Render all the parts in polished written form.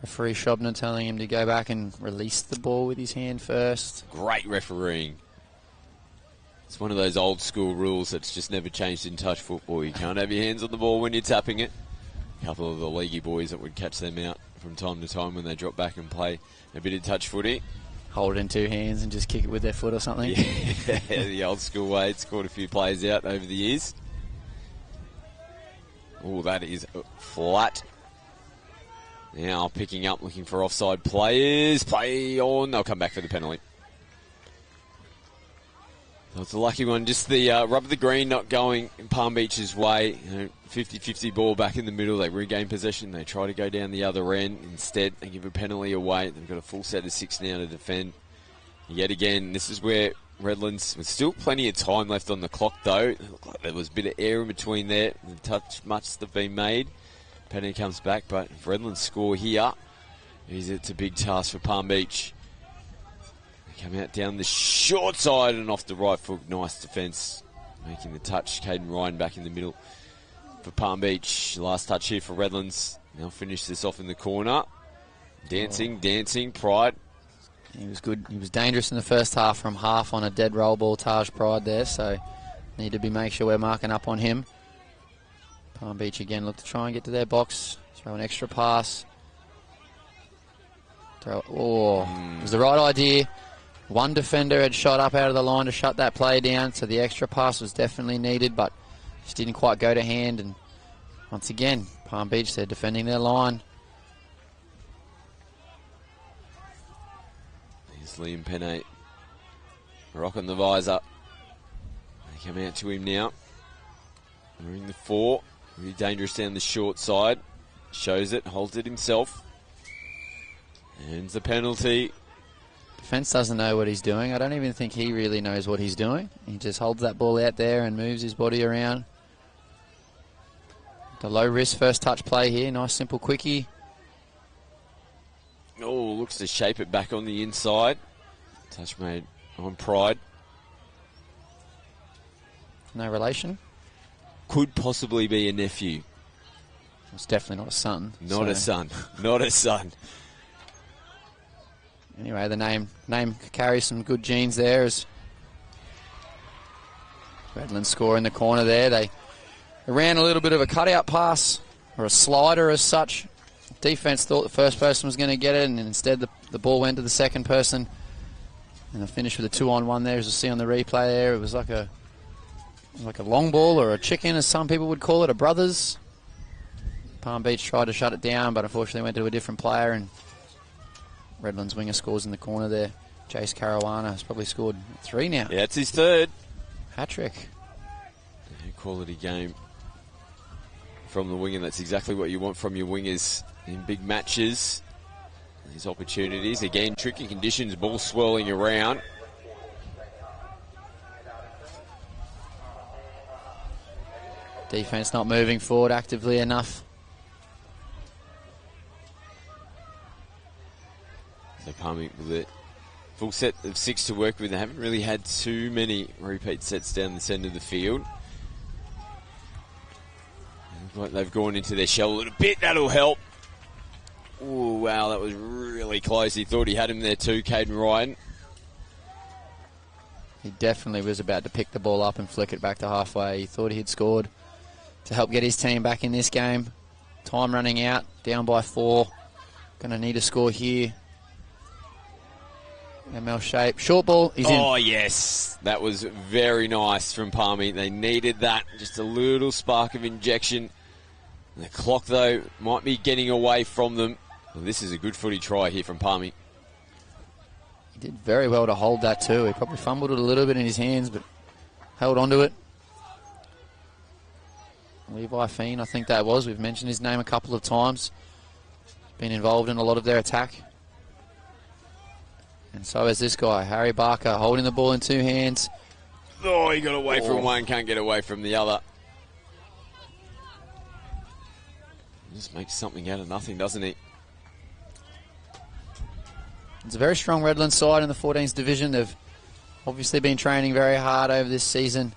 Referee Shobner telling him to go back and release the ball with his hand first. Great refereeing. It's one of those old school rules that's just never changed in touch football. You can't have your hands on the ball when you're tapping it. A couple of the leaguey boys that would catch them out from time to time when they drop back and play a bit of touch footy. Hold it in two hands and just kick it with their foot or something. Yeah, the old school way. It's caught a few players out over the years. Oh, that is flat. Now picking up, looking for offside players. Play on. They'll come back for the penalty. So it's a lucky one. Just the rub of the green not going in Palm Beach's way. 50-50 ball back in the middle. They regain possession. They try to go down the other end. Instead, they give a penalty away. They've got a full set of 6 now to defend. Yet again, this is where Redlands, with still plenty of time left on the clock though. It looked like there was a bit of air in between there. The touch must have been made. Penalty comes back, but if Redlands score here, it's a big task for Palm Beach. They come out down the short side and off the right foot. Nice defence, making the touch. Caden Ryan back in the middle for Palm Beach. Last touch here for Redlands. They'll finish this off in the corner. Dancing, Pride. He was good. He was dangerous in the first half from half on a dead roll ball. Taj Pride there, so need to make sure we're marking up on him. Palm Beach again look to try and get to their box. Throw an extra pass. It was the right idea. One defender had shot up out of the line to shut that play down, so the extra pass was definitely needed, but just didn't quite go to hand. And once again, Palm Beach, they're defending their line. Here's Liam Penney rocking the visor. They come out to him now. They're in the 4. Really dangerous down the short side. Shows it, holds it himself. And the penalty. Defence doesn't know what he's doing. I don't even think he really knows what he's doing. He just holds that ball out there and moves his body around. The low risk first touch play here. Nice simple quickie. Oh, looks to shape it back on the inside. Touch made on Pride. No relation? Could possibly be a nephew. It's definitely not a son. Not a son. Not a son. Anyway, the name carries some good genes there as Redlands score in the corner there. They ran a little bit of a cutout pass or a slider as such. Defense thought the first person was going to get it, and instead the ball went to the second person. And they finished with a 2-on-1 there, as you see on the replay there. It was like a long ball or a chicken, as some people would call it, a brothers. Palm Beach tried to shut it down, but unfortunately went to a different player, and Redlands winger scores in the corner there. Jace Caruana has probably scored 3 now. Yeah, it's his 3rd. Hat-trick. Quality game from the winger. That's exactly what you want from your wingers in big matches. These opportunities. Again, tricky conditions, ball swirling around. Defense not moving forward actively enough. So Palmy with a full set of 6 to work with. They haven't really had too many repeat sets down the centre of the field. Like they've gone into their shell a little bit. That'll help. Oh, wow, that was really close. He thought he had him there too, Caden Ryan. He definitely was about to pick the ball up and flick it back to halfway. He thought he had scored to help get his team back in this game. Time running out, down by 4. Going to need a score here. ML shape. Short ball, he's in. Oh, yes. That was very nice from Palmy. They needed that. Just a little spark of injection. The clock, though, might be getting away from them. Well, this is a good footy try here from Palmy. He did very well to hold that too. He probably fumbled it a little bit in his hands, but held onto it. Levi Feen, I think that was. We've mentioned his name a couple of times. Been involved in a lot of their attack. And so is this guy, Harry Barker, holding the ball in 2 hands. Oh, he got away from one, can't get away from the other. Just makes something out of nothing, doesn't he? It's a very strong Redlands side in the 14th division. They've obviously been training very hard over this season,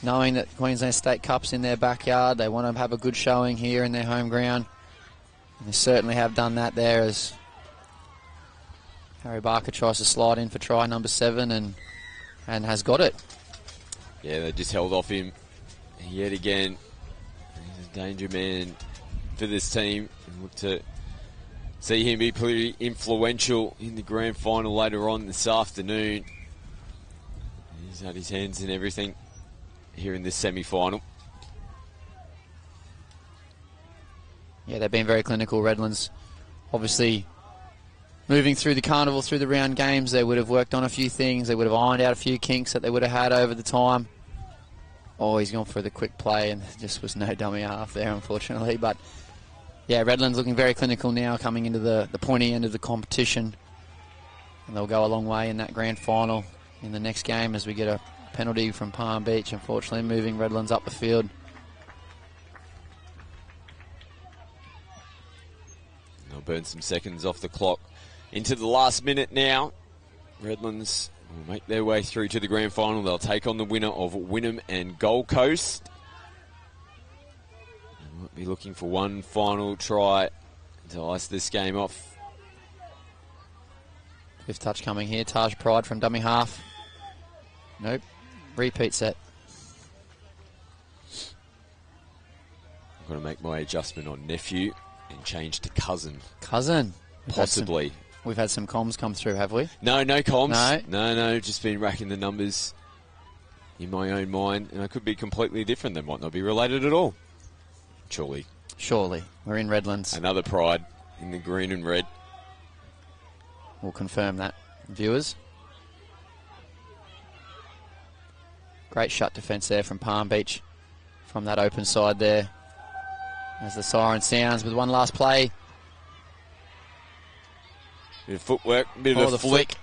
knowing that Queensland State Cup's in their backyard. They want to have a good showing here in their home ground. And they certainly have done that there as Harry Barker tries to slide in for try number 7 and has got it. Yeah, they just held off him yet again. He's a danger man for this team. And look to see him be pretty influential in the grand final later on this afternoon. He's had his hands in everything here in this semi-final. Yeah, they've been very clinical, Redlands. Obviously, moving through the carnival, through the round games, they would have worked on a few things. They would have ironed out a few kinks that they would have had over the time. Oh, he's gone for the quick play, and there just was no dummy half there, unfortunately. But, yeah, Redlands looking very clinical now, coming into the pointy end of the competition. And they'll go a long way in that grand final in the next game as we get a penalty from Palm Beach, unfortunately, moving Redlands up the field. They'll burn some seconds off the clock into the last minute now. Redlands will make their way through to the grand final. They'll take on the winner of Wynnum and Gold Coast. They might be looking for one final try to ice this game off. 5th touch coming here. Taj Pride from dummy half. Nope. Repeat set. I'm going to make my adjustment on nephew and change to cousin. Cousin. Possibly. We've had some comms come through, have we? No comms. No. No. Just been racking the numbers in my own mind, and I could be completely different. They might not be related at all. Surely. We're in Redlands. Another Pride in the green and red. We'll confirm that, viewers. Great shut defence there from Palm Beach from that open side there. As the siren sounds with one last play. Bit of footwork, bit of a flick.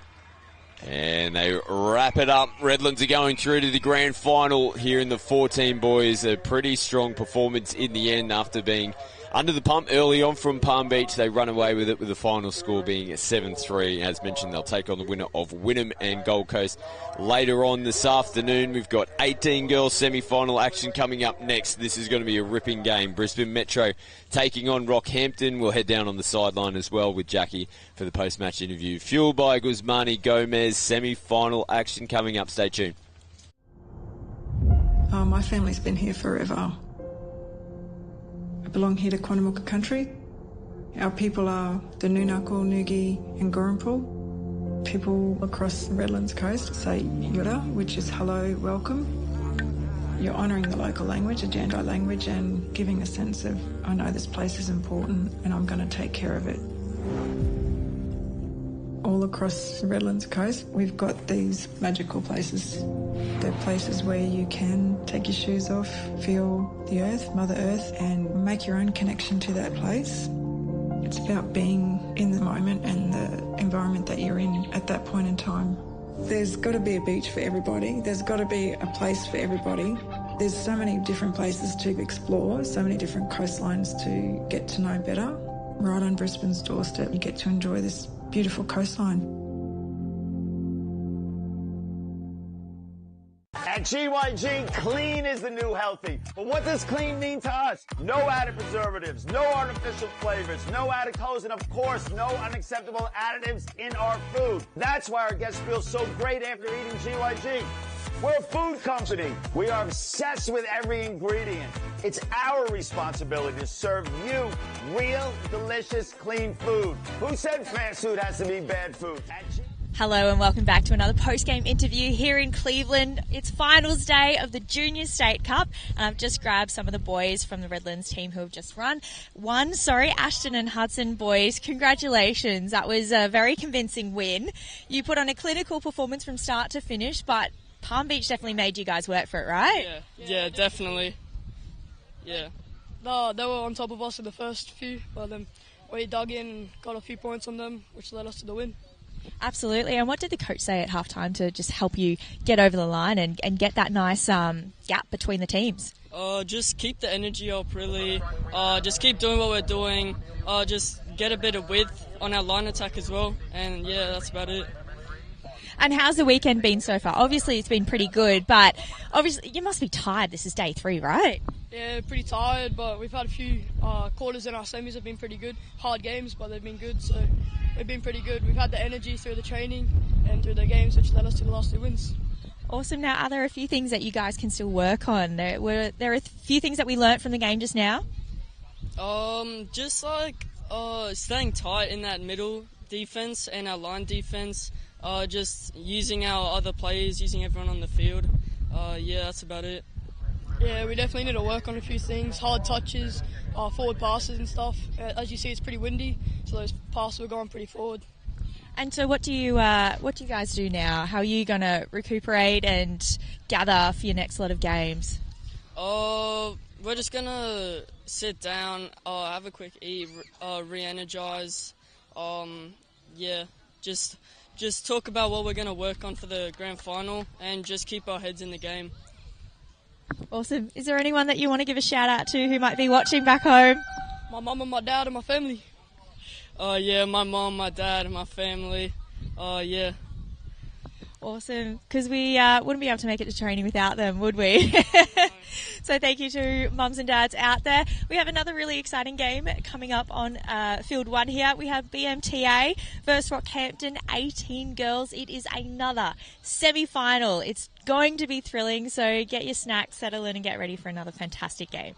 And they wrap it up. Redlands are going through to the grand final here in the 14 boys. A pretty strong performance in the end after being under the pump early on from Palm Beach. They run away with it with the final score being a 7-3. As mentioned, they'll take on the winner of Wynnum and Gold Coast later on this afternoon. We've got 18 girls semi-final action coming up next. This is going to be a ripping game. Brisbane Metro taking on Rockhampton. We'll head down on the sideline as well with Jackie for the post-match interview. Fueled by Guzmani Gomez. Semi-final action coming up. Stay tuned. My family's been here forever. I belong here to Quandamooka country. Our people are the Nunakul, Nugi and Gurrumpul. People across the Redlands coast say Yura, which is hello, welcome. You're honouring the local language, the Jandai language, and giving a sense of, I know this place is important and I'm going to take care of it. All across the Redlands coast, we've got these magical places. They're places where you can take your shoes off, feel the earth, Mother Earth, and make your own connection to that place. It's about being in the moment and the environment that you're in at that point in time. There's got to be a beach for everybody. There's got to be a place for everybody. There's so many different places to explore, so many different coastlines to get to know better. Right on Brisbane's doorstep, you get to enjoy this beautiful coastline. At GYG, clean is the new healthy. But what does clean mean to us? No added preservatives, no artificial flavors, no added colors, and of course, no unacceptable additives in our food. That's why our guests feel so great after eating GYG. We're a food company. We are obsessed with every ingredient. It's our responsibility to serve you real, delicious, clean food. Who said fast food has to be bad food? Hello and welcome back to another post-game interview here in Cleveland. It's finals day of the Junior State Cup, and I've just grabbed some of the boys from the Redlands team who have just won. Ashton and Hudson boys, congratulations. That was a very convincing win. You put on a clinical performance from start to finish, but Palm Beach definitely made you guys work for it, right? Yeah, definitely. Yeah. No, they were on top of us in the first few, but then we dug in and got a few points on them, which led us to the win. Absolutely. And what did the coach say at halftime to just help you get over the line and get that nice gap between the teams? Just keep the energy up, really. Just keep doing what we're doing. Just get a bit of width on our line attack as well. And, yeah, that's about it. And how's the weekend been so far? Obviously, it's been pretty good, but obviously you must be tired. This is day 3, right? Yeah, pretty tired, but we've had a few quarters in our semis have been pretty good. Hard games, but they've been good, so we've been pretty good. We've had the energy through the training and through the games, which led us to the last 2 wins. Awesome. Now, are there a few things that you guys can still work on? There are a few things that we learnt from the game just now. Just like staying tight in that middle defense and our line defense. Just using our other players, using everyone on the field. Yeah, that's about it. Yeah, we definitely need to work on a few things. Hard touches, forward passes and stuff. As you see, it's pretty windy, so those passes were going pretty forward. And so what do you guys do now? How are you going to recuperate and gather for your next lot of games? We're just going to sit down, have a quick eat, re-energise. Yeah, just talk about what we're going to work on for the grand final and just keep our heads in the game. Awesome. Is there anyone that you want to give a shout out to who might be watching back home? My mum and my dad and my family. Yeah, my mum, my dad and my family. Yeah. Awesome. Because we wouldn't be able to make it to training without them, would we? So thank you to mums and dads out there. We have another really exciting game coming up on Field 1 here. We have BMTA versus Rockhampton 18 girls. It is another semi-final. It's going to be thrilling, so get your snacks, settle in and get ready for another fantastic game.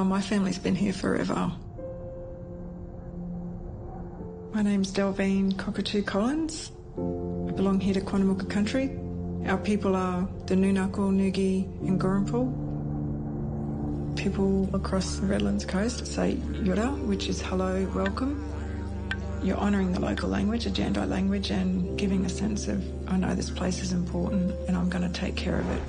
My family's been here forever. My name's Delvine Cockatoo Collins. I belong here to Quandamooka country. Our people are the Noonuccal, Noogie and Gurrumpul. People across the Redlands coast say Yura, which is hello, welcome. You're honouring the local language, a Jandai language, and giving a sense of, I know this place is important and I'm going to take care of it.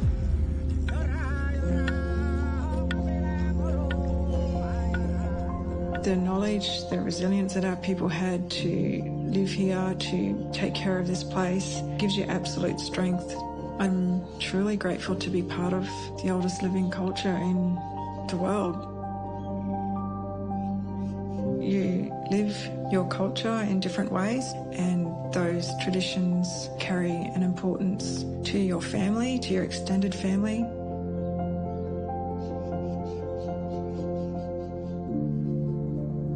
The knowledge, the resilience that our people had to live here, to take care of this place, gives you absolute strength. I'm truly grateful to be part of the oldest living culture in the world. You live your culture in different ways, and those traditions carry an importance to your family, to your extended family.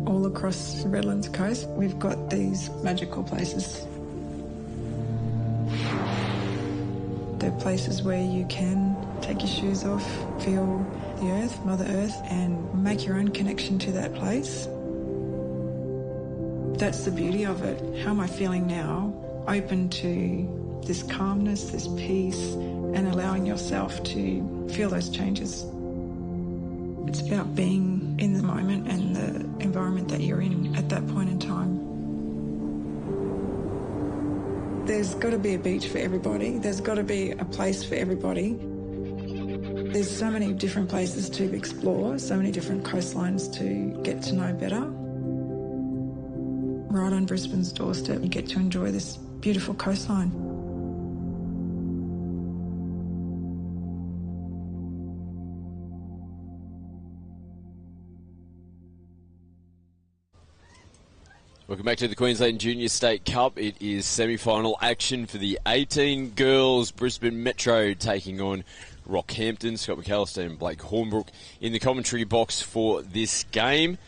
All across the Redlands coast, we've got these magical places. They're places where you can take your shoes off, feel the earth, Mother Earth, and make your own connection to that place. That's the beauty of it. How am I feeling now? Open to this calmness, this peace, and allowing yourself to feel those changes. It's about being in the moment and the environment that you're in at that point in time. There's got to be a beach for everybody. There's got to be a place for everybody. There's so many different places to explore, so many different coastlines to get to know better. Right on Brisbane's doorstep, you get to enjoy this beautiful coastline. Welcome back to the Queensland Junior State Cup. It is semi-final action for the 18 girls. Brisbane Metro taking on Rockhampton. Scott McAllister and Blake Hornbrook in the commentary box for this game.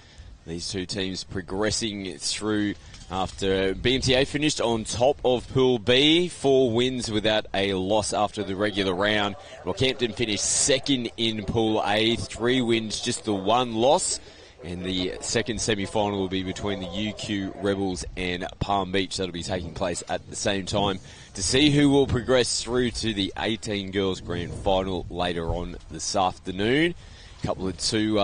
These two teams progressing through after BMTA finished on top of Pool B. 4 wins without a loss after the regular round. Rockhampton finished second in Pool A. 3 wins, just the 1 loss. And the second semi-final will be between the UQ Rebels and Palm Beach. That'll be taking place at the same time to see who will progress through to the 18 girls grand final later on this afternoon. A couple of two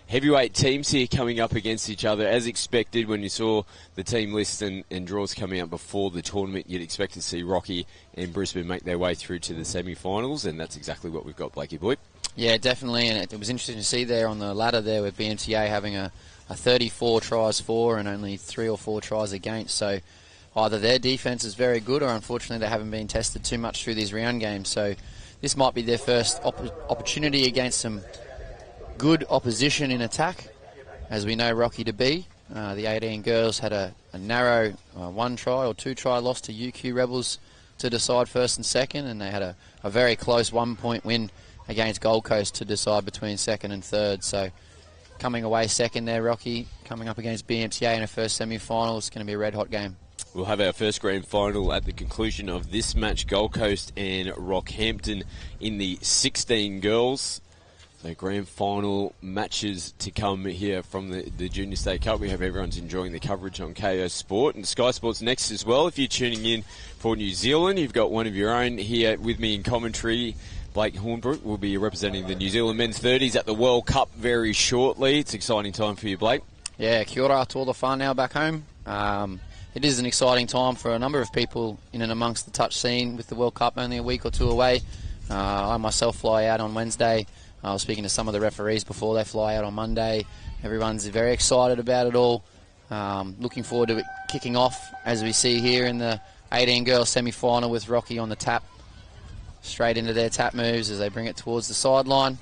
heavyweight teams here coming up against each other. As expected, when you saw the team list and draws coming out before the tournament, you'd expect to see Rocky and Brisbane make their way through to the semi-finals, and that's exactly what we've got, Blakey boy. Yeah, definitely, and it was interesting to see there on the ladder there with BMTA having a 34 tries for and only 3 or 4 tries against. So either their defence is very good or unfortunately they haven't been tested too much through these round games. So this might be their first opportunity against some good opposition in attack, as we know Rocky to be. The 18 girls had a narrow 1 try or 2 try loss to UQ Rebels to decide first and second, and they had a very close 1-point win against Gold Coast to decide between second and third. So coming away second there, Rocky, coming up against BMTA in a first semi-final. It's going to be a red-hot game. We'll have our first grand final at the conclusion of this match, Gold Coast and Rockhampton in the 16 girls. So grand final matches to come here from the Junior State Cup. We hope everyone's enjoying the coverage on KO Sport and Sky Sports Next as well. If you're tuning in for New Zealand, you've got one of your own here with me in commentary. Blake Hornbrook will be representing the New Zealand men's 30s at the World Cup very shortly. It's an exciting time for you, Blake. Yeah, kia ora to all the fun now back home. It is an exciting time for a number of people in and amongst the touch scene with the World Cup only a week or 2 away. I myself fly out on Wednesday. I was speaking to some of the referees before they fly out on Monday. Everyone's very excited about it all. Looking forward to it kicking off, as we see here in the 18 girls semi-final with Rocky on the tap. Straight into their tap moves as they bring it towards the sideline.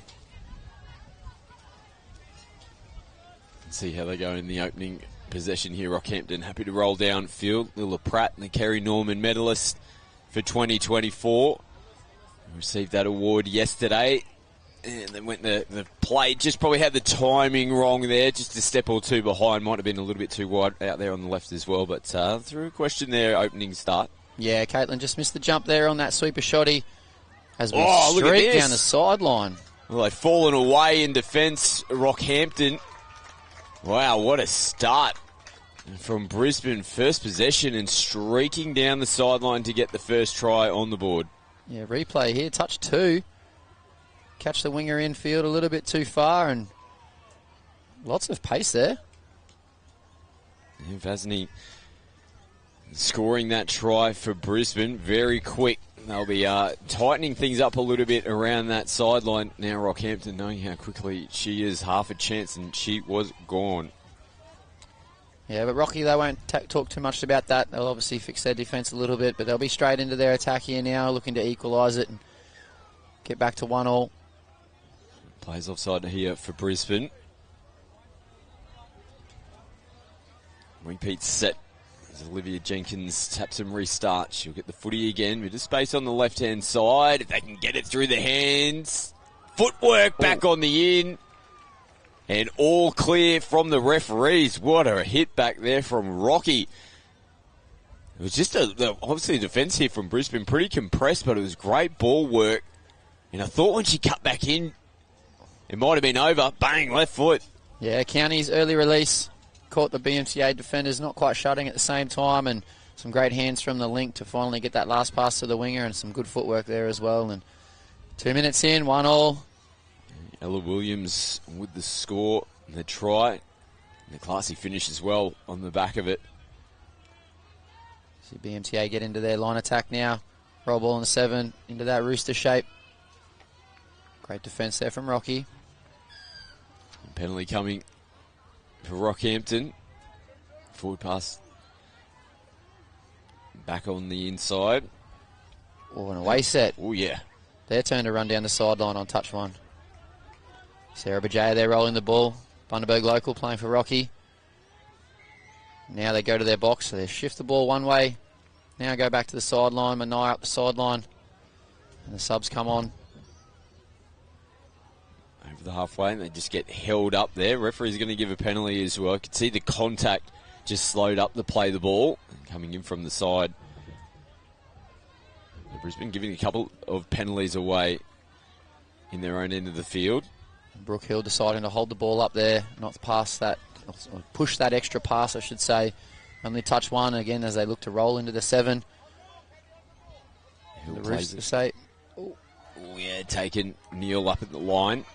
See how they go in the opening possession here. Rockhampton happy to roll downfield. Lila Pratt, the Kerry Norman medalist for 2024. Received that award yesterday. And then went the play, just probably had the timing wrong there, just a step or 2 behind. Might have been a little bit too wide out there on the left as well. But through a question there, opening start. Yeah, Caitlin just missed the jump there on that sweeper shotty. As we streak down the sideline. Well, they've fallen away in defence, Rockhampton. Wow, what a start from Brisbane. First possession and streaking down the sideline to get the first try on the board. Yeah, replay here, touch 2. Catch the winger infield a little bit too far and lots of pace there. Yeah, Vasny scoring that try for Brisbane very quick. They'll be tightening things up a little bit around that sideline. Now Rockhampton knowing how quickly she is, half a chance and she was gone. Yeah, but Rocky, they won't talk too much about that. They'll obviously fix their defence a little bit, but they'll be straight into their attack here now, looking to equalise it and get back to 1-1. Plays offside here for Brisbane. Repeat set. As Olivia Jenkins taps and restarts, she'll get the footy again. Bit of space on the left-hand side. If they can get it through the hands. Footwork back on the in. And all clear from the referees. What a hit back there from Rocky. It was just obviously a defence here from Brisbane. Pretty compressed, but it was great ball work. And I thought when she cut back in, it might have been over. Bang, left foot. Yeah, County's early release caught the BMTA defenders not quite shutting at the same time, and some great hands from the link to finally get that last pass to the winger, and some good footwork there as well. And 2 minutes in, 1-1. Ella Williams with the score, and the try, and the classy finish as well on the back of it. See BMTA get into their line attack now. Roll ball in the 7 into that rooster shape. Great defence there from Rocky. Penalty coming for Rockhampton. Forward pass back on the inside. Oh, an away set. Oh, yeah. Their turn to run down the sideline on touch 1. Sarah Bajaya there rolling the ball. Bundaberg local playing for Rocky. Now they go to their box, so they shift the ball one way. Now go back to the sideline. Manai up the sideline. And the subs come on. Over the halfway, and they just get held up there. Referee's going to give a penalty as well. I could see the contact just slowed up to play the ball. Coming in from the side. Brisbane giving a couple of penalties away in their own end of the field. Brooke Hill deciding to hold the ball up there, not pass that, or push that extra pass, I should say. Only touch 1 again as they look to roll into the 7. Hill The plays Roosters it. say, Oh, yeah, taking Neil up at the line.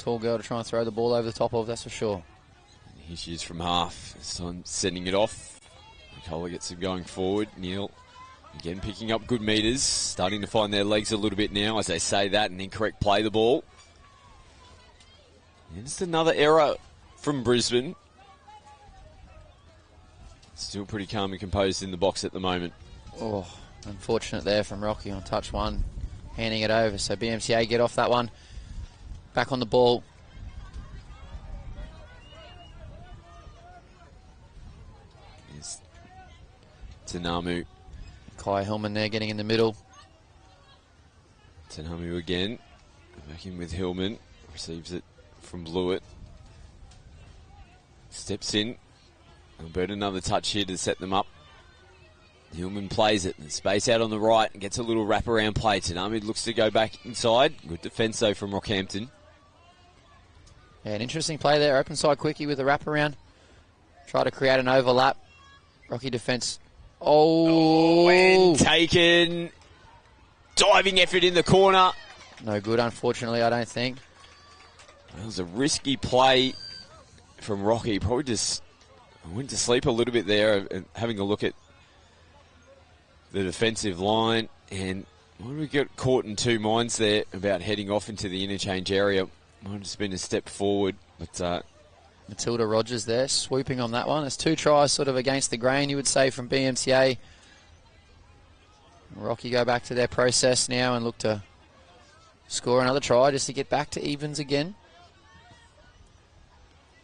tall girl to try and throw the ball over the top of, that's for sure. And here she is from half. So I'm sending it off. Nicola gets it going forward. Neil again picking up good metres. Starting to find their legs a little bit now as they say that. An incorrect play the ball. And it's another error from Brisbane. Still pretty calm and composed in the box at the moment. Oh, unfortunate there from Rocky on touch 1. Handing it over. So BMCA get off that one. Back on the ball. Here's Tanamu. Kai Hillman there getting in the middle. Tanamu again. Back in with Hillman. Receives it from Blewett. Steps in. Alberta another touch here to set them up. Hillman plays it. And space out on the right and gets a little wraparound play. Tanamu looks to go back inside. Good defence though from Rockhampton. Yeah, an interesting play there. Open side quickie with a wraparound. Try to create an overlap. Rocky defence. And taken. Diving effort in the corner. No good, unfortunately, I don't think. It was a risky play from Rocky. Probably just went to sleep a little bit there, having a look at the defensive line. And when we got caught in two minds there about heading off into the interchange area, might have just been a step forward. But Matilda Rogers there, swooping on that one. It's 2 tries sort of against the grain, you would say, from BMCA. Rocky go back to their process now and look to score another try just to get back to evens again.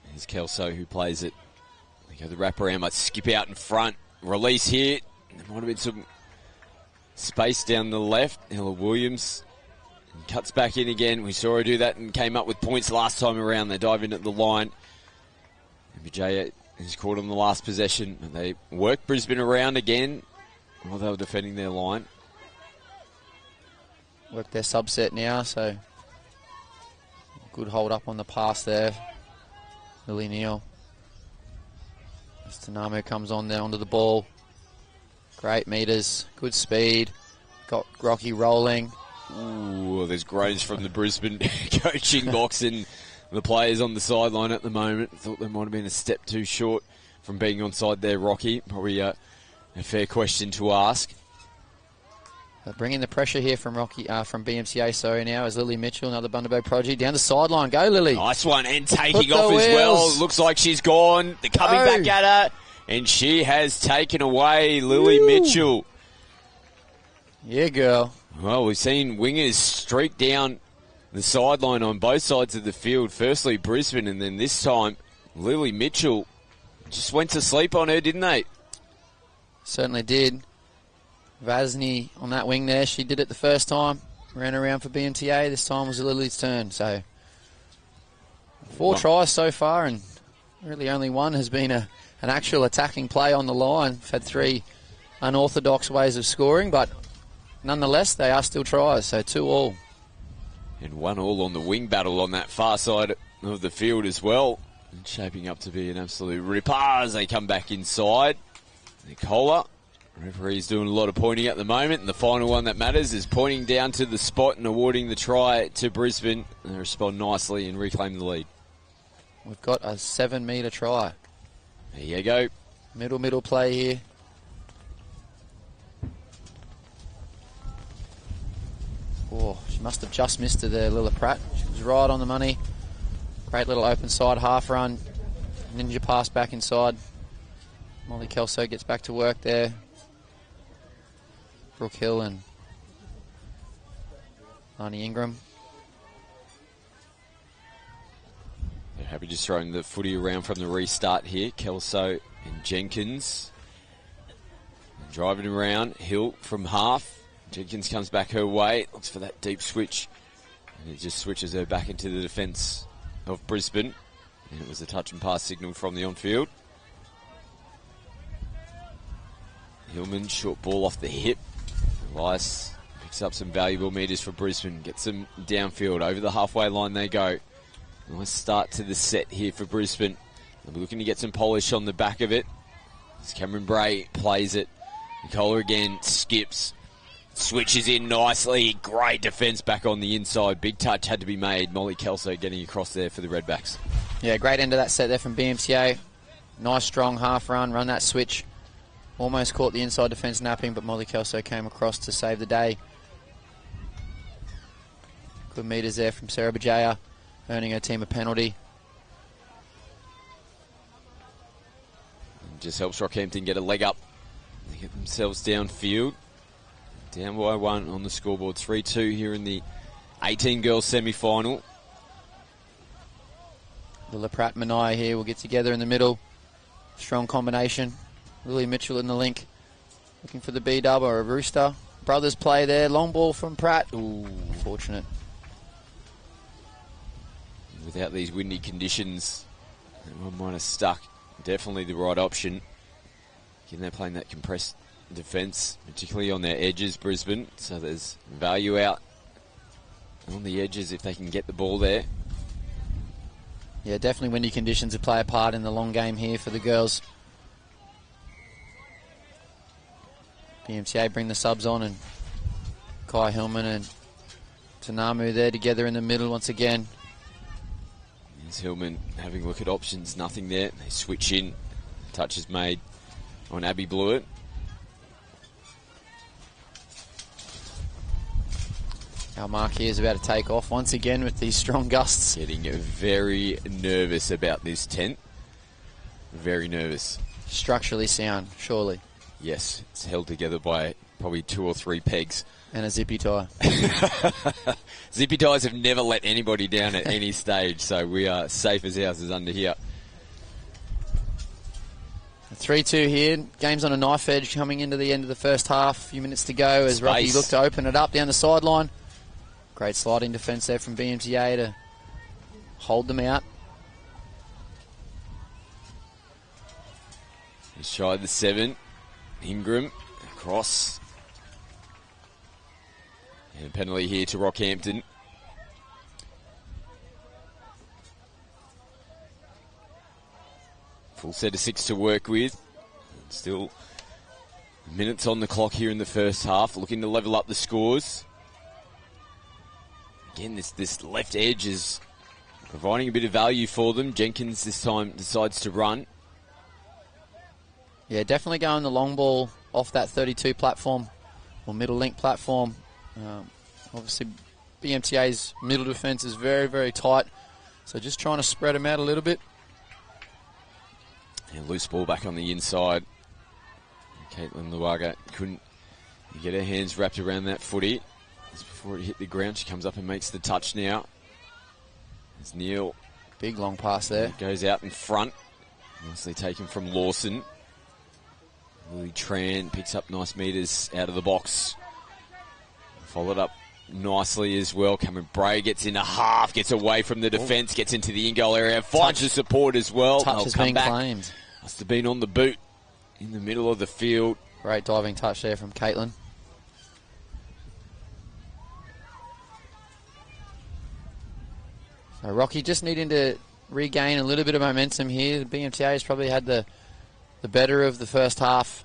Here's Kelso who plays it. They go the wraparound, might skip out in front. Release here. There might have been some space down the left. Ella Williams cuts back in again. We saw her do that and came up with points last time around. They dive in at the line. And Vijaya is caught on the last possession. And they work Brisbane around again while they were defending their line. Work their subset now, so good hold up on the pass there. Lily Neal. As Tanamu comes on there onto the ball. Great meters, good speed. Got Rocky rolling. Ooh, there's groans from the Brisbane coaching box and the players on the sideline at the moment. Thought they might have been a step too short from being onside there, Rocky. Probably a fair question to ask. Bringing the pressure here from Rocky, from BMCA, sorry, now is Lily Mitchell, another Bundaberg prodigy. Down the sideline. Go, Lily. Nice one, and taking off as well. Looks like she's gone. They're coming back at her, and she has taken away Lily Mitchell. Yeah, girl. Well, we've seen wingers streak down the sideline on both sides of the field. Firstly, Brisbane, and then this time, Lily Mitchell just went to sleep on her, didn't they? Certainly did. Vasny on that wing there. She did it the first time. Ran around for BMTA. This time was Lily's turn. So 4 tries so far, and really only one has been an actual attacking play on the line. We've had 3 unorthodox ways of scoring, but nonetheless, they are still tries. So 2-2. And 1-1 on the wing battle on that far side of the field as well. And shaping up to be an absolute ripper as they come back inside. Nicola, referee's doing a lot of pointing at the moment, and the final one that matters is pointing down to the spot and awarding the try to Brisbane. And they respond nicely and reclaim the lead. We've got a 7-metre try. There you go. Middle play here. Oh, she must have just missed her there, Lila Pratt. She was right on the money. Great little open side half run. Ninja pass back inside. Molly Kelso gets back to work there. Brooke Hill and Lani Ingram. They're happy just throwing the footy around from the restart here. Kelso and Jenkins. And driving around. Hill from half. Jenkins comes back her way. Looks for that deep switch. And it just switches her back into the defence of Brisbane. And it was a touch and pass signal from the on-field. Hillman, short ball off the hip. Elias picks up some valuable metres for Brisbane. Gets them downfield. Over the halfway line they go. Nice start to the set here for Brisbane. They'll be looking to get some polish on the back of it. As Cameron Bray plays it. Nicola again skips. Switches in nicely. Great defence back on the inside. Big touch had to be made. Molly Kelso getting across there for the Redbacks. Yeah, great end of that set there from BMTA. Nice strong half run that switch. Almost caught the inside defence napping, but Molly Kelso came across to save the day. Good metres there from Sarah Bajaya, earning her team a penalty. And just helps Rockhampton get a leg up. They get themselves downfield. Down by 1 on the scoreboard. 3-2 here in the 18 girls semi-final. Lila Pratt and Manaya here will get together in the middle. Strong combination. Lily Mitchell in the link. Looking for the B-dub or a rooster. Brothers play there. Long ball from Pratt. Ooh, fortunate. Without these windy conditions, that one might have stuck. Definitely the right option. Again, they're playing that compressed defence, particularly on their edges, Brisbane. So there's value out on the edges if they can get the ball there. Yeah, definitely windy conditions to play a part in the long game here for the girls. BMTA bring the subs on, and Kai Hillman and Tanamu there together in the middle once again. Here's Hillman having a look at options, nothing there. They switch in. Touch is made on Abby Blewett. Our mark here is about to take off once again with these strong gusts. Getting very nervous about this tent. Very nervous. Structurally sound, surely. Yes, it's held together by probably 2 or 3 pegs. And a zippy tie. Zippy ties have never let anybody down at any stage, so we are safe as houses under here. 3-2 here. Game's on a knife edge coming into the end of the first half. A few minutes to go as Rocky look to open it up down the sideline. Great sliding defence there from BMTA to hold them out. He's tried the 7. Ingram across. And a penalty here to Rockhampton. Full set of 6 to work with. Still minutes on the clock here in the first half. Looking to level up the scores. Again, this left edge is providing a bit of value for them. Jenkins this time decides to run. Yeah, definitely going the long ball off that 32 platform or middle link platform. Obviously, BMTA's middle defence is very, very tight. So just trying to spread them out a little bit. And loose ball back on the inside. Caitlin Luaga couldn't get her hands wrapped around that footy. Just before it hit the ground, she comes up and makes the touch now. It's Neil. Big long pass there. Goes out in front. Nicely taken from Lawson. Lily Tran picks up nice metres out of the box. Followed up nicely as well. Cameron Bray gets in a half, gets away from the defence, gets into the in-goal area, finds the support as well. Touch has been claimed. Must have been on the boot in the middle of the field. Great diving touch there from Caitlin. So Rocky just needing to regain a little bit of momentum here. The BMTA has probably had the better of the first half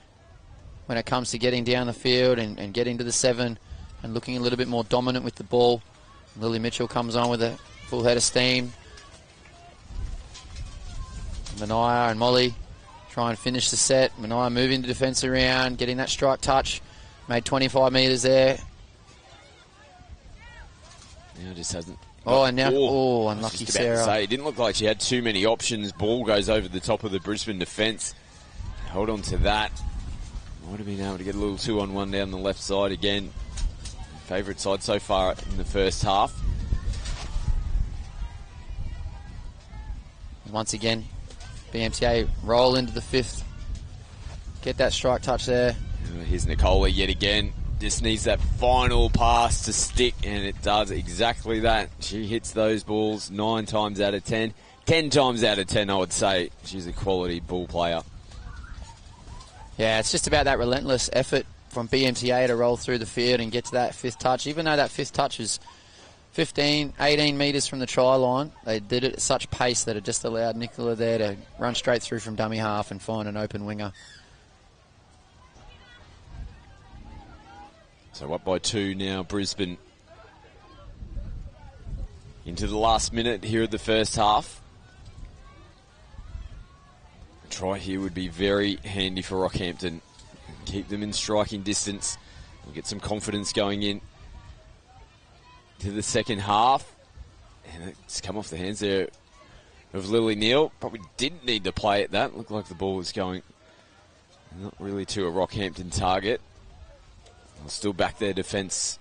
when it comes to getting down the field and getting to the 7 and looking a little bit more dominant with the ball. Lily Mitchell comes on with a full head of steam. Manaya and Molly try and finish the set. Manaya moving the defence around, getting that strike touch. Made 25 metres there. Now just hasn't. Oh, and now, unlucky Sarah. It didn't look like she had too many options. Ball goes over the top of the Brisbane defence. Hold on to that. Might have been able to get a little 2-on-1 down the left side again. Favourite side so far in the first half. Once again, BMTA roll into the 5th. Get that strike touch there. Here's Nicola yet again. Just needs that final pass to stick, and it does exactly that. She hits those balls 9 times out of 10. 10 times out of 10, I would say. She's a quality ball player. Yeah, it's just about that relentless effort from BMTA to roll through the field and get to that 5th touch. Even though that 5th touch is 15, 18 metres from the try line, they did it at such pace that it just allowed Nicola there to run straight through from dummy half and find an open winger. So up by 2 now, Brisbane. Into the last minute here of the first half. A try here would be very handy for Rockhampton. Keep them in striking distance. We'll get some confidence going in to the second half. And it's come off the hands there of Lily Neal. Probably didn't need to play at that. Looked like the ball was going not really to a Rockhampton target. They'll still back their defence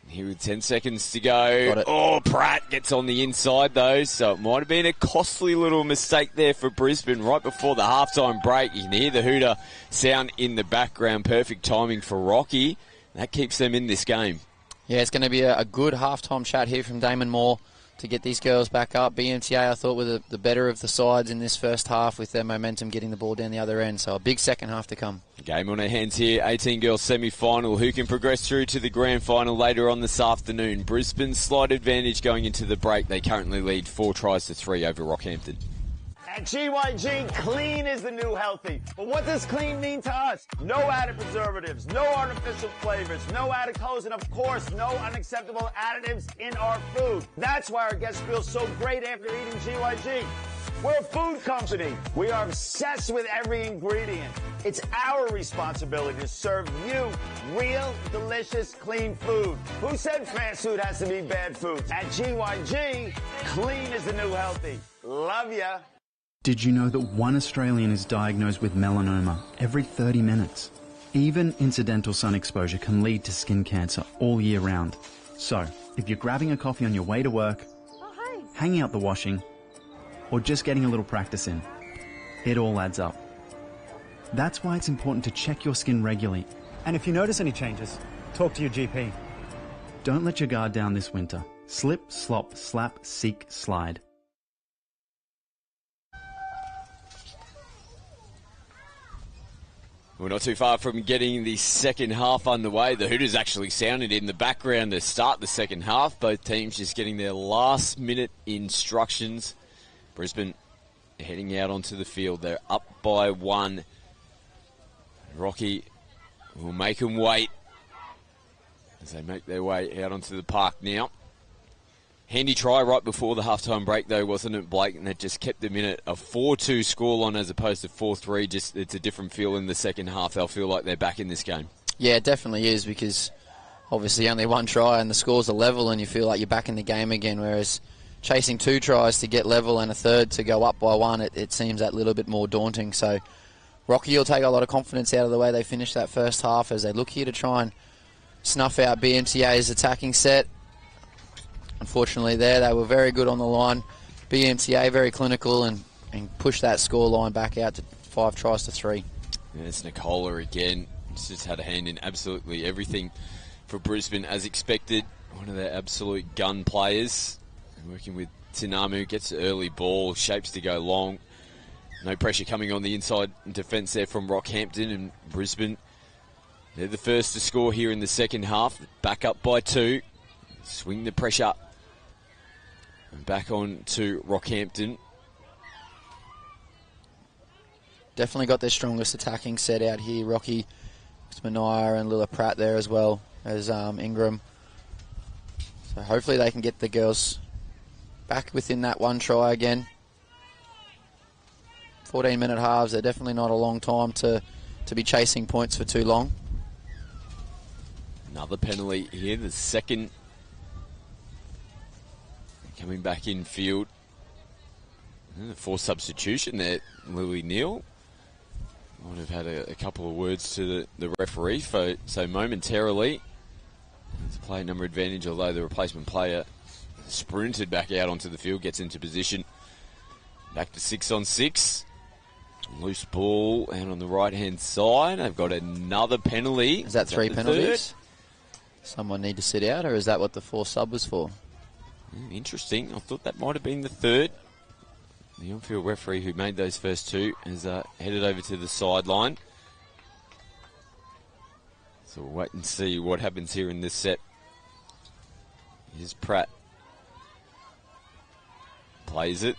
here with 10 seconds to go. Oh, Pratt gets on the inside though, so it might have been a costly little mistake there for Brisbane right before the halftime break. You can hear the hooter sound in the background. Perfect timing for Rocky. That keeps them in this game. Yeah, it's going to be a good halftime chat here from Damon Moore to get these girls back up. BMTA, I thought, were the better of the sides in this first half with their momentum getting the ball down the other end. So a big second half to come. Game on our hands here. 18 girls semi-final. Who can progress through to the grand final later on this afternoon? Brisbane's slight advantage going into the break. They currently lead 4-3 over Rockhampton. At GYG, clean is the new healthy. But what does clean mean to us? No added preservatives, no artificial flavors, no added colors, and of course, no unacceptable additives in our food. That's why our guests feel so great after eating GYG. We're a food company. We are obsessed with every ingredient. It's our responsibility to serve you real, delicious, clean food. Who said fast food has to be bad food? At GYG, clean is the new healthy. Love ya. Did you know that 1 Australian is diagnosed with melanoma every 30 minutes? Even incidental sun exposure can lead to skin cancer all year round. So, if you're grabbing a coffee on your way to work, hanging out the washing, or just getting a little practice in, it all adds up. That's why it's important to check your skin regularly. And if you notice any changes, talk to your GP. Don't let your guard down this winter. Slip, slop, slap, seek, slide. We're not too far from getting the second half underway. The Hooters actually sounded in the background to start the second half. Both teams just getting their last minute instructions. Brisbane heading out onto the field. They're up by 1. Rocky will make them wait as they make their way out onto the park now. Handy try right before the halftime break, though, wasn't it, Blake? And that just kept them in it. A 4-2 scoreline as opposed to 4-3. Just it's a different feel in the second half. They'll feel like they're back in this game. Yeah, it definitely is, because obviously only 1 try and the scores are level and you feel like you're back in the game again, whereas chasing 2 tries to get level and a third to go up by 1, it seems that little bit more daunting. So Rocky will take a lot of confidence out of the way they finish that first half as they look here to try and snuff out BMTA's attacking set. Unfortunately there, they were very good on the line. BMTA very clinical and pushed that score line back out to 5-3. There's Nicola again. She's just had a hand in absolutely everything for Brisbane as expected. One of their absolute gun players. Working with Tinamu, gets the early ball, shapes to go long. No pressure coming on the inside defence there from Rockhampton, and Brisbane. They're the first to score here in the second half. Back up by 2. Swing the pressure Back on to Rockhampton. Definitely got their strongest attacking set out here. Rocky, Manaya and Lila Pratt there as well as Ingram. So hopefully they can get the girls back within that one try again. 14-minute halves, they're definitely not a long time to be chasing points for too long. Another penalty here, the second. Coming back in field. And the forced substitution there, Lily Neal. Might have had a couple of words to the referee, so momentarily. It's a player number advantage, although the replacement player sprinted back out onto the field, gets into position. Back to 6-on-6. Loose ball out on the right-hand side. They've got another penalty. Is that three penalties? Someone need to sit out, or is that what the forced sub was for? Interesting. I thought that might have been the third. The on-field referee who made those first two is headed over to the sideline. So we'll wait and see what happens here in this set. Here's Pratt. Plays it.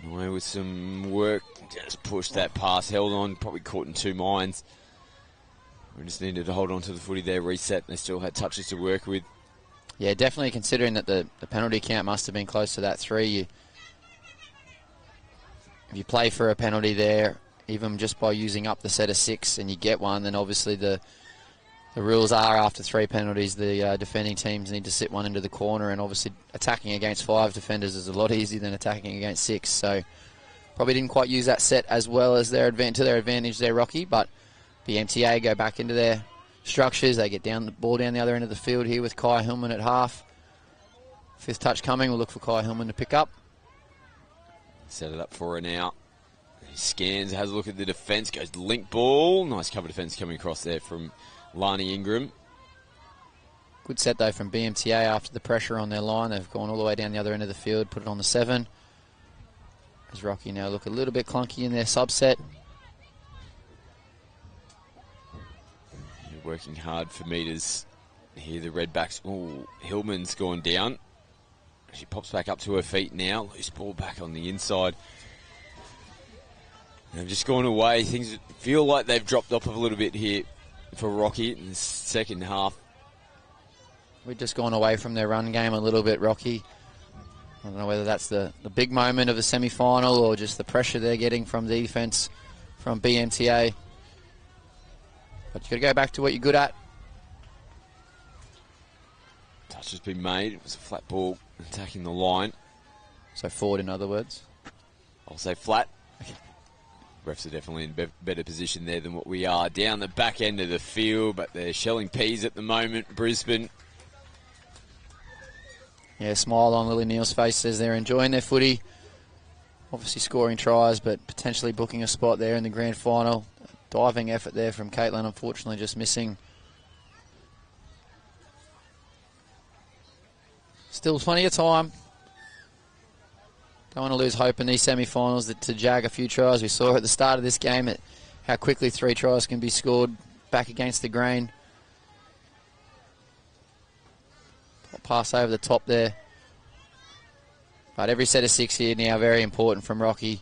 Away with some work. Just pushed that pass, held on, probably caught in two minds. We just needed to hold on to the footy there, reset. They still had touches to work with. Yeah, definitely considering that the penalty count must have been close to that 3. If you play for a penalty there, even just by using up the set of 6 and you get one, then obviously the rules are after 3 penalties, the defending teams need to sit one into the corner, and obviously attacking against 5 defenders is a lot easier than attacking against 6. So probably didn't quite use that set as well as to their advantage there, Rocky, but the MTA go back into their structures. They get the ball down the other end of the field here with Kai Hillman at half. 5th touch coming. We'll look for Kai Hillman to pick up. Set it up for her now. He scans, has a look at the defence, goes link ball. Nice cover defence coming across there from Lani Ingram. Good set though from BMTA after the pressure on their line. They've gone all the way down the other end of the field, put it on the 7. As Rocky now look a little bit clunky in their subset. Working hard for meters here, the Redbacks. Oh, Hillman's gone down. She pops back up to her feet now. Loose ball back on the inside. They've just gone away. Things feel like they've dropped off a little bit here for Rocky in the second half. We've just gone away from their run game a little bit, Rocky. I don't know whether that's the big moment of the semi-final or just the pressure they're getting from the defence from BMTA. But you've got to go back to what you're good at. Touch has been made. It was a flat ball attacking the line. So forward, in other words. I'll say flat. Refs are definitely in better position there than what we are. Down the back end of the field, but they're shelling peas at the moment, Brisbane. Yeah, smile on Lily Neal's face, says they're enjoying their footy. Obviously scoring tries, but potentially booking a spot there in the grand final. Diving effort there from Caitlin, unfortunately just missing. Still plenty of time. Don't want to lose hope in these semi-finals to jag a few tries. We saw at the start of this game how quickly 3 tries can be scored back against the grain. Pass over the top there. But every set of 6 here now, very important from Rocky.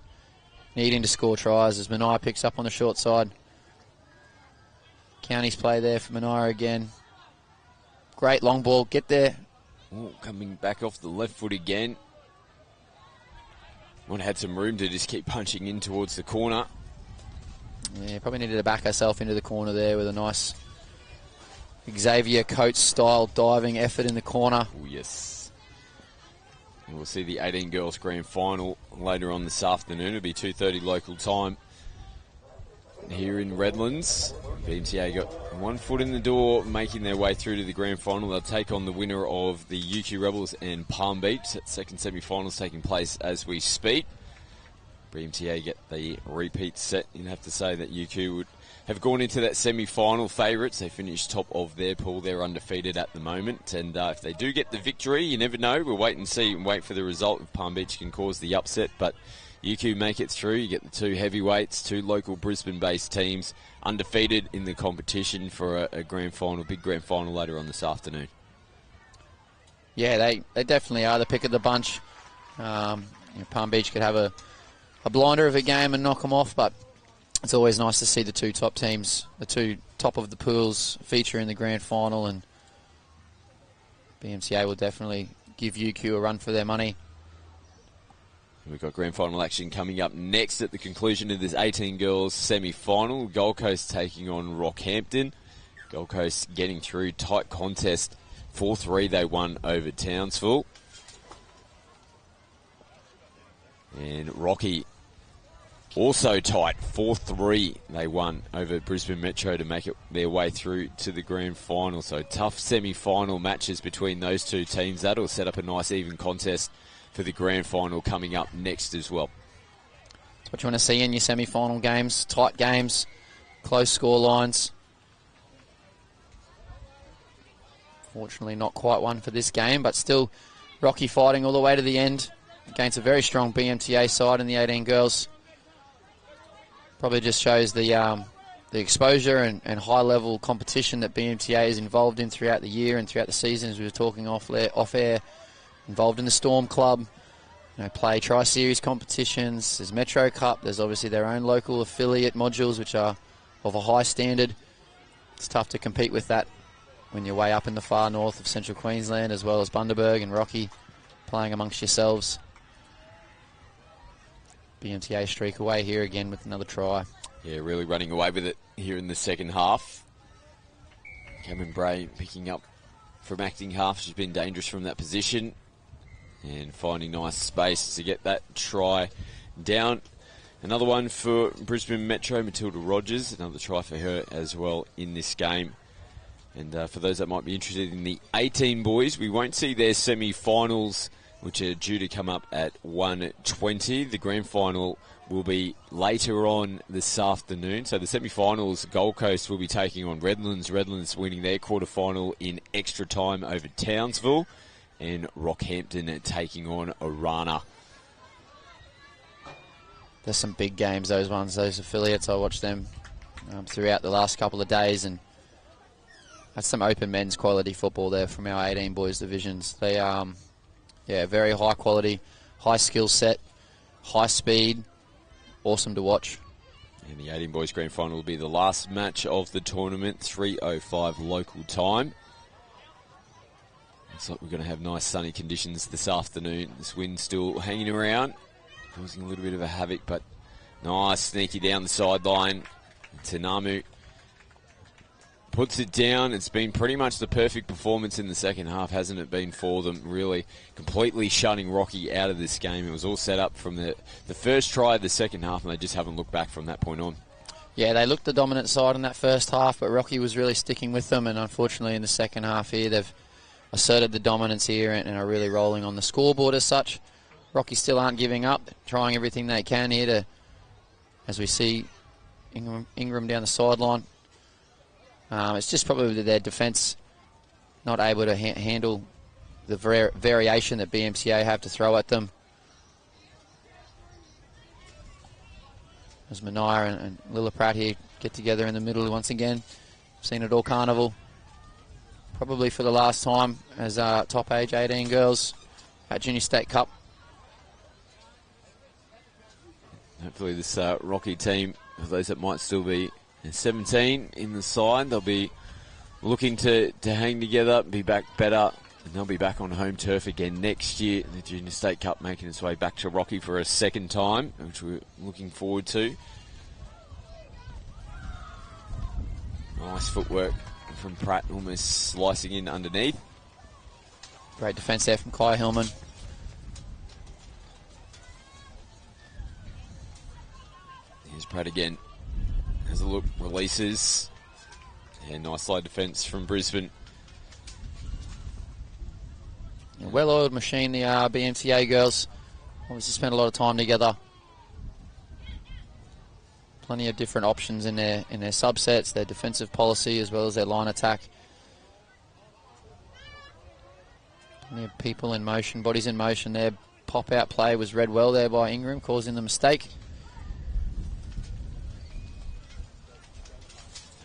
Needing to score tries as Manaya picks up on the short side. County's play there for Manaya again. Great long ball. Get there. Ooh, coming back off the left foot again. Might have had some room to just keep punching in towards the corner. Yeah, probably needed to back herself into the corner there with a nice Xavier Coates-style diving effort in the corner. Oh, yes. And we'll see the 18 girls grand final later on this afternoon. It'll be 2:30 local time here in Redlands. BMTA got 1 foot in the door, making their way through to the grand final. They'll take on the winner of the UQ Rebels and Palm Beach. Second semi-finals taking place as we speak. BMTA get the repeat set. You'd have to say that UQ would have gone into that semi-final favourites. They finished top of their pool. They're undefeated at the moment. And if they do get the victory, you never know. We'll wait and see and wait for the result. If Palm Beach can cause the upset. But UQ make it through. You get the 2 heavyweights, 2 local Brisbane-based teams undefeated in the competition for a grand final, big grand final later on this afternoon. Yeah, they definitely are the pick of the bunch. Palm Beach could have a blinder of a game and knock them off, but it's always nice to see the two top teams, the two top of the pools, feature in the grand final, and BMTA will definitely give UQ a run for their money. We've got grand final action coming up next at the conclusion of this 18 girls semi-final. Gold Coast taking on Rockhampton. Gold Coast getting through, tight contest, 4-3 they won over Townsville. And Rocky also tight, 4-3 they won over Brisbane Metro to make it their way through to the grand final. So tough semi-final matches between those two teams. That'll set up a nice even contest for the grand final coming up next as well. That's what you want to see in your semi-final games. Tight games, close score lines. Fortunately not quite one for this game, but still Rocky fighting all the way to the end against a very strong BMTA side in the 18 girls. Probably just shows the exposure and high-level competition that BMTA is involved in throughout the year and throughout the season, as we were talking off-air. Involved in the Storm Club, play tri-series competitions. There's Metro Cup. There's obviously their own local affiliate modules, which are of a high standard. It's tough to compete with that when you're way up in the far north of central Queensland, as well as Bundaberg and Rocky, playing amongst yourselves. BMTA streak away here again with another try. Yeah, really running away with it here in the second half. Cameron Bray picking up from acting half. She's been dangerous from that position and finding nice space to get that try down. Another one for Brisbane Metro, Matilda Rogers. Another try for her as well in this game. And for those that might be interested in the 18 boys, we won't see their semi-finals, which are due to come up at 1:20. The grand final will be later on this afternoon. So the semi-finals, Gold Coast will be taking on Redlands. Redlands winning their quarter-final in extra time over Townsville. And Rockhampton taking on Orana. There's some big games, those ones, those affiliates. I watched them throughout the last couple of days, and that's some open men's quality football there from our 18 boys divisions. They very high quality, high skill set, high speed, awesome to watch. And the 18 boys grand final will be the last match of the tournament, 3:05 local time. Looks like we're going to have nice sunny conditions this afternoon. This wind still hanging around, causing a little bit of a havoc, but nice sneaky down the sideline. Tanamu puts it down. It's been pretty much the perfect performance in the second half, hasn't it been, for them? Really completely shutting Rocky out of this game. It was all set up from the first try of the second half, and they just haven't looked back from that point on. Yeah, they looked the dominant side in that first half, but Rocky was really sticking with them, and unfortunately in the second half here, they've asserted the dominance here and are really rolling on the scoreboard as such. Rocky still aren't giving up, trying everything they can here to, as we see Ingram down the sideline. It's just probably their defence not able to handle the variation that BMTA have to throw at them. As Manaya and Lilla Pratt here get together in the middle once again. Seen it all carnival. Probably for the last time as top age 18 girls at Junior State Cup. Hopefully this Rocky team, for those that might still be 17 in the side, they'll be looking to hang together, be back better, and they'll be back on home turf again next year. The Junior State Cup making its way back to Rocky for a second time, which we're looking forward to. Nice footwork from Pratt, almost slicing in underneath. Great defence there from Kai Hillman. Here's Pratt again. Has a look, releases. And nice slide defence from Brisbane. A well-oiled machine, the BMTA girls. Obviously spent a lot of time together. Plenty of different options in their subsets, their defensive policy as well as their line attack. Plenty of people in motion, bodies in motion there. Pop-out play was read well there by Ingram, causing the mistake.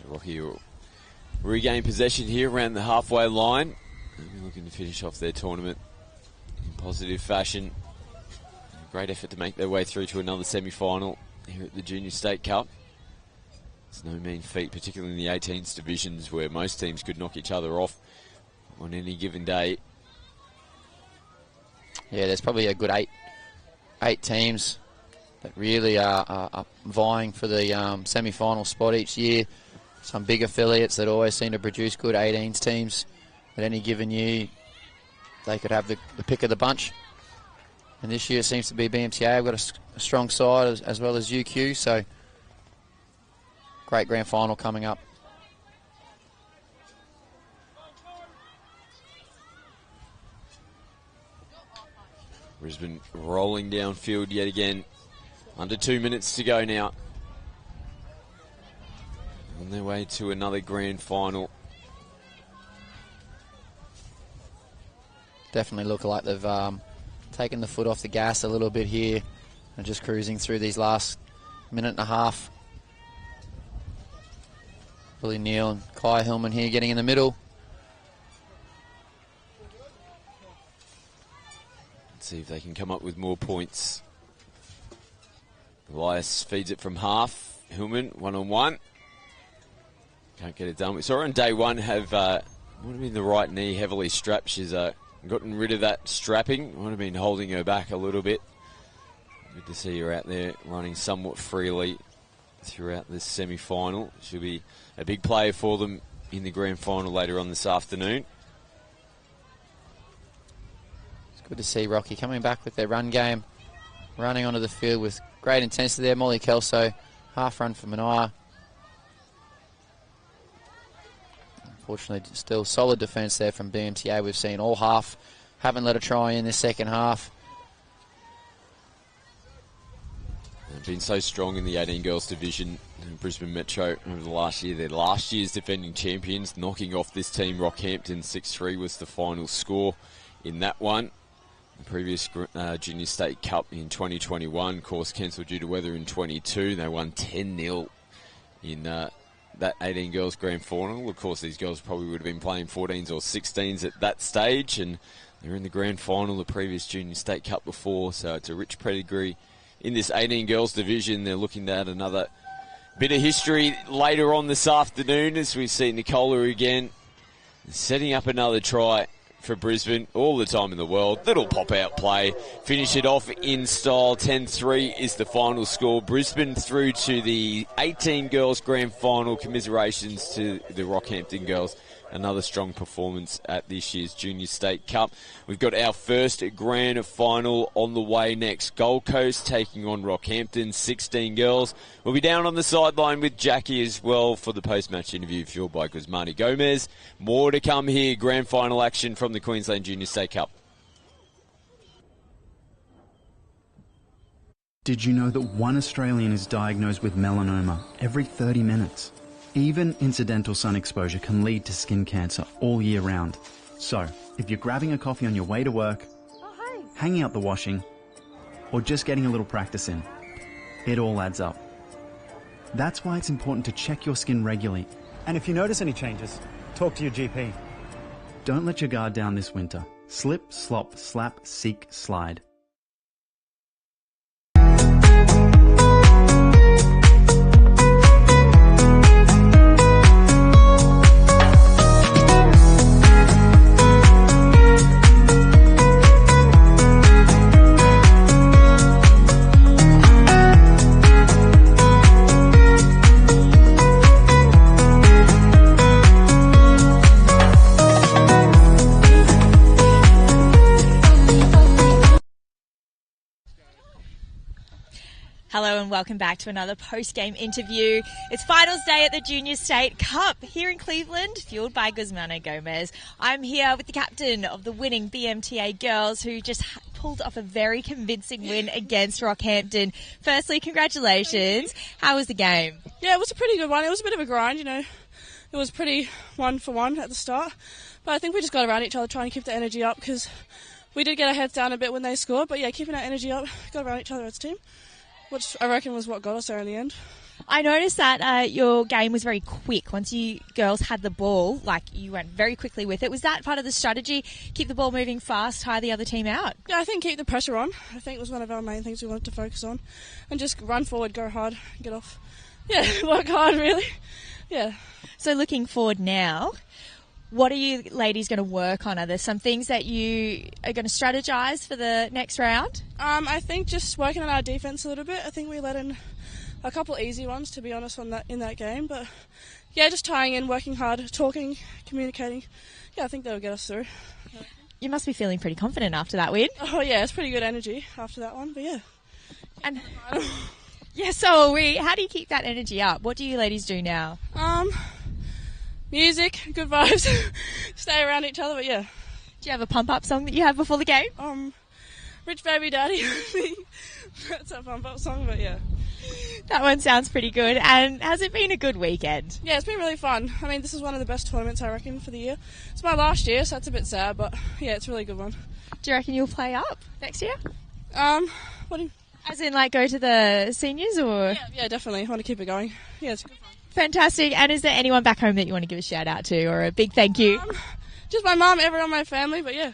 Rocky will regain possession here around the halfway line. looking to finish off their tournament in positive fashion. Great effort to make their way through to another semi-final here at the Junior State Cup. It's no mean feat, particularly in the 18s divisions where most teams could knock each other off on any given day. Yeah, there's probably a good eight teams that really are vying for the semi-final spot each year. Some big affiliates that always seem to produce good 18s teams at any given year. They could have the pick of the bunch. And this year it seems to be BMTA. I've got a strong side as well as UQ, so great grand final coming up. Brisbane rolling downfield yet again. Under 2 minutes to go now. On their way to another grand final. Definitely look like they've taken the foot off the gas a little bit here and just cruising through these last minute and a half. Billy Neal and Kai Hillman here getting in the middle. Let's see if they can come up with more points. Elias feeds it from half. Hillman, one-on-one. Can't get it done. We saw her on day one have, would have been the right knee heavily strapped. She's gotten rid of that strapping. Would have been holding her back a little bit. Good to see her out there running somewhat freely throughout this semi-final. She'll be a big player for them in the grand final later on this afternoon. It's good to see Rocky coming back with their run game, running onto the field with great intensity there. Molly Kelso, half run for Mania. Unfortunately, still solid defence there from BMTA. We've seen all half. Haven't let a try in this second half. They've been so strong in the 18 girls division in Brisbane Metro over the last year. They're last year's defending champions, knocking off this team. Rockhampton 6-3 was the final score in that one. The previous Junior State Cup in 2021, of course, cancelled due to weather in 22. They won 10-0 in that 18 girls grand final. Of course, these girls probably would have been playing 14s or 16s at that stage, and they're in the grand final the previous Junior State Cup before, so it's a rich pedigree in this 18 girls division. They're looking to add another bit of history later on this afternoon as we see Nicola again setting up another try for Brisbane. All the time in the world. Little pop-out play. Finish it off in style. 10-3 is the final score. Brisbane through to the 18 girls grand final. Commiserations to the Rockhampton girls. Another strong performance at this year's Junior State Cup. We've got our first grand final on the way next. Gold Coast taking on Rockhampton, 16 girls. We'll be down on the sideline with Jackie as well for the post-match interview fueled by Guzmani Gomez. More to come here. Grand final action from the Queensland Junior State Cup. Did you know that one Australian is diagnosed with melanoma every 30 minutes? Even incidental sun exposure can lead to skin cancer all year round. So, if you're grabbing a coffee on your way to work, hanging out the washing, or just getting a little practice in, it all adds up. That's why it's important to check your skin regularly. And if you notice any changes, talk to your GP. Don't let your guard down this winter. Slip, slop, slap, seek, slide. Hello and welcome back to another post-game interview. It's finals day at the Junior State Cup here in Cleveland, fueled by Guzmani Gomez. I'm here with the captain of the winning BMTA girls who just pulled off a very convincing win against Rockhampton. Firstly, congratulations. How was the game? Yeah, it was a pretty good one. It was a bit of a grind, you know. It was pretty 1-for-1 at the start. But I think we just got around each other trying to keep the energy up because we did get our heads down a bit when they scored. But yeah, keeping our energy up, got around each other as a team, which I reckon was what got us there in the end. I noticed that your game was very quick. Once you girls had the ball, like you went very quickly with it. Was that part of the strategy? Keep the ball moving fast, tire the other team out? Yeah, I think keep the pressure on. I think it was one of our main things we wanted to focus on. And just run forward, go hard, get off. Yeah, work hard, really. Yeah. So looking forward now, what are you ladies going to work on? Are there some things that you are going to strategise for the next round? I think just working on our defence a little bit. I think we let in a couple easy ones, to be honest, in that game. But yeah, just tying in, working hard, talking, communicating. Yeah, I think that'll get us through. You must be feeling pretty confident after that win. Oh yeah, it's pretty good energy after that one. But yeah, and yeah, so are we. How do you keep that energy up? What do you ladies do now? Music, good vibes, stay around each other. But yeah, do you have a pump-up song that you have before the game? Rich Baby Daddy. That's a pump-up song, but yeah. That one sounds pretty good. And has it been a good weekend? Yeah, it's been really fun. I mean, this is one of the best tournaments, I reckon, for the year. It's my last year, so that's a bit sad, but yeah, it's a really good one. Do you reckon you'll play up next year? What do you... As in, like, go to the seniors, or...? Yeah, definitely. I want to keep it going. Yeah, it's good fun. Fantastic. And is there anyone back home that you want to give a shout out to, or a big thank you? Just my mum, everyone in my family, but yeah,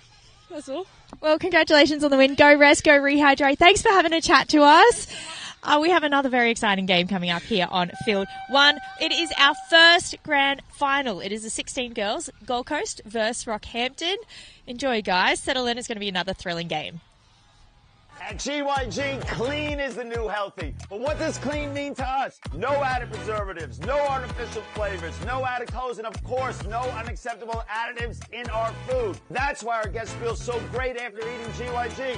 that's all. Well, congratulations on the win. Go rest, go rehydrate. Thanks for having a chat to us. We have another very exciting game coming up here on Field 1. It is our first grand final. It is the 16 girls, Gold Coast versus Rockhampton. Enjoy, guys. Settle in. It's going to be another thrilling game. At GYG, clean is the new healthy. But what does clean mean to us? No added preservatives, no artificial flavors, no added colors, and of course, no unacceptable additives in our food. That's why our guests feel so great after eating GYG.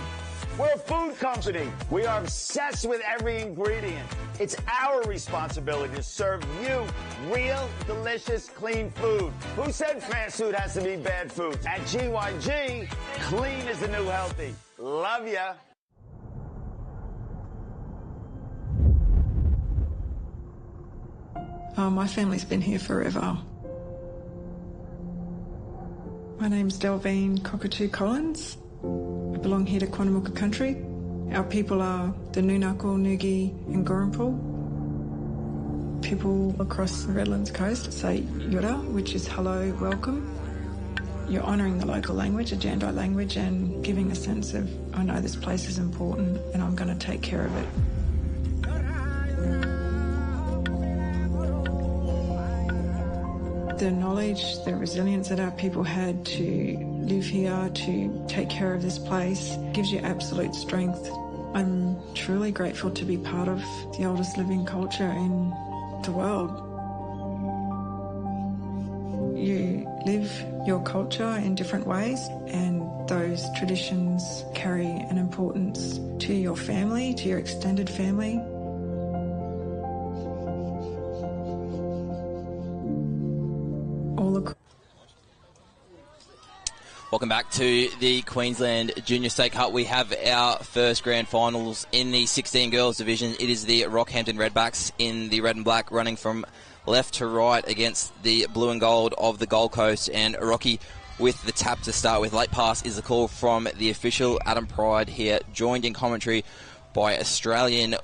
We're a food company. We are obsessed with every ingredient. It's our responsibility to serve you real, delicious, clean food. Who said fast food has to be bad food? At GYG, clean is the new healthy. Love ya. My family's been here forever. My name's Delvine Cockatoo Collins. I belong here to Quandamooka country. Our people are the Noonuccal, Noogie and Gorampal. People across the Redlands coast say Yura, which is hello, welcome. You're honouring the local language, a Jandai language, and giving a sense of, I know this place is important and I'm going to take care of it. The knowledge, the resilience that our people had to live here, to take care of this place, gives you absolute strength. I'm truly grateful to be part of the oldest living culture in the world. You live your culture in different ways, and those traditions carry an importance to your family, to your extended family. Welcome back to the Queensland Junior State Cup. We have our first grand finals in the 16 girls division. It is the Rockhampton Redbacks in the red and black, running from left to right against the blue and gold of the Gold Coast. And Rocky with the tap to start with. Late pass is the call from the official, Adam Pride here, joined in commentary by Australian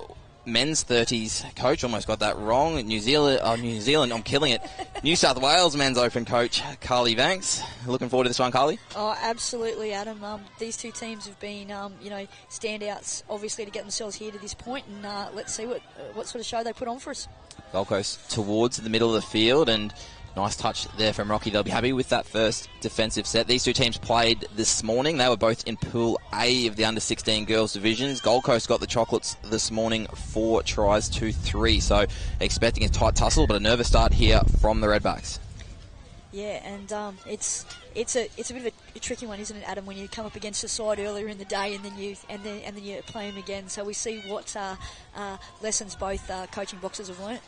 men's 30s coach, almost got that wrong. New Zealand, I'm killing it. New South Wales men's open coach, Carly Banks. Looking forward to this one, Carly? Oh, absolutely, Adam. These two teams have been, standouts, obviously, to get themselves here to this point, and let's see what sort of show they put on for us. Gold Coast towards the middle of the field, and nice touch there from Rocky. They'll be happy with that first defensive set. These two teams played this morning. They were both in Pool A of the under-16 girls divisions. Gold Coast got the chocolates this morning, 4 tries to 3. So expecting a tight tussle, but a nervous start here from the Redbacks. Yeah, and it's a bit of a tricky one, isn't it, Adam? When you come up against a side earlier in the day, and then you play them again. So we see what lessons both coaching boxes have learnt.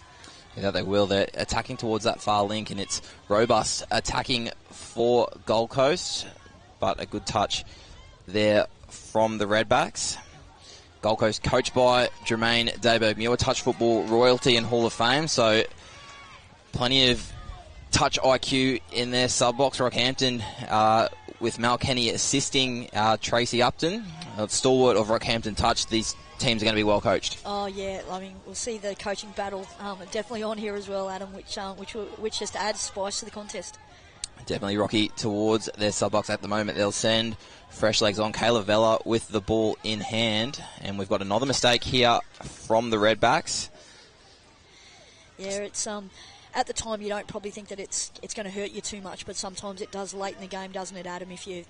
Yeah, they will. They're attacking towards that far link, and it's robust attacking for Gold Coast, but a good touch there from the Redbacks. Gold Coast coached by Jermaine Dayberg-Muir, touch football royalty and Hall of Fame, so plenty of touch IQ in their sub-box. Rockhampton with Mal Kenny assisting Tracy Upton, stalwart of Rockhampton touch. These teams are going to be well coached. Oh yeah, I mean we'll see the coaching battle definitely on here as well, Adam, which just adds spice to the contest. Definitely Rocky towards their sub-box at the moment. They'll send fresh legs on. Kayla Vella with the ball in hand. And we've got another mistake here from the Redbacks. Yeah, it's at the time you don't probably think that it's going to hurt you too much, but sometimes it does late in the game, doesn't it, Adam? If you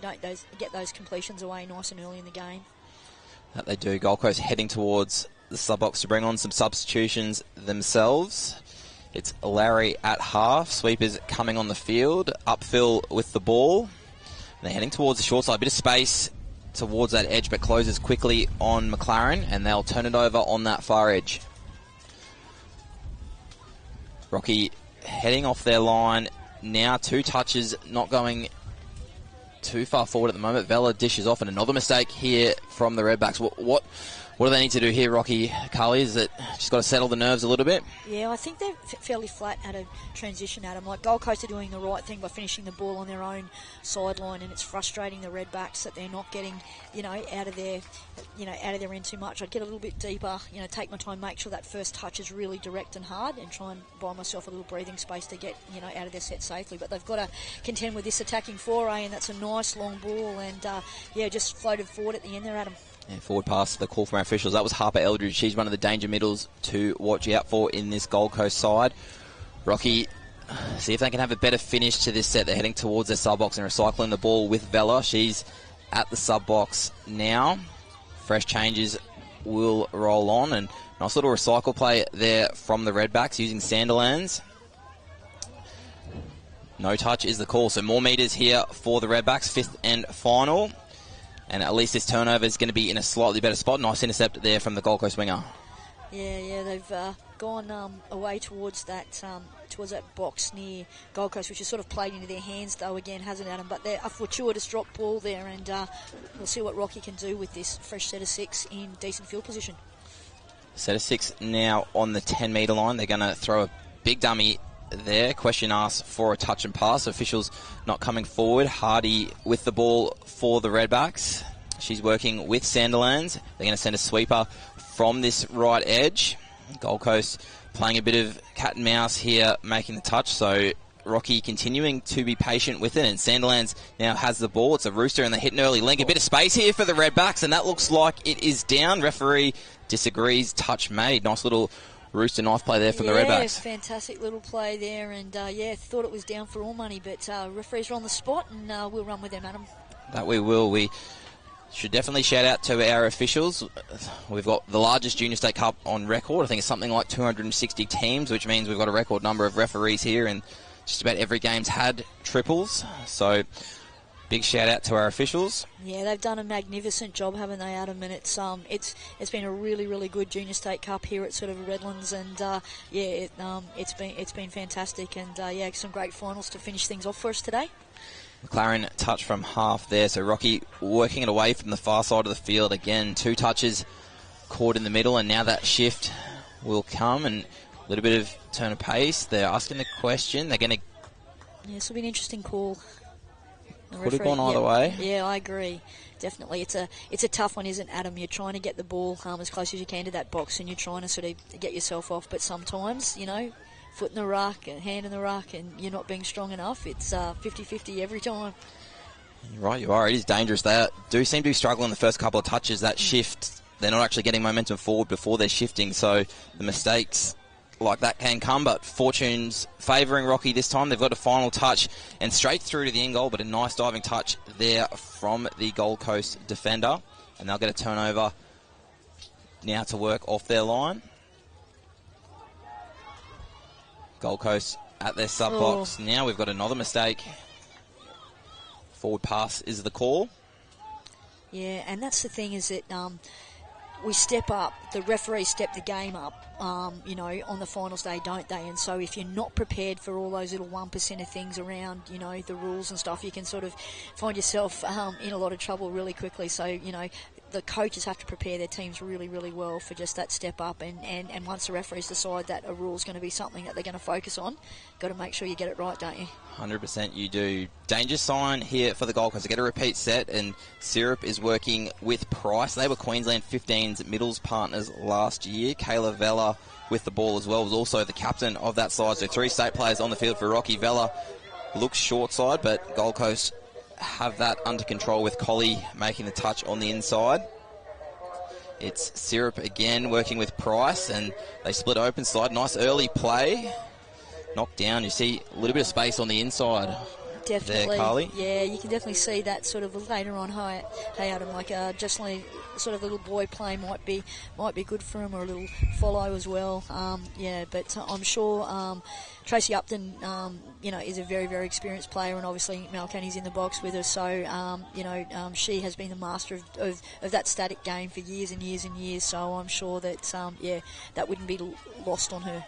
don't get those completions away nice and early in the game. That they do. Gold Coast heading towards the sub-box to bring on some substitutions themselves. It's Larry at half. Sweepers coming on the field. Upfill with the ball. They're heading towards the short side. A bit of space towards that edge, but closes quickly on McLaren, and they'll turn it over on that far edge. Rocky heading off their line. Now 2 touches, not going too far forward at the moment. Vella dishes off, and another mistake here from the Redbacks. What do they need to do here, Rocky? Carly, is it just got to settle the nerves a little bit? Yeah, I think they're fairly flat at a transition, Adam. Like Gold Coast are doing the right thing by finishing the ball on their own sideline, and it's frustrating the Redbacks that they're not getting, out of their end too much. I'd get a little bit deeper, take my time, make sure that first touch is really direct and hard, and try and buy myself a little breathing space to get, out of their set safely. But they've got to contend with this attacking foray, and that's a nice long ball, and just floated forward at the end there, Adam. Yeah, forward pass, the call from our officials. That was Harper Eldridge. She's one of the danger middles to watch out for in this Gold Coast side. Rocky, see if they can have a better finish to this set. They're heading towards their sub-box and recycling the ball with Vella. She's at the sub-box now. Fresh changes will roll on, and nice little recycle play there from the Redbacks using Sandilands. No touch is the call, so more metres here for the Redbacks, 5th and final. And at least this turnover is going to be in a slightly better spot. Nice intercept there from the Gold Coast winger. Yeah, they've gone away towards that box near Gold Coast, which has sort of played into their hands, though, again, hasn't Adam? But they're a fortuitous drop ball there, and we'll see what Rocky can do with this fresh set of 6 in decent field position. Set of 6 now on the 10-metre line. They're going to throw a big dummy there. Question asked for a touch and pass. Officials not coming forward. Hardy with the ball for the Redbacks. She's working with Sandilands. They're going to send a sweeper from this right edge. Gold Coast playing a bit of cat and mouse here, making the touch. So Rocky continuing to be patient with it, and Sandilands now has the ball. It's a rooster, and they hit an early link. A bit of space here for the Redbacks, and that looks like it is down. Referee disagrees. Touch made. Nice little rooster knife play there from the Redbacks. Fantastic little play there, and thought it was down for all money, but referees are on the spot, and we'll run with them, Adam. That we will. We should definitely shout out to our officials. We've got the largest Junior State Cup on record. I think it's something like 260 teams, which means we've got a record number of referees here, and just about every game's had triples. So big shout out to our officials. Yeah, they've done a magnificent job, haven't they, Adam? And it's been a really, really good Junior State Cup here at sort of Redlands, and it's been fantastic, and some great finals to finish things off for us today. McLaren touch from half there, so Rocky working it away from the far side of the field again. 2 touches caught in the middle, and now that shift will come, and a little bit of turn of pace. They're asking the question. They're going to. Yeah, this will be an interesting call. Could have gone either way. Yeah, I agree. Definitely. It's a tough one, isn't it, Adam? You're trying to get the ball as close as you can to that box, and you're trying to sort of get yourself off, but sometimes, foot in the ruck and hand in the ruck, and you're not being strong enough. It's 50-50 every time. You're right, you are. It is dangerous. They do seem to be struggling the first couple of touches. That shift, they're not actually getting momentum forward before they're shifting, so the mistakes like that can come, but fortune's favouring Rocky this time. They've got a final touch and straight through to the end goal, but a nice diving touch there from the Gold Coast defender, and they'll get a turnover now to work off their line. Gold Coast at their sub-box. Now we've got another mistake. Forward pass is the call. Yeah, and that's the thing, is that we step up, the referees step the game up, on the finals day, don't they? And so if you're not prepared for all those little 1% of things around, the rules and stuff, you can sort of find yourself in a lot of trouble really quickly. So, the coaches have to prepare their teams really, really well for just that step up. And once the referees decide that a rule is going to be something that they're going to focus on, got to make sure you get it right, don't you? 100% you do. Danger sign here for the Gold Coast. They get a repeat set, and Syrup is working with Price. They were Queensland 15's middles partners last year. Kayla Vella with the ball as well was also the captain of that side. So 3 state players on the field for Rocky. Vella looks short side, but Gold Coast have that under control with Collie making the touch on the inside. It's Syrup again working with Price, and they split open side. Nice early play. Knocked down. You see a little bit of space on the inside. Definitely. There, Carly. Yeah, you can definitely see that sort of later on. Hey Adam, like just like sort of little boy play might be good for him, or a little follow as well. Yeah, but I'm sure Tracy Upton, is a very, very experienced player, and obviously Mel Kenny's in the box with her. So she has been the master of that static game for years and years and years. So I'm sure that that wouldn't be lost on her.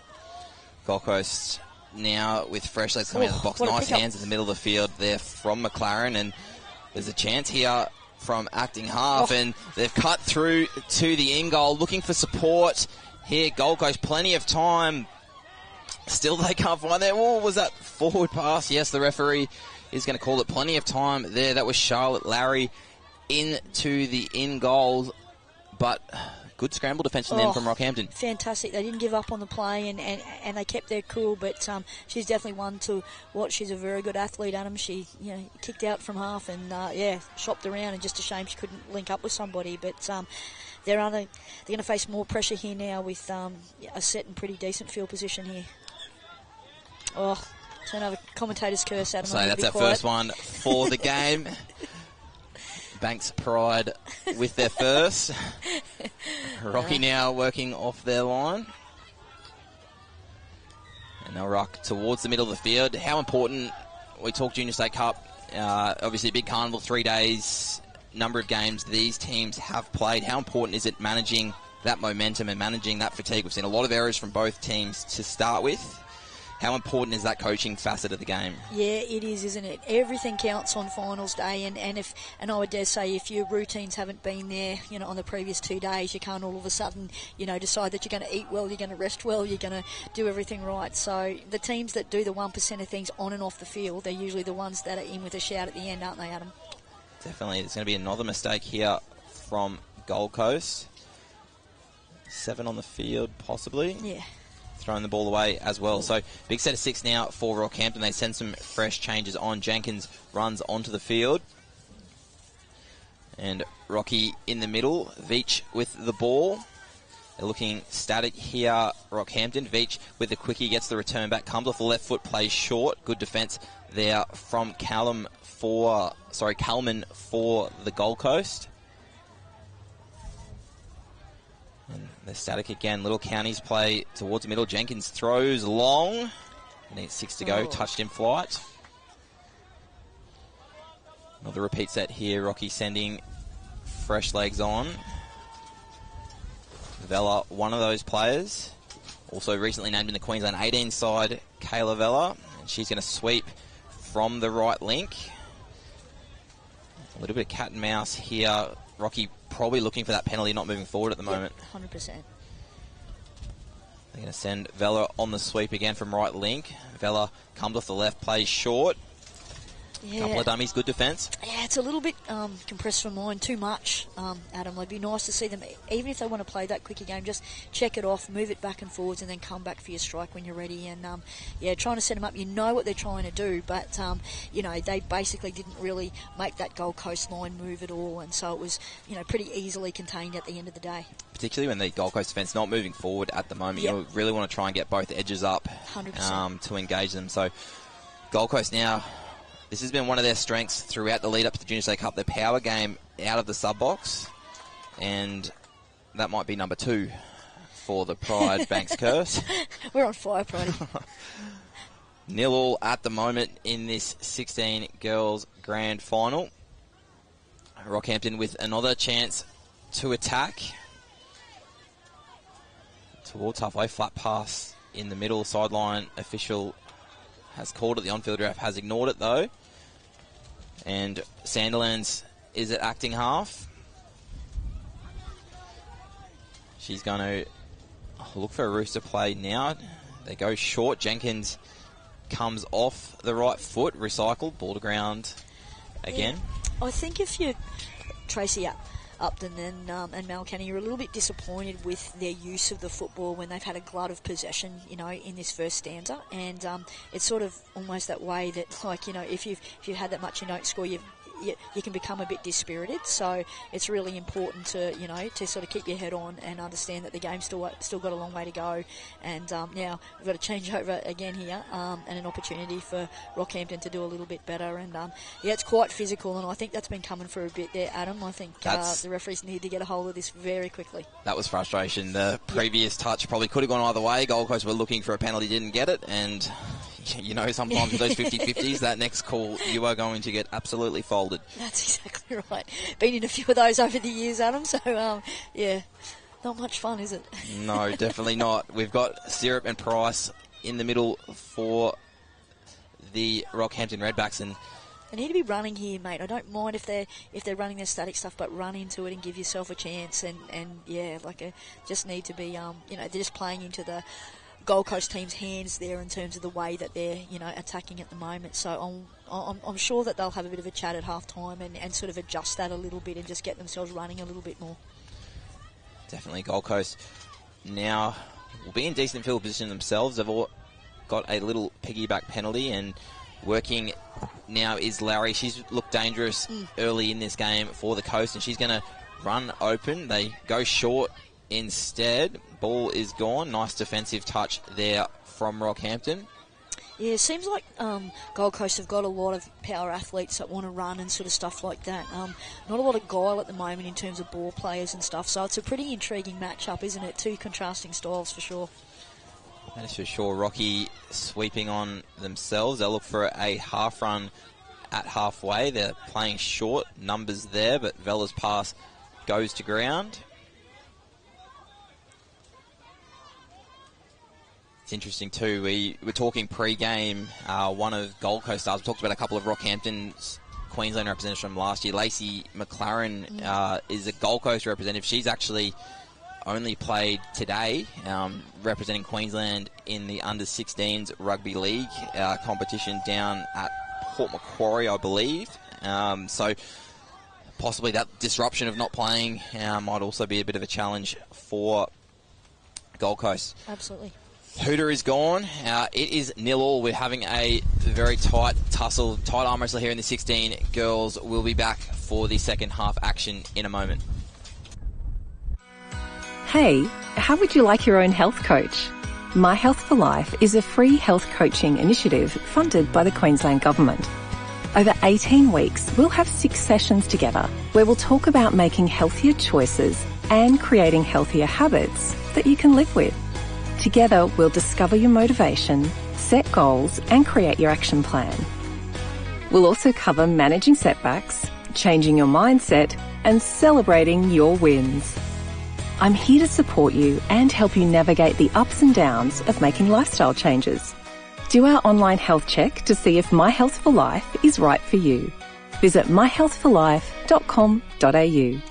Gold Coast now with fresh legs coming out of the box. Nice hands in the middle of the field there from McLaren, and there's a chance here from acting half, and they've cut through to the in goal, looking for support here. Gold Coast, plenty of time. Still they can't find there. Oh, was that forward pass? Yes, the referee is going to call it. Plenty of time there. That was Charlotte Larry into the in goal, but good scramble defence then from Rockhampton. Fantastic. They didn't give up on the play, and they kept their cool, but she's definitely one to watch. She's a very good athlete, Adam. She kicked out from half and shopped around, and just a shame she couldn't link up with somebody. But they're going to face more pressure here now with a set and pretty decent field position here. Oh, so another commentator's curse, Adam. So that's our first one for the game. Banks Pride with their first. Rocky now working off their line. And they'll rock towards the middle of the field. How important, we talk Junior State Cup, obviously a big carnival, 3 days, number of games these teams have played. How important is it managing that momentum and managing that fatigue? We've seen a lot of errors from both teams to start with. How important is that coaching facet of the game? Yeah, it is, isn't it? Everything counts on finals day, and I would dare say if your routines haven't been there, on the previous 2 days, you can't all of a sudden, decide that you're going to eat well, you're going to rest well, you're going to do everything right. So the teams that do the 1% of things on and off the field, they're usually the ones that are in with a shout at the end, aren't they, Adam? Definitely. There's going to be another mistake here from Gold Coast. 7 on the field, possibly. Yeah. Throwing the ball away as well. So big set of 6 now for Rockhampton. They send some fresh changes on. Jenkins runs onto the field. And Rocky in the middle. Veach with the ball. They're looking static here, Rockhampton. Veach with the quickie gets the return back. Comes off the left foot, plays short. Good defence there from Calman for the Gold Coast. And they're static again. Little Counties play towards the middle. Jenkins throws long. Needs 6 to go. Touched in flight. Another repeat set here. Rocky sending fresh legs on. Vella, one of those players. Also recently named in the Queensland 18 side, Kayla Vella. And she's going to sweep from the right link. A little bit of cat and mouse here. Rocky probably looking for that penalty, not moving forward at the moment. 100%. They're going to send Vella on the sweep again from right link. Vella comes off the left, plays short. Yeah. Couple of dummies, good defence. Yeah, it's a little bit compressed for mine, too much, Adam. It'd be nice to see them, even if they want to play that quickie game, just check it off, move it back and forwards, and then come back for your strike when you're ready. And, trying to set them up, you know what they're trying to do, but, they basically didn't really make that Gold Coast line move at all, and so it was, pretty easily contained at the end of the day. Particularly when the Gold Coast defence not moving forward at the moment. Yep. You really want to try and get both edges up 100%. To engage them. So, Gold Coast now... This has been one of their strengths throughout the lead up to the Junior State Cup, their power game out of the sub-box. And that might be number 2 for the Pride Banks curse. We're on fire, Pride. 0-0 at the moment in this 16 girls grand final. Rockhampton with another chance to attack. Towards halfway, flat pass in the middle, sideline official has called it. The on-field ref has ignored it, though. And Sandilands is at acting half. She's going to look for a Rooster play now. They go short. Jenkins comes off the right foot. Recycled. Ball to ground again. Yeah, I think if you Tracy Upton and Mel Canning, you're a little bit disappointed with their use of the football when they've had a glut of possession, in this first stanza. And it's sort of almost that way that, if you've had that much you don't score, you can become a bit dispirited. So it's really important to to sort of keep your head on and understand that the game's still got a long way to go. And now we've got to change over again here, and an opportunity for Rockhampton to do a little bit better. And it's quite physical, and I think that's been coming for a bit there, Adam. I think the referees need to get a hold of this very quickly. That was frustration. The previous touch probably could have gone either way. Gold Coast were looking for a penalty, didn't get it, and sometimes with those 50-50s, that next call, you are going to get absolutely folded. That's exactly right. Been in a few of those over the years, Adam, so, not much fun, is it? No, definitely not. We've got Syrup and Price in the middle for the Rockhampton Redbacks, and they need to be running here, mate. I don't mind if they're running their static stuff, but run into it and give yourself a chance, just need to be, they're just playing into the Gold Coast team's hands there in terms of the way that they're attacking at the moment. So I'm sure that they'll have a bit of a chat at half time and sort of adjust that a little bit and just get themselves running a little bit more. Definitely Gold Coast now will be in decent field position themselves. They've all got a little piggyback penalty, and working now is Larry. She's looked dangerous early in this game for the Coast, and she's going to run open. They go short instead. Ball is gone. Nice defensive touch there from Rockhampton. Yeah, it seems like Gold Coast have got a lot of power athletes that want to run and sort of stuff like that. Not a lot of guile at the moment in terms of ball players and stuff, so it's a pretty intriguing matchup, isn't it? Two contrasting styles for sure. That is for sure. Rocky sweeping on themselves. They'll look for a half run at halfway. They're playing short numbers there, but Vella's pass goes to ground. It's interesting too, we were talking pre-game, one of Gold Coast stars, we talked about a couple of Rockhampton's Queensland representatives from last year. Lacey McLaren is a Gold Coast representative. She's actually only played today, representing Queensland in the under-16s rugby league competition down at Port Macquarie, I believe. So possibly that disruption of not playing might also be a bit of a challenge for Gold Coast. Absolutely. Hooter is gone. It is 0-0. We're having a very tight tussle, tight arm wrestle here in the 16 girls. We'll be back for the second half action in a moment. Hey, how would you like your own health coach? My Health for Life is a free health coaching initiative funded by the Queensland Government. Over 18 weeks, we'll have 6 sessions together where we'll talk about making healthier choices and creating healthier habits that you can live with. Together, we'll discover your motivation, set goals, and create your action plan. We'll also cover managing setbacks, changing your mindset, and celebrating your wins. I'm here to support you and help you navigate the ups and downs of making lifestyle changes. Do our online health check to see if My Health for Life is right for you. Visit myhealthforlife.com.au.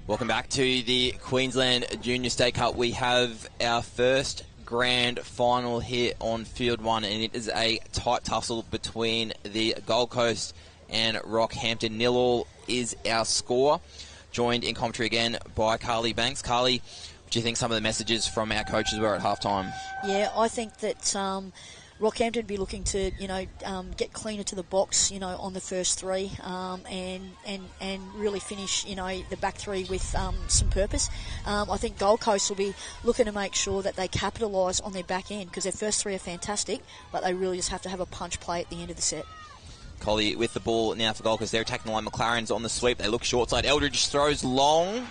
Welcome back to the Queensland Junior State Cup. We have our first grand final here on Field 1, and it is a tight tussle between the Gold Coast and Rockhampton. 0-0 is our score. Joined in commentary again by Carly Banks. Carly, what do you think some of the messages from our coaches were at halftime? Yeah, I think that Rockhampton would be looking to, get cleaner to the box, on the first 3, and really finish, the back 3 with some purpose. I think Gold Coast will be looking to make sure that they capitalise on their back end, because their first 3 are fantastic, but they really just have to have a punch play at the end of the set. Collie with the ball now for Gold Coast. They're attacking the line. McLaren's on the sweep. They look short side. Eldridge throws long.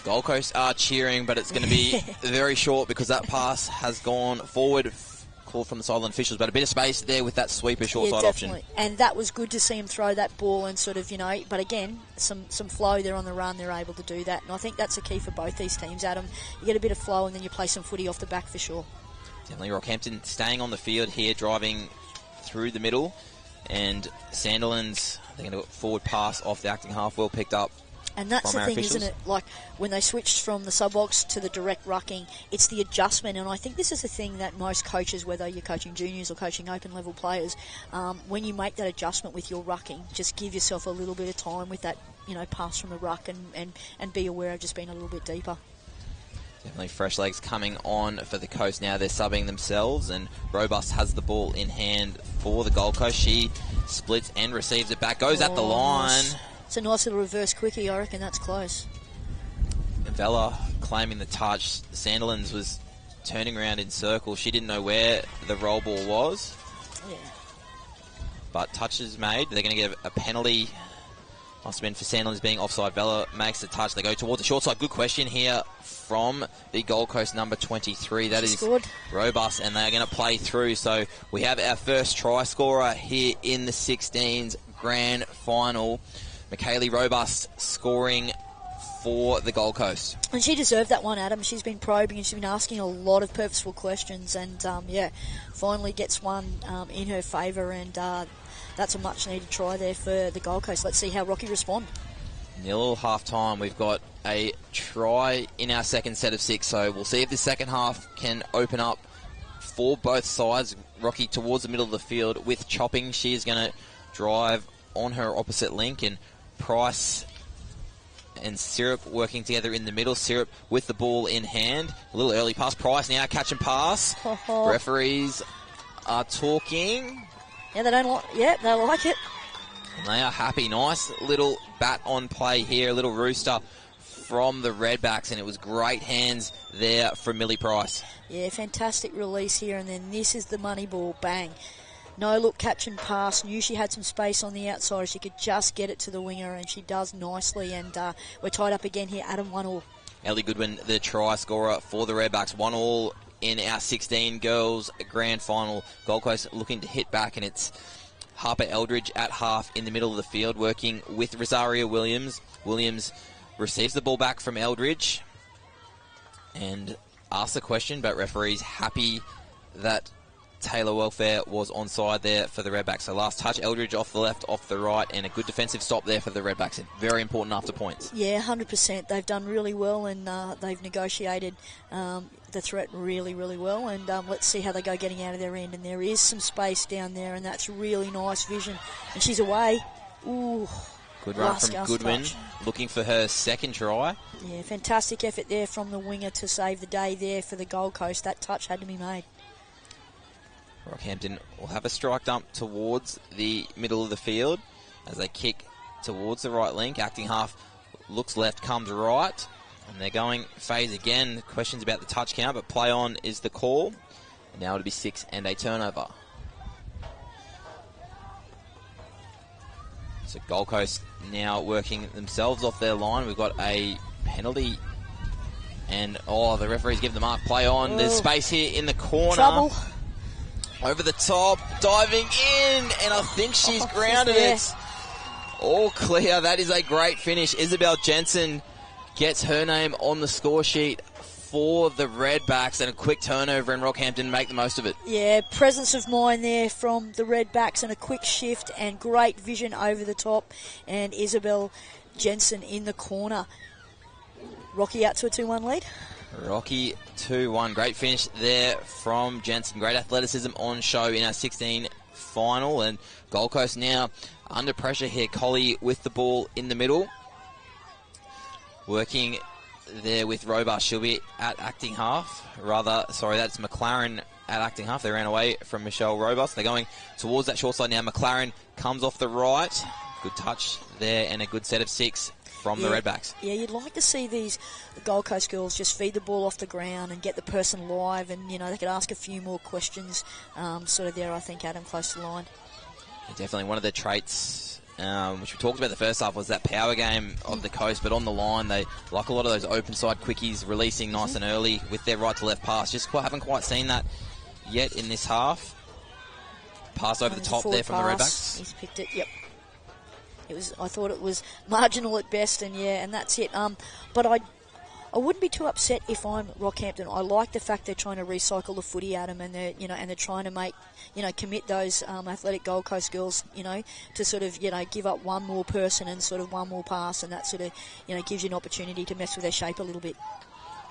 Gold Coast are cheering, but it's going to be very short because that pass has gone forward. Called from the sideline officials, but a bit of space there with that sweeper short side definitely. option. And that was good to see him throw that ball and sort of, but again, some flow there on the run. They're able to do that. And I think that's a key for both these teams, Adam. You get a bit of flow and then you play some footy off the back for sure. Definitely Rockhampton staying on the field here, driving through the middle. And Sandilands, they're going to forward pass off the acting half, well picked up. And that's the thing, isn't it? Like, when they switched from the sub-box to the direct rucking, it's the adjustment. And I think this is the thing that most coaches, whether you're coaching juniors or coaching open-level players, when you make that adjustment with your rucking, just give yourself a little bit of time with that, pass from the ruck and be aware of just being a little bit deeper. Definitely fresh legs coming on for the Coast now. They're subbing themselves, and Robust has the ball in hand for the Gold Coast. She splits and receives it back. Goes at the line. Nice. It's a nice little reverse quickie. I reckon that's close. Vella claiming the touch. Sandilands was turning around in circles. She didn't know where the roll ball was. Yeah. But touch is made. They're going to get a penalty. Must have been for Sandilands being offside. Vella makes the touch. They go towards the short side. Good question here from the Gold Coast number 23. That is Robust, and they're going to play through. So we have our first try scorer here in the 16s grand final. Michaeli Robust scoring for the Gold Coast. And she deserved that one, Adam. She's been probing and she's been asking a lot of purposeful questions and, finally gets one in her favour, and that's a much-needed try there for the Gold Coast. Let's see how Rocky respond. 0 half-time. We've got a try in our second set of 6, so we'll see if the second half can open up for both sides. Rocky towards the middle of the field with chopping. She is going to drive on her opposite link, and Price and Syrup working together in the middle. Syrup with the ball in hand. A little early pass. Price now catch and pass. Referees are talking. Yeah, they don't like. Yeah, they like it. And they are happy. Nice little bat on play here. A little rooster from the Redbacks, and it was great hands there from Millie Price. Yeah, fantastic release here, and then this is the money ball. Bang. No look, catch and pass. Knew she had some space on the outside. She could just get it to the winger, and she does nicely. And we're tied up again here. Adam, 1-1. Ellie Goodwin, the try scorer for the Redbacks. 1-1 in our 16 girls grand final. Gold Coast looking to hit back, and it's Harper Eldridge at half in the middle of the field, working with Rosaria Williams. Williams receives the ball back from Eldridge and asks a question, but referees happy that Taylor Welfare was onside there for the Redbacks. So last touch, Eldridge off the left, off the right, and a good defensive stop there for the Redbacks. Very important after points. Yeah, 100%. They've done really well, and they've negotiated the threat really, really well. And let's see how they go getting out of their end. And there is some space down there, and that's really nice vision. And she's away. Ooh. Good run from Goodwin, looking for her second try. Yeah, fantastic effort there from the winger to save the day there for the Gold Coast. That touch had to be made. Rockhampton will have a strike dump towards the middle of the field as they kick towards the right link. Acting half looks left, comes right. And they're going phase again. Questions about the touch count, but play on is the call. And now it'll be 6 and a turnover. So Gold Coast now working themselves off their line. We've got a penalty. And, the referees give the mark. Play on. There's space here in the corner. Trouble. Over the top, diving in, and I think she's grounded it. All clear. That is a great finish. Isabel Jensen gets her name on the score sheet for the Redbacks, and a quick turnover, and Rockhampton make the most of it. Yeah, presence of mind there from the Redbacks, and a quick shift and great vision over the top, and Isabel Jensen in the corner. Rocky out to a 2-1 lead. Rocky 2-1. Great finish there from Jensen. Great athleticism on show in our 16 final. And Gold Coast now under pressure here. Collie with the ball in the middle. Working there with Robust. She'll be at acting half. That's McLaren at acting half. They ran away from Michelle Robust. They're going towards that short side now. McLaren comes off the right. Good touch there and a good set of 6 from the Redbacks. Yeah, you'd like to see these Gold Coast girls just feed the ball off the ground and get the person live, and they could ask a few more questions sort of there, I think, Adam, close to the line. Definitely one of the traits, which we talked about the first half, was that power game of the Coast, but on the line, they like a lot of those open side quickies, releasing nice and early with their right to left pass. Just haven't quite seen that yet in this half. Pass over the top there from the Redbacks. He's picked it, yep. I thought it was marginal at best, and that's it. But I wouldn't be too upset if I'm Rockhampton. I like the fact they're trying to recycle the footy at them, and they're trying to make, commit those athletic Gold Coast girls, to sort of, give up one more person and sort of one more pass, and that sort of, gives you an opportunity to mess with their shape a little bit.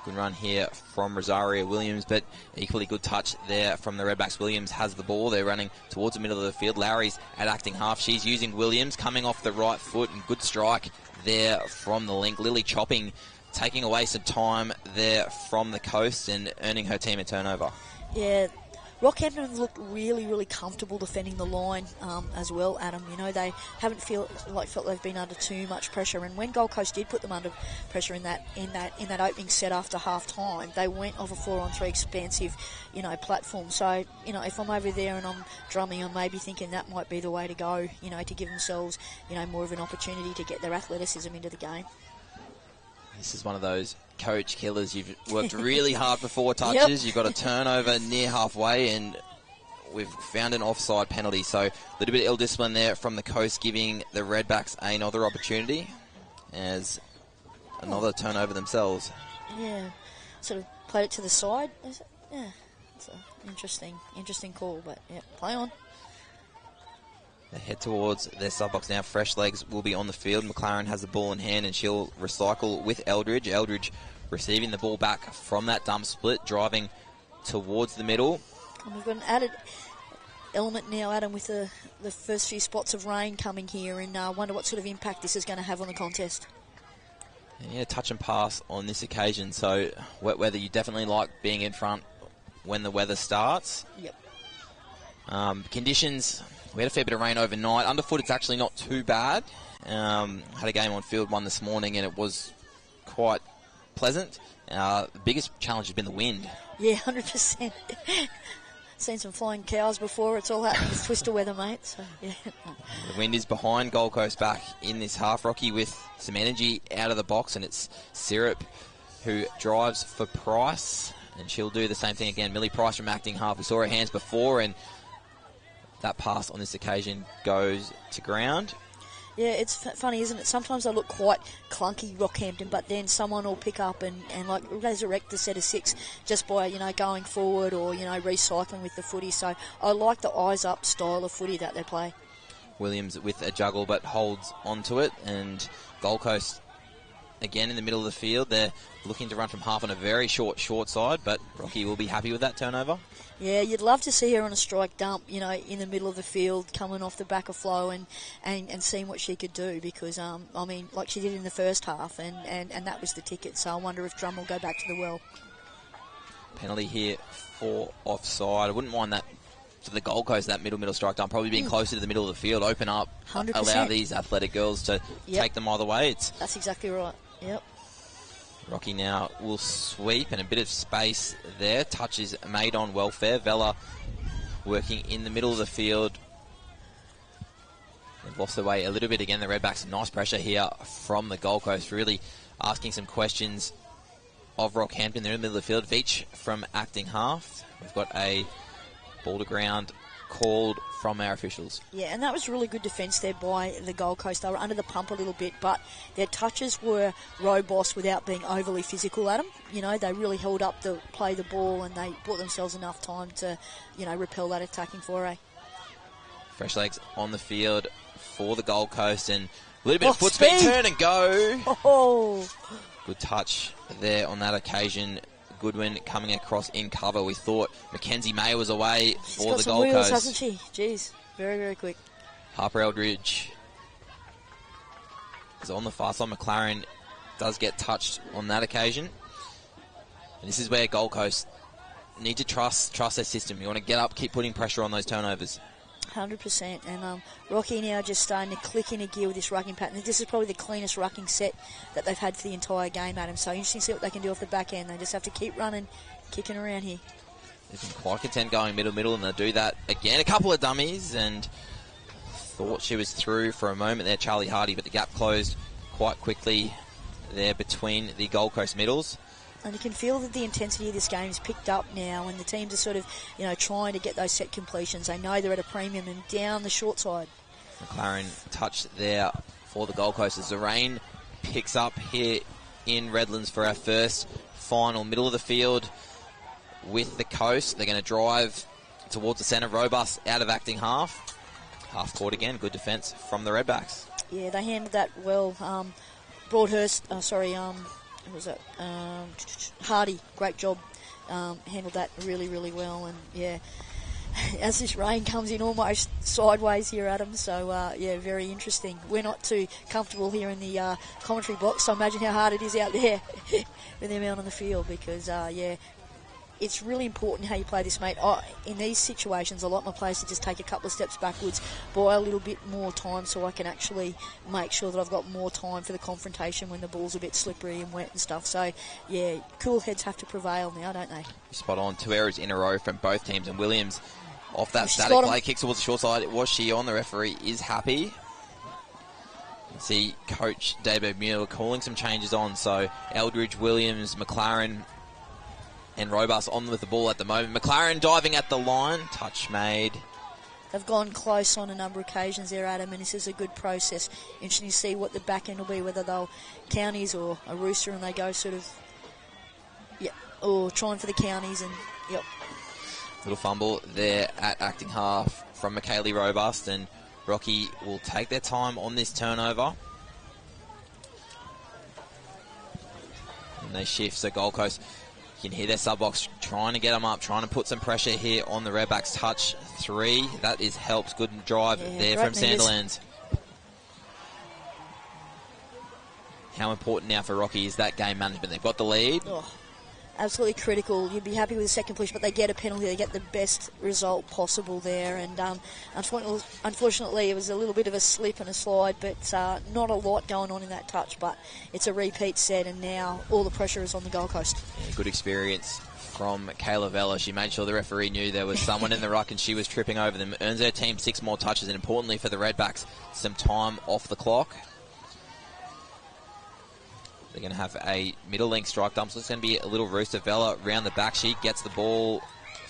Good run here from Rosaria Williams, but equally good touch there from the Redbacks. Williams has the ball. They're running towards the middle of the field. Lowry's at acting half. She's using Williams, coming off the right foot, and good strike there from the link. Lily chopping, taking away some time there from the Coast and earning her team a turnover. Yeah, Rockhampton have looked really, really comfortable defending the line as well, Adam. They haven't felt they've been under too much pressure. And when Gold Coast did put them under pressure in that opening set after half time, they went off a 4-on-3 expansive, platform. So, if I'm over there and I'm drumming, I'm maybe thinking that might be the way to go, to give themselves, more of an opportunity to get their athleticism into the game. This is one of those coach killers. You've worked really hard for 4 touches. Yep. You've got a turnover near halfway, and we've found an offside penalty. So a little bit of ill discipline there from the Coast, giving the Redbacks another opportunity as another turnover themselves. Yeah, sort of played it to the side. Yeah, it's an interesting call, but yeah, play on. They head towards their sub-box now. Fresh Legs will be on the field. McLaren has the ball in hand, and she'll recycle with Eldridge. Eldridge receiving the ball back from that dump split, driving towards the middle. And we've got an added element now, Adam, with the first few spots of rain coming here, and I wonder what sort of impact this is going to have on the contest. Yeah, touch and pass on this occasion. So wet weather, you definitely like being in front when the weather starts. Yep. Conditions... We had a fair bit of rain overnight. Underfoot, it's actually not too bad. Had a game on field 1 this morning, and it was quite pleasant. The biggest challenge has been the wind. Yeah, 100%. Seen some flying cows before. It's all happening with twister weather, mate. So, yeah. The wind is behind Gold Coast back in this half. Rocky with some energy out of the box, and it's Syrup who drives for Price, and she'll do the same thing again. Millie Price from acting half. We saw her hands before, and that pass on this occasion goes to ground. Yeah, it's funny, isn't it? Sometimes they look quite clunky, Rockhampton, but then someone will pick up and like resurrect the set of 6 just by, going forward or, recycling with the footy. So I like the eyes-up style of footy that they play. Williams with a juggle but holds onto it, and Gold Coast again in the middle of the field. They're looking to run from half on a very short side, but Rocky will be happy with that turnover. Yeah, you'd love to see her on a strike dump, in the middle of the field, coming off the back of Flo and seeing what she could do because, like she did in the first half, and that was the ticket. So I wonder if Drum will go back to the well. Penalty here for offside. I wouldn't mind that for the Gold Coast, that middle strike dump, probably being closer to the middle of the field, open up, 100%. Allow these athletic girls to take them either way. That's exactly right, yep. Rocky now will sweep, and a bit of space there. Touch is made on welfare. Vella working in the middle of the field. They've lost their way a little bit again. The Redbacks, nice pressure here from the Gold Coast, really asking some questions of Rockhampton. They're in the middle of the field. Veach from acting half. We've got a ball to ground called from our officials. Yeah, and that was really good defence there by the Gold Coast. They were under the pump a little bit, but their touches were robust without being overly physical, Adam. They really held up to play the ball, and they bought themselves enough time to, repel that attacking foray. Fresh Legs on the field for the Gold Coast, and a little bit of foot speed, turn and go. Oh. Good touch there on that occasion. Goodwin coming across in cover. We thought Mackenzie May was away for the Gold Coast. She's got some wheels, hasn't she? Jeez, very, very quick. Harper Eldridge is on the far side. McLaren does get touched on that occasion. And this is where Gold Coast need to trust their system. You want to get up, keep putting pressure on those turnovers. 100%. And Rocky now just starting to click into gear with this rucking pattern. This is probably the cleanest rucking set that they've had for the entire game, Adam. So interesting to see what they can do off the back end. They just have to keep running, kicking around here. They've been quite content going middle, and they'll do that again. A couple of dummies, and Thought she was through for a moment there, Charlie Hardy, but the gap closed quite quickly there between the Gold Coast middles. And you can feel that the intensity of this game is picked up now, and the teams are sort of, trying to get those set completions. They know they're at a premium and down the short side. McLaren touched there for the Gold Coast as the rain picks up here in Redlands for our first final. Middle of the field with the Coast. They're going to drive towards the centre. Robust out of acting half. Half court again. Good defence from the Redbacks. Yeah, they handled that well. Broadhurst, who was it? Hardy, great job. Handled that really, really well. And yeah, as this rain comes in almost sideways here, Adam. So very interesting. We're not too comfortable here in the commentary box. So imagine how hard it is out there with them out on the field, because it's really important how you play this, mate. In these situations, I like my players to just take a couple of steps backwards, buy a little bit more time so I can actually make sure that I've got more time for the confrontation when the ball's a bit slippery and wet and stuff. So, yeah, cool heads have to prevail now, don't they? Spot on. 2 errors in a row from both teams, and Williams off that static play, kicks towards the short side. Was she on? The referee is happy. You can see Coach David Mueller calling some changes on. So, Eldridge, Williams, McLaren and Robust on with the ball at the moment. McLaren diving at the line. Touch made. They've gone close on a number of occasions there, Adam, and this is a good process. Interesting to see what the back end will be, whether they'll counties or a rooster, and they go sort of, or trying for the counties, and Little fumble there at acting half from McKaylee Robust, and Rocky will take their time on this turnover. And they shift, so Gold Coast, you can hear their sub-box trying to get them up, trying to put some pressure here on the Redbacks. Touch 3. That is helps. Good drive there from Sandilands. How important now for Rocky is that game management? They've got the lead. Absolutely critical. You'd be happy with the second push, but they get a penalty. They get the best result possible there. And unfortunately, it was a little bit of a slip and a slide, but not a lot going on in that touch. But it's a repeat set, and now all the pressure is on the Gold Coast. Yeah, good experience from Kayla Vella. She made sure the referee knew there was someone in the ruck and she was tripping over them. Earns her team 6 more touches, and importantly for the Redbacks, some time off the clock. They're going to have a middle length strike dump, so it's going to be a little rooster. Vella round the back. She gets the ball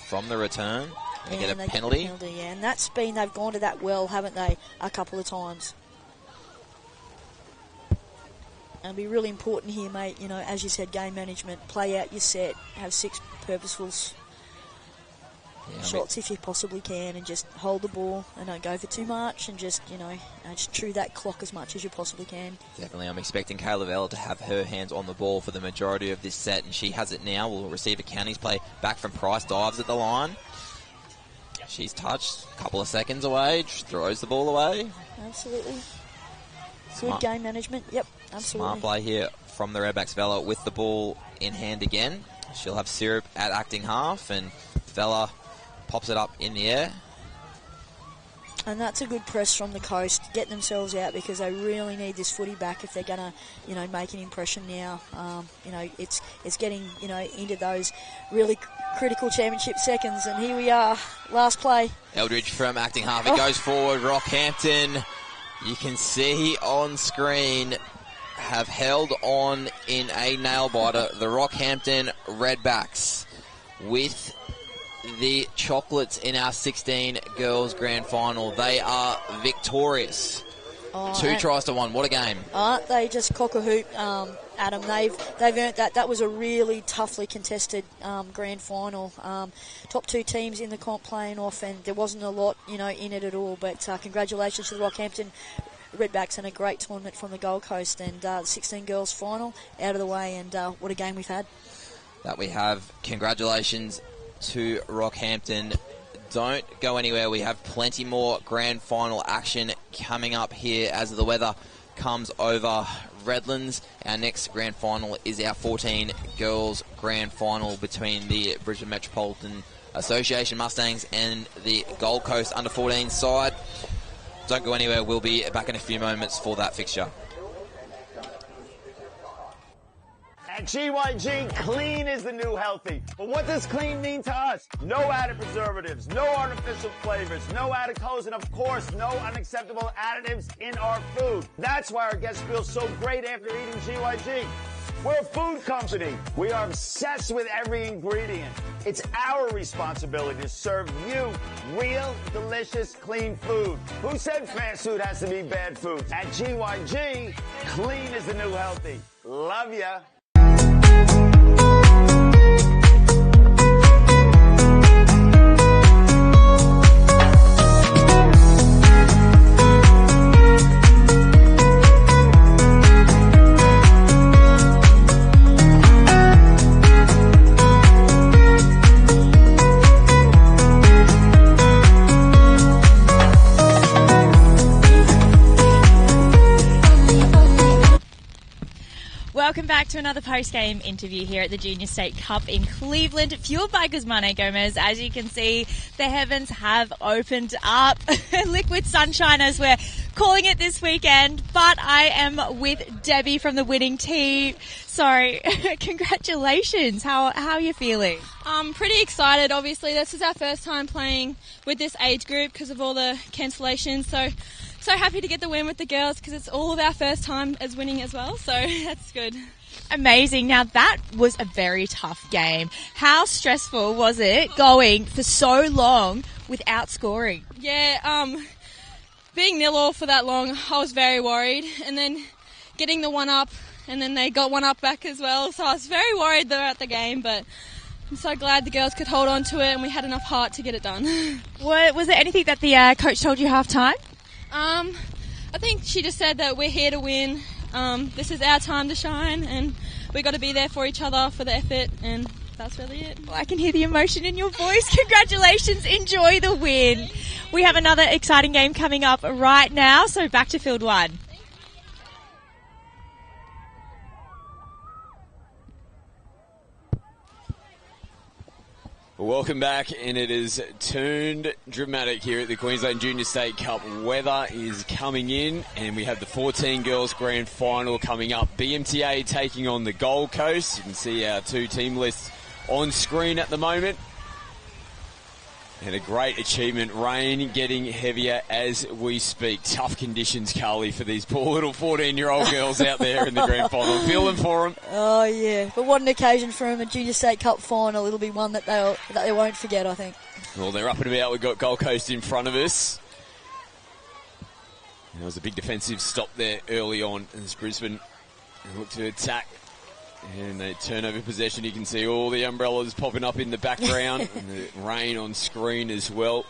from the return. They get a penalty. And that's been, they've gone to that well, haven't they, a couple of times. And it'll be really important here, mate, as you said, game management. Play out your set, have 6 purposeful shots if you possibly can, and just hold the ball and don't go for too much, and just just chew that clock as much as you possibly can. Definitely. I'm expecting Kayla Vella to have her hands on the ball for the majority of this set, and she has it now. Will receive a counties play back from Price. Dives at the line. She's touched a couple of seconds away, just throws the ball away. Absolutely. Good game management. Yep, absolutely. Smart play here from the Redbacks. Vella with the ball in hand again. She'll have Syrup at acting half, and Vella pops it up in the air. And that's a good press from the Coast. Get themselves out, because they really need this footy back if they're going to, make an impression now. It's getting, into those really critical championship seconds. And here we are, last play. Eldridge from acting half. It goes forward. Rockhampton, you can see on screen, have held on in a nail biter. The Rockhampton Redbacks with the chocolates in our 16 girls grand final. They are victorious. 2 tries to 1. What a game. Aren't they just cock a hoop, Adam? They've earned that. That was a really toughly contested grand final. Top 2 teams in the comp playing off, and there wasn't a lot, in it at all. But congratulations to the Rockhampton Redbacks, and a great tournament from the Gold Coast, and the 16 girls final out of the way, and what a game we've had. That we have. Congratulations to Rockhampton. Don't go anywhere. We have plenty more grand final action coming up here as the weather comes over Redlands. Our next grand final is our 14 girls grand final between the Brisbane Metropolitan Association Mustangs and the Gold Coast under 14 side. Don't go anywhere. We'll be back in a few moments for that fixture. At GYG, clean is the new healthy. But what does clean mean to us? No added preservatives, no artificial flavors, no added colors, and of course, no unacceptable additives in our food. That's why our guests feel so great after eating GYG. We're a food company. We are obsessed with every ingredient. It's our responsibility to serve you real, delicious, clean food. Who said fast food has to be bad food? At GYG, clean is the new healthy. Love ya. Welcome back to another post-game interview here at the Junior State Cup in Cleveland, fueled by Guzmán Gomez. As you can see, the heavens have opened up. Liquid sunshine as we're calling it this weekend, but I am with Debbie from the winning team. So, congratulations. How are you feeling? I'm pretty excited. Obviously, this is our first time playing with this age group because of all the cancellations. So happy to get the win with the girls because it's all of our first time as winning as well. So that's good. Amazing. Now that was a very tough game. How stressful was it going for so long without scoring? Yeah, being 0-0 for that long, I was very worried. And then getting the 1-up, and then they got 1-up back as well. So I was very worried throughout the game, but I'm so glad the girls could hold on to it and we had enough heart to get it done. Was there anything that the coach told you half time? I think she just said that we're here to win. This is our time to shine, and we got to be there for each other for the effort, and that's really it. Well, I can hear the emotion in your voice. Congratulations. Enjoy the win. We have another exciting game coming up right now, so back to field one. Welcome back, and it is turned dramatic here at the Queensland Junior State Cup. Weather is coming in, and we have the 14 girls grand final coming up. BMTA taking on the Gold Coast. You can see our two team lists on screen at the moment. And a great achievement. Rain getting heavier as we speak. Tough conditions, Carly, for these poor little 14-year-old girls out there in the grand final. Feeling for them. Oh, yeah. But what an occasion for them. A Junior State Cup final. It'll be one that they won't forget, I think. Well, they're up and about. We've got Gold Coast in front of us. There was a big defensive stop there early on as Brisbane looked to attack. And they turn over possession. You can see all the umbrellas popping up in the background. And the rain on screen as well.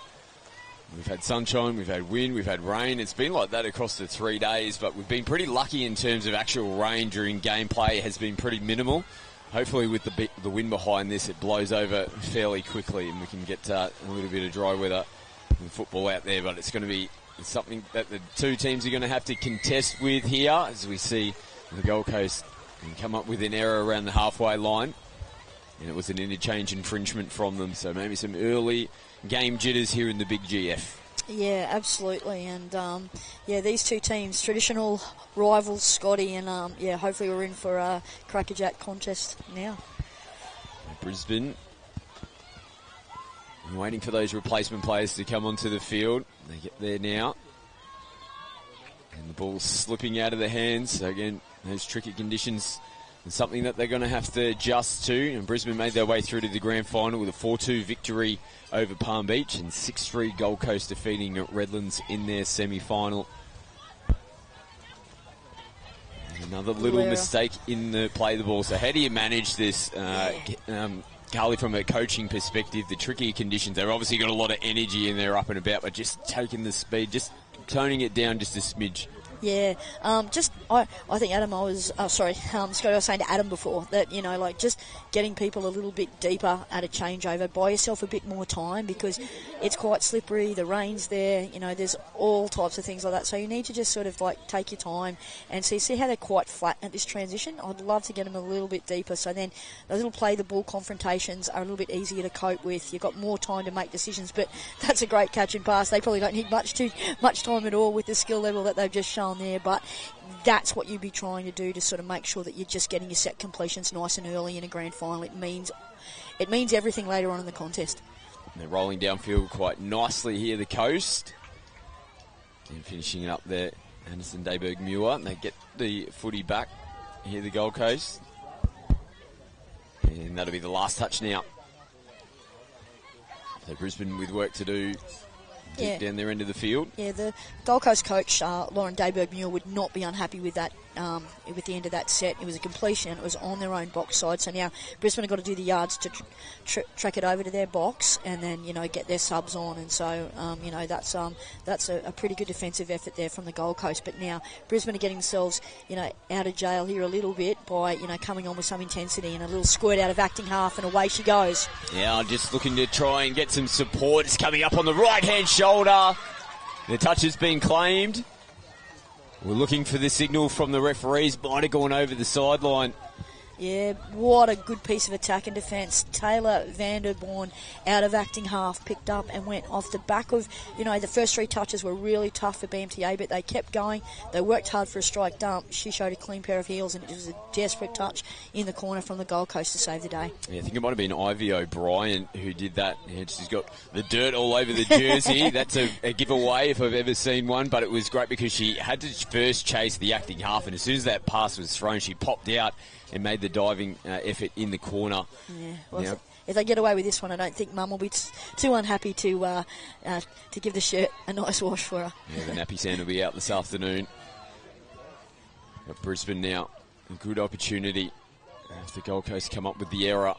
We've had sunshine, we've had wind, we've had rain. It's been like that across the 3 days, but we've been pretty lucky in terms of actual rain during gameplay. It has been pretty minimal. Hopefully with the wind behind this, it blows over fairly quickly and we can get a little bit of dry weather and football out there. But it's going to be something that the two teams are going to have to contest with here, as we see the Gold Coast and come up with an error around the halfway line, and it was an interchange infringement from them, so maybe some early game jitters here in the big GF. Yeah, absolutely, and these two teams, traditional rivals, Scotty, and hopefully we're in for a crackerjack contest now. Brisbane waiting for those replacement players to come onto the field. They get there now, and the ball's slipping out of their hands, so again, those tricky conditions and something that they're going to have to adjust to. And Brisbane made their way through to the grand final with a 4-2 victory over Palm Beach and 6-3 Gold Coast defeating Redlands in their semi-final. Another little mistake in the play of the ball. So how do you manage this, Carly, from a coaching perspective? The tricky conditions, they've obviously got a lot of energy and they're up and about, but just taking the speed, just toning it down just a smidge. Yeah, I think Adam, Scotty, I was saying to Adam before that, just getting people a little bit deeper at a changeover, buy yourself a bit more time because it's quite slippery, the rain's there, there's all types of things like that. So you need to just sort of take your time and see how they're quite flat at this transition. I'd love to get them a little bit deeper. So then the little play the ball confrontations are a little bit easier to cope with. You've got more time to make decisions, but that's a great catch and pass. They probably don't need much time at all with the skill level that they've just shown. on there, but that's what you'd be trying to do to sort of make sure that you're just getting your set completions nice and early in a grand final. It means everything later on in the contest. And they're rolling downfield quite nicely here, the coast. And finishing it up there, Anderson Dayberg Muir. And they get the footy back here, the Gold Coast. And that'll be the last touch now. So Brisbane with work to do deep down their end of the field. Yeah, the Gold Coast coach, Lauren Dayberg-Muir, would not be unhappy with that, with the end of that set. It was a completion, and it was on their own box side. So now Brisbane have got to do the yards to track it over to their box and then, get their subs on. And so, that's a pretty good defensive effort there from the Gold Coast. But now Brisbane are getting themselves, out of jail here a little bit by, coming on with some intensity and a little squirt out of acting half, and away she goes. Yeah, I'm just looking to try and get some support. It's coming up on the right-hand shoulder. The touch has been claimed. We're looking for the signal from the referees. Might have gone over the sideline. Yeah, what a good piece of attack and defence. Taylor Vanderborn out of acting half, picked up and went off the back of, the first 3 touches were really tough for BMTA, but they kept going. They worked hard for a strike dump. She showed a clean pair of heels, and it was a desperate touch in the corner from the Gold Coast to save the day. Yeah, I think it might have been Ivy O'Brien who did that. Yeah, she's got the dirt all over the jersey. That's a giveaway if I've ever seen one, but it was great because she had to first chase the acting half, and as soon as that pass was thrown, she popped out and made the diving effort in the corner. Yeah, well, if they get away with this one, I don't think Mum will be too unhappy to give the shirt a nice wash for her. Yeah, the nappy sand will be out this afternoon. But Brisbane now, a good opportunity if the Gold Coast come up with the error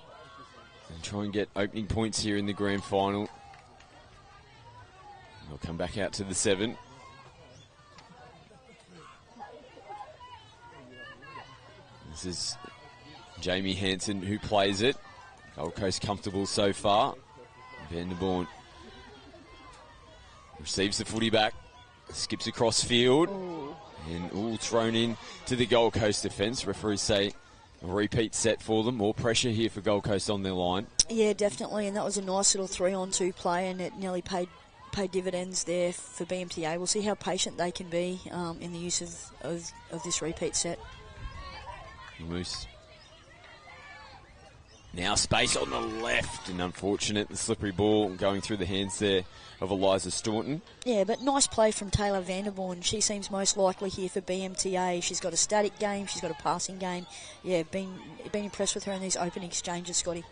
and try and get opening points here in the grand final. They'll come back out to the 7. This is Jamie Hansen who plays it. Gold Coast comfortable so far. Vanderborn receives the footy back, skips across field, and all thrown in to the Gold Coast defence. Referees say a repeat set for them. More pressure here for Gold Coast on their line. Yeah, definitely, and that was a nice little 3-on-2 play, and it nearly paid dividends there for BMTA. We'll see how patient they can be in the use of this repeat set. Moose. Now space on the left, and unfortunate, the slippery ball going through the hands there of Eliza Staunton. Yeah, but nice play from Taylor Vanderborn. She seems most likely here for BMTA. She's got a static game, she's got a passing game. Yeah, been impressed with her in these open exchanges, Scotty.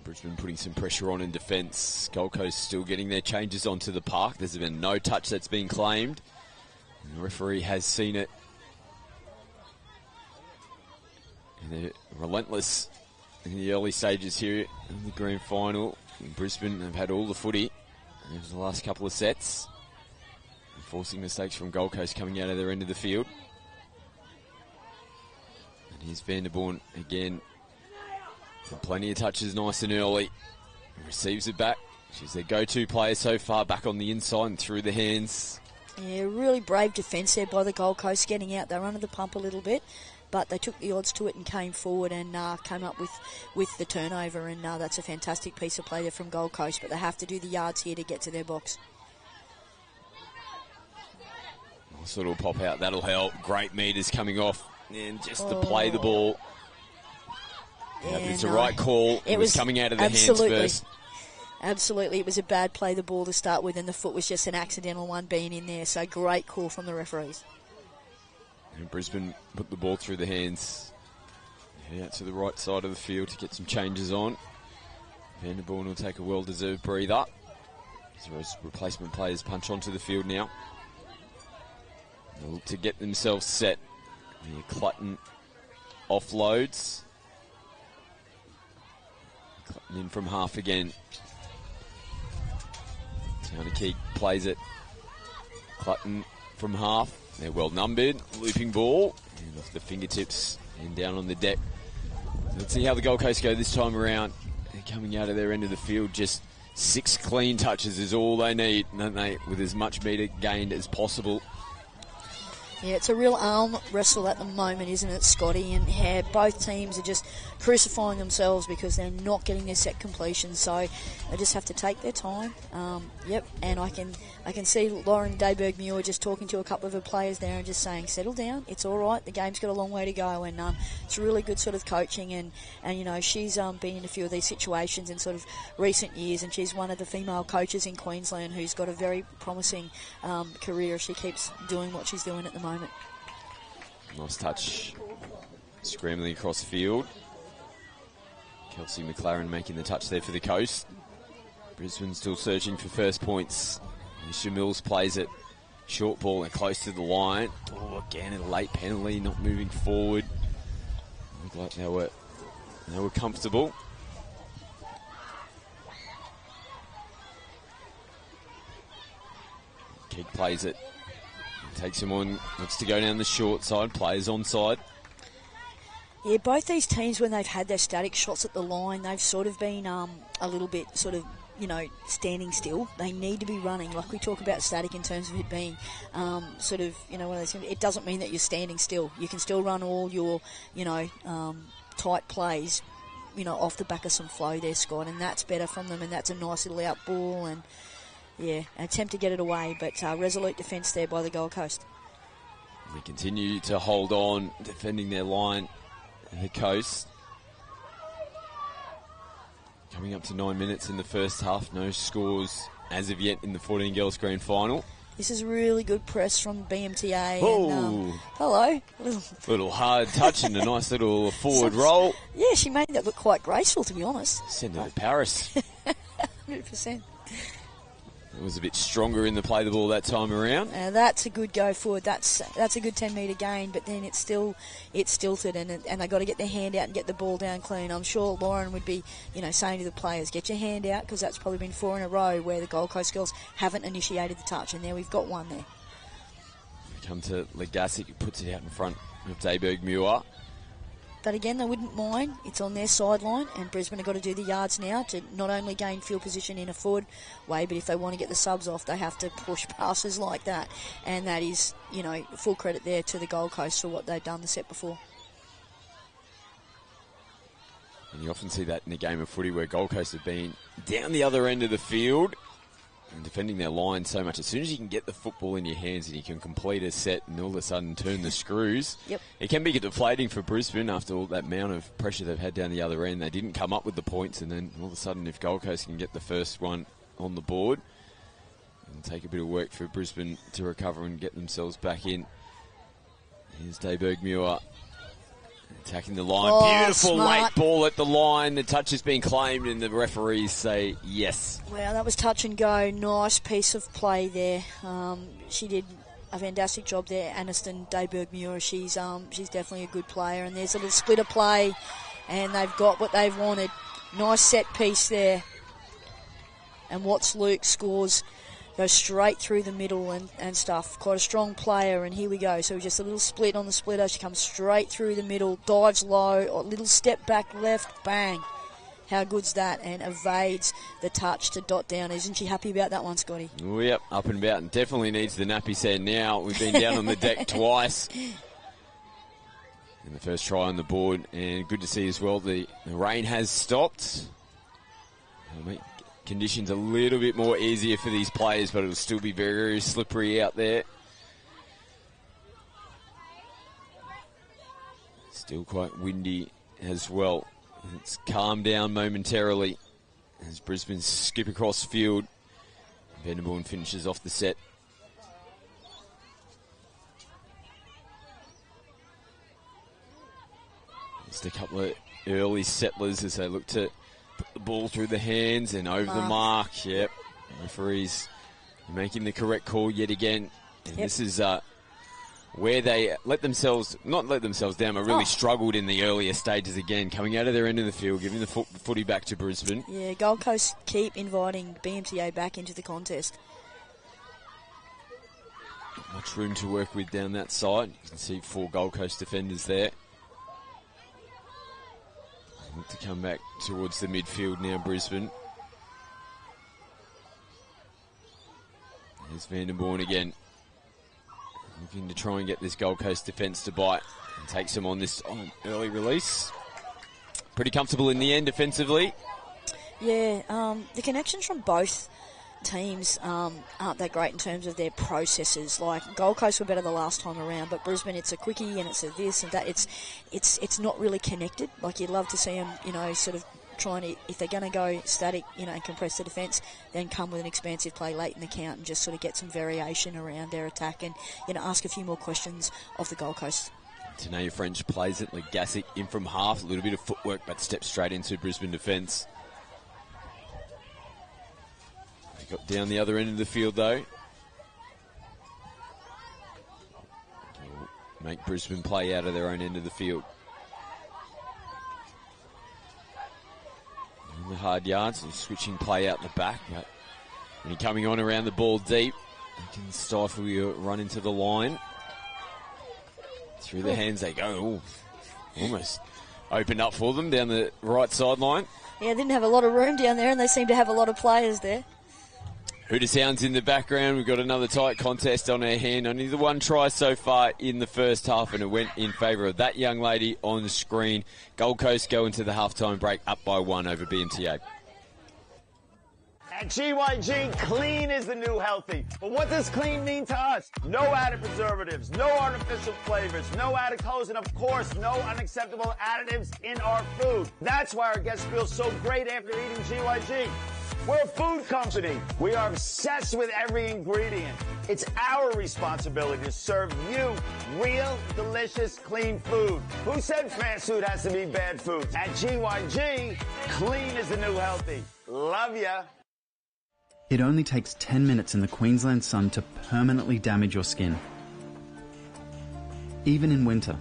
Brisbane putting some pressure on in defence. Gold Coast still getting their changes onto the park. There's been no touch that's been claimed. And the referee has seen it. And they're relentless in the early stages here in the grand final. In Brisbane have had all the footy over the last couple of sets, and forcing mistakes from Gold Coast coming out of their end of the field. And here's Vanderborn again. Plenty of touches nice and early. Receives it back. She's their go-to player so far, back on the inside and through the hands. Yeah, really brave defence there by the Gold Coast, getting out. They were under the pump a little bit, but they took the odds to it and came forward and came up with the turnover, and that's a fantastic piece of play there from Gold Coast, but they have to do the yards here to get to their box. Nice little pop out, that'll help. Great meters coming off, and just to play the ball. Yeah, it's the right call. It was coming out of the hands first. Absolutely, it was a bad play, the ball to start with, and the foot was just an accidental one being in there, so great call from the referees. And Brisbane put the ball through the hands. Head out to the right side of the field to get some changes on. Vanderborn will take a well-deserved breather. So those replacement players punch onto the field now. They'll look to get themselves set. Clutton offloads. Clutton in from half again. Taunikeek plays it. Clutton from half. They're well numbered. Looping ball. And off the fingertips and down on the deck. Let's see how the Gold Coast go this time around. They're coming out of their end of the field. Just 6 clean touches is all they need, don't they? With as much metre gained as possible. Yeah, it's a real arm wrestle at the moment, isn't it, Scotty? And yeah, both teams are just crucifying themselves because they're not getting their set completion. So they just have to take their time. And I can see Lauren Dayberg-Muir just talking to a couple of her players there and just saying, settle down, it's all right, the game's got a long way to go. And it's really good sort of coaching. And you know, she's been in a few of these situations in sort of recent years, and she's one of the female coaches in Queensland who's got a very promising career if she keeps doing what she's doing at the moment. Nice touch, scrambling across the field. Kelsey McLaren making the touch there for the Coast. Brisbane still searching for first points. Alicia Mills plays it. Short ball and close to the line. Oh, again, a late penalty, not moving forward. Looked like they were comfortable. Keeg plays it. Takes him on, looks to go down the short side, players onside. Yeah, both these teams, when they've had their static shots at the line, they've sort of been a little bit sort of, you know, standing still. They need to be running. Like we talk about static in terms of it being sort of, you know, one of those things. It doesn't mean that you're standing still. You can still run all your, you know, tight plays, you know, off the back of some flow there, Scott, and that's better from them, and that's a nice little out ball, and yeah, an attempt to get it away, but resolute defence there by the Gold Coast. They continue to hold on, defending their line, the Coast. Coming up to 9 minutes in the first half, no scores as of yet in the 14 girls grand final. This is really good press from BMTA. Oh, and, hello. Little hard touch and a nice little forward roll. Yeah, she made that look quite graceful, to be honest. Send her to Paris. 100%. It was a bit stronger in the play the ball that time around. That's a good go forward. That's a good 10-metre gain, but then it's stilted, and they got to get their hand out and get the ball down clean. I'm sure Lauren would be, you know, saying to the players, get your hand out, because that's probably been 4 in a row where the Gold Coast girls haven't initiated the touch, and there we've got one there. We come to Legasic, who puts it out in front of Dayberg-Muir. But again, they wouldn't mind. It's on their sideline, and Brisbane have got to do the yards now to not only gain field position in a forward way, but if they want to get the subs off, they have to push passes like that. And that is, you know, full credit there to the Gold Coast for what they've done the set before. And you often see that in a game of footy where Gold Coast have been down the other end of the field and defending their line so much. As soon as you can get the football in your hands and you can complete a set and all of a sudden turn the screws, it can be deflating for Brisbane after all that amount of pressure they've had down the other end. They didn't come up with the points, and then all of a sudden if Gold Coast can get the first one on the board, it'll take a bit of work for Brisbane to recover and get themselves back in. Here's Dayberg-Muir attacking the line. Oh, beautiful smart. late ball at the line. The touch has been claimed and the referees say yes. Well, that was touch and go. Nice piece of play there. She did a fantastic job there, Aniston Dayberg-Muir. She's definitely a good player. And there's a little splitter play, and they've got what they've wanted. Nice set piece there. And Watts Luke scores. Goes straight through the middle and stuff. Quite a strong player, and here we go. So just a little split on the splitter. She comes straight through the middle, dives low, a little step back left, bang. How good's that? And evades the touch to dot down. Isn't she happy about that one, Scotty? Oh, yep, up and about, and definitely needs the nappy set now. We've been down on the deck twice. And the first try on the board, and good to see as well the rain has stopped. Conditions a little bit more easier for these players, but it'll still be very, very slippery out there. Still quite windy as well. It's calmed down momentarily as Brisbane skip across field. Vanderbourne finishes off the set. Just a couple of early settlers as they look to put the ball through the hands and over the mark. Yep. Referees making the correct call yet again. And this is where they not let themselves down, but really struggled in the earlier stages again, coming out of their end of the field, giving the footy back to Brisbane. Yeah, Gold Coast keep inviting BMTA back into the contest. Not much room to work with down that side. You can see 4 Gold Coast defenders there. To come back towards the midfield now, Brisbane. There's Vanderbourne again. looking to try and get this Gold Coast defence to bite and take some on this early release. Pretty comfortable in the end defensively. Yeah, the connections from both teams aren't that great in terms of their processes. Like Gold Coast were better the last time around, but Brisbane, it's a quickie and it's a this and that. It's not really connected. Like you'd love to see them, sort of trying to, if they're going to go static, and compress the defence, then come with an expansive play late in the count and just sort of get some variation around their attack and ask a few more questions of the Gold Coast. Tanaia French plays it. Legasic in from half, a little bit of footwork, but steps straight into Brisbane defence. They got down the other end of the field though. Make Brisbane play out of their own end of the field. In the hard yards, and switching play out the back, but when you're coming on around the ball deep, you can stifle your run into the line. Through the hands they go. Ooh, almost opened up for them down the right sideline. Yeah, didn't have a lot of room down there, and they seem to have a lot of players there. Hooter sounds in the background. We've got another tight contest on our hand. Only the one try so far in the first half, and it went in favour of that young lady on the screen. Gold Coast go into the halftime break up by 1 over BMTA. At GYG, clean is the new healthy. But what does clean mean to us? No added preservatives, no artificial flavors, no added colors, and of course, no unacceptable additives in our food. That's why our guests feel so great after eating GYG. We're a food company. We are obsessed with every ingredient. It's our responsibility to serve you real, delicious, clean food. Who said fast food has to be bad food? At GYG, clean is the new healthy. Love ya. It only takes 10 minutes in the Queensland sun to permanently damage your skin. Even in winter,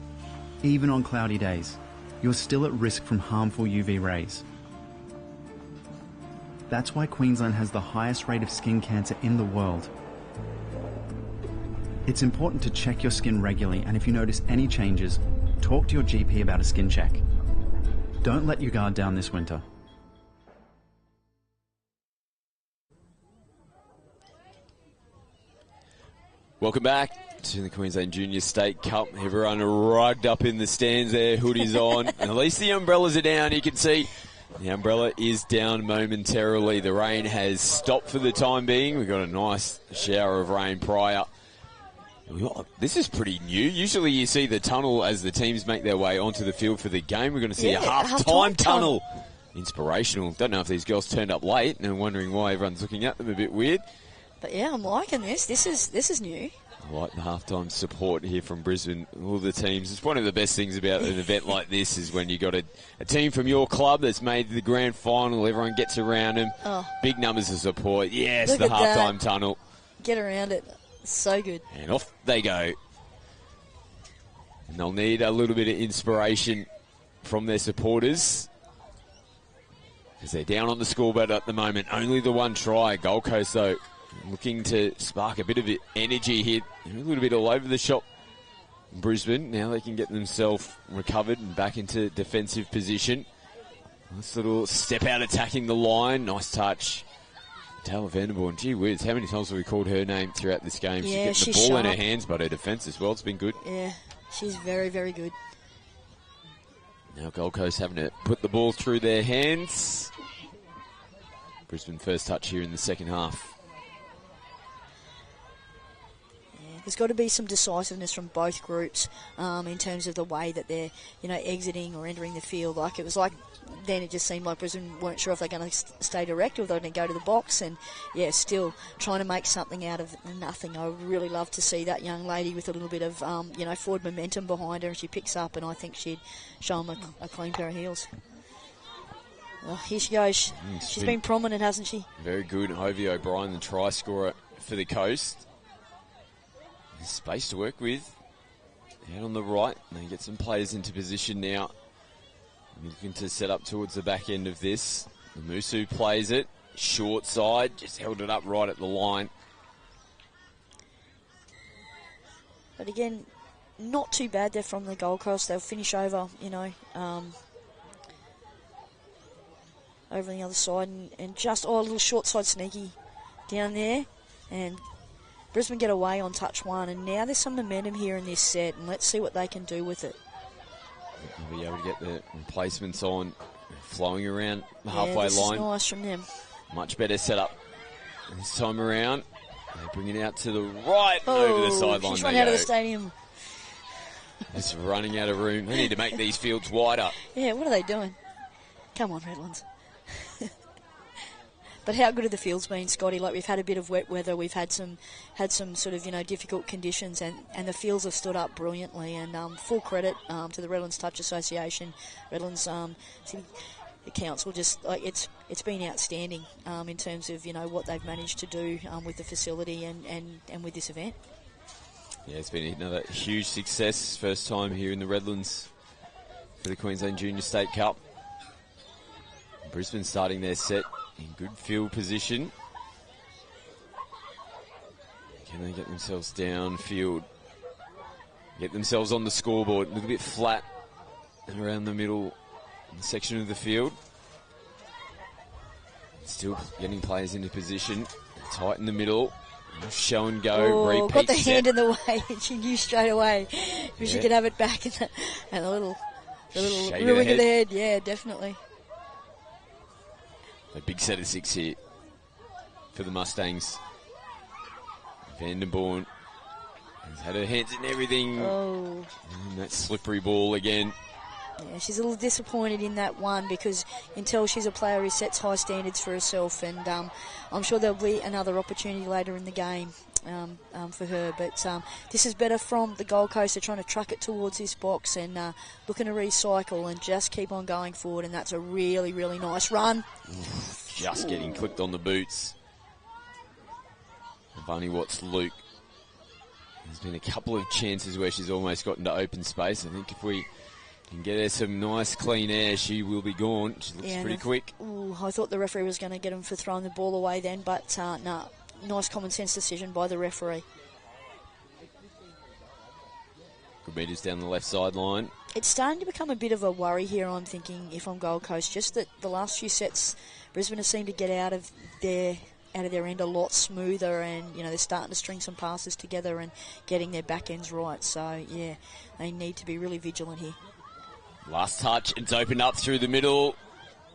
even on cloudy days, you're still at risk from harmful UV rays. That's why Queensland has the highest rate of skin cancer in the world. It's important to check your skin regularly, and if you notice any changes, talk to your GP about a skin check. Don't let your guard down this winter. Welcome back to the Queensland Junior State Cup. Everyone rugged up in the stands there, hoodies on. And at least the umbrellas are down. You can see the umbrella is down momentarily. The rain has stopped for the time being. We've got a nice shower of rain prior. This is pretty new. Usually you see the tunnel as the teams make their way onto the field for the game. We're going to see a half-time tunnel. Inspirational. Don't know if these girls turned up late and are wondering why everyone's looking at them a bit weird. But yeah, I'm liking this. This is new. I like the halftime support here from Brisbane, all the teams. It's one of the best things about an event like this is when you got a team from your club that's made the grand final. Everyone gets around them. Oh. Big numbers of support. Yes, Look the at halftime that. tunnel. Get around it. So good. And off they go. And they'll need a little bit of inspiration from their supporters, because they're down on the scoreboard at the moment. Only the one try. Gold Coast, though, looking to spark a bit of energy here. They're a little bit all over the shop in Brisbane. Now they can get themselves recovered and back into defensive position. Nice little step out attacking the line. Nice touch. Taylor Vanderborn, gee whiz, how many times have we called her name throughout this game? Yeah, she's getting the ball sharp in her hands, but her defence as well. It's been good. Yeah, she's very, very good. Now Gold Coast having to put the ball through their hands. Brisbane first touch here in the second half. There's got to be some decisiveness from both groups in terms of the way that they're, exiting or entering the field. Like it was like then it just seemed like Brisbane weren't sure if they're going to stay direct or they're going to go to the box, and still trying to make something out of nothing. I would really love to see that young lady with a little bit of forward momentum behind her, and she picks up, and I think she'd show them a clean pair of heels. Well, here she goes. She's been prominent, hasn't she? Very good. Hovey O'Brien, the try scorer for the Coast. There's space to work with. Out on the right. They get some players into position now. Looking to set up towards the back end of this. The Musu plays it. Short side. Just held it up right at the line. But again, not too bad there from the Gold Coast. They'll finish over, over on the other side. And just, a little short side sneaky down there. And Brisbane get away on touch one, and now there's some momentum here in this set, and let's see what they can do with it. They'll be able to get the replacements on, flowing around the halfway this line. Is nice from them. Much better setup this time around. They bring it out to the right and over the sideline. She's run out of the stadium. Just running out of room. They need to make these fields wider. Yeah, what are they doing? Come on, Redlands. But how good have the fields been, Scotty? Like, we've had a bit of wet weather, we've had some sort of, difficult conditions, and the fields have stood up brilliantly. And full credit to the Redlands Touch Association, Redlands City Council. Just like it's been outstanding in terms of what they've managed to do with the facility and with this event. Yeah, it's been another huge success. First time here in the Redlands for the Queensland Junior State Cup. Brisbane starting their set in good field position. Can they get themselves downfield? Get themselves on the scoreboard. Look a bit flat around the middle section of the field. Still getting players into position. Tight in the middle. Show and go. Repeat got the set. hand in the way. She knew straight away if she could have it back and the little Shake ruin of the head. Yeah, definitely. A big set of 6 here for the Mustangs. Vandenborn has had her hands in everything. Oh. And that slippery ball again. Yeah, she's a little disappointed in that one because you can tell she's a player who sets high standards for herself, and I'm sure there'll be another opportunity later in the game for her. But this is better from the Gold Coast. They're trying to truck it towards this box and looking to recycle and just keep on going forward, and that's a really, really nice run. Just getting clipped on the boots. Barney Watts-Luke. There's been a couple of chances where she's almost gotten to open space. I think if we can get her some nice clean air, she will be gone. She looks pretty quick. I thought the referee was going to get him for throwing the ball away then, but no. Nice common sense decision by the referee. Good meters down the left sideline. It's starting to become a bit of a worry here, I'm thinking, if I'm Gold Coast. Just that the last few sets, Brisbane has seemed to get out of their end a lot smoother, and they're starting to string some passes together and getting their back ends right. So yeah, they need to be really vigilant here. Last touch, it's opened up through the middle.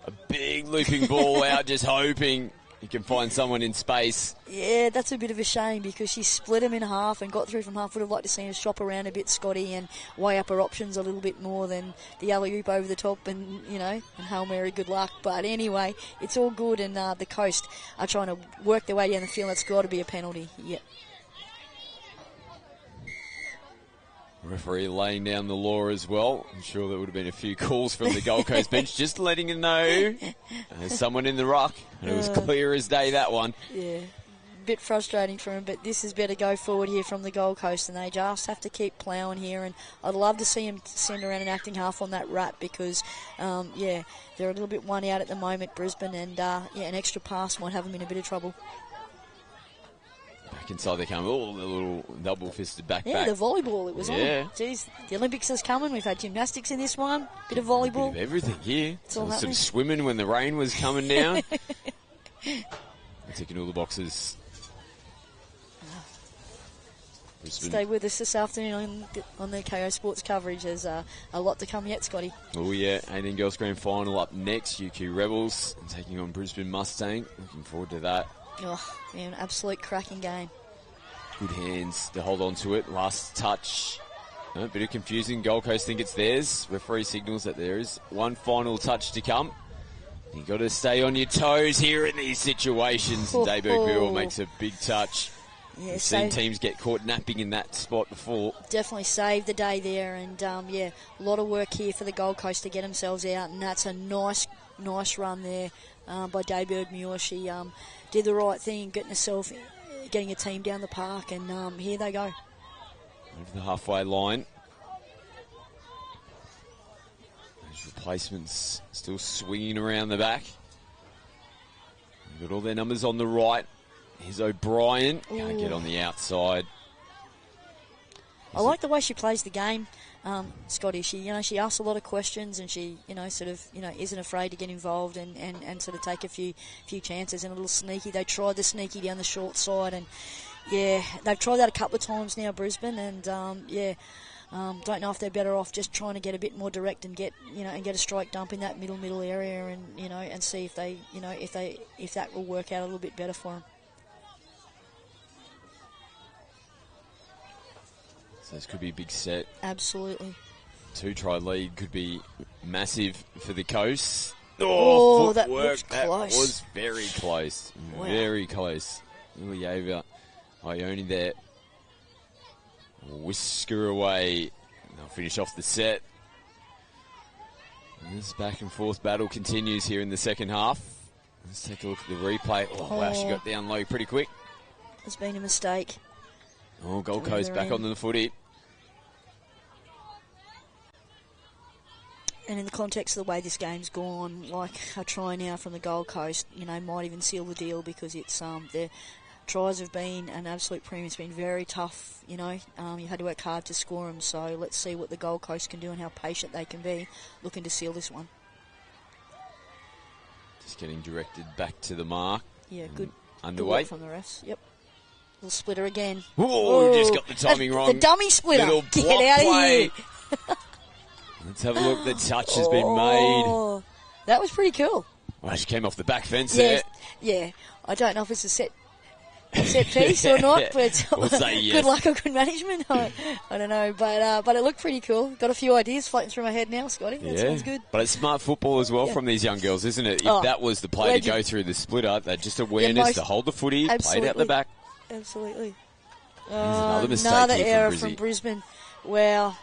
A big looping ball out, just hoping you can find someone in space. Yeah, that's a bit of a shame because she split him in half and got through from half. Would have liked to see her shop around a bit, Scotty, and weigh up her options a little bit more than the alley-oop over the top and Hail Mary, good luck. But anyway, it's all good, and the Coast are trying to work their way down the field. That's got to be a penalty. Yep. Referee laying down the law as well. I'm sure there would have been a few calls from the Gold Coast bench just letting him know there's someone in the ruck. And it was clear as day, that one. Yeah, a bit frustrating for him, but this is better go forward here from the Gold Coast, and they just have to keep ploughing here. And I'd love to see him send around an acting half on that rat because, they're a little bit one out at the moment, Brisbane, and an extra pass might have them in a bit of trouble. Back inside they come. Oh, the little double-fisted back. Yeah, the volleyball it was on. Jeez, the Olympics is coming. We've had gymnastics in this one. Bit of volleyball. A bit of everything here. It's all some swimming when the rain was coming down. We're ticking all the boxes. Stay with us this afternoon on the KO Sports coverage. There's a lot to come yet, Scotty. Oh, yeah. 18 Girls Grand Final up next. UQ Rebels taking on Brisbane Mustang. Looking forward to that. Oh, man, absolute cracking game. Good hands to hold on to it. Last touch. A bit of confusing. Gold Coast think it's theirs. Referee signals that there is one final touch to come. You've got to stay on your toes here in these situations. And Dayberg Bill makes a big touch. Yeah, We've seen teams get caught napping in that spot before. Definitely saved the day there. And, a lot of work here for the Gold Coast to get themselves out. And that's a nice run there by Dayberg Muir. She did the right thing, getting a team down the park, and here they go. Over the halfway line. Those replacements still swinging around the back. They've got all their numbers on the right. Here's O'Brien. Can't get on the outside. I like the way she plays the game, Scotty. She asks a lot of questions, and she, isn't afraid to get involved and sort of take a few chances and a little sneaky. They tried the sneaky down the short side, and Yeah, they've tried that a couple of times now, Brisbane, and don't know if they're better off just trying to get a bit more direct and get a strike dump in that middle area, and and see if they if that will work out a little bit better for them. So this could be a big set. Absolutely. 2-try lead could be massive for the Coast. Oh, that footwork. looks That close. was very close. Wow. Very close. Ilyeva Ione there. Whisker away. And they'll finish off the set. And this back and forth battle continues here in the second half. Let's take a look at the replay. Oh, wow, she got down low pretty quick. There's been a mistake. Oh, Gold Coast back on the footy. And in the context of the way this game's gone, like a try now from the Gold Coast, might even seal the deal, because it's their tries have been an absolute premium. It's been very tough, you had to work hard to score them. So let's see what the Gold Coast can do and how patient they can be, looking to seal this one. Just getting directed back to the mark. Yeah, good. Underway Good work from the refs. Yep. Little splitter again. Oh, just got the timing wrong. The dummy splitter. Little Get block out of play. here. Let's have a look. The touch has been made. That was pretty cool. Well, she came off the back fence there. Yeah. I don't know if it's a set piece or not, but We'll say yes. Good luck or good management. I don't know, but it looked pretty cool. Got a few ideas floating through my head now, Scotty. That sounds good. But it's smart football as well from these young girls, isn't it? If that was the play to go through the splitter, they're just awareness to hold the footy, play it out the back. Absolutely. Another mistake another here error from from Brisbane. Wow.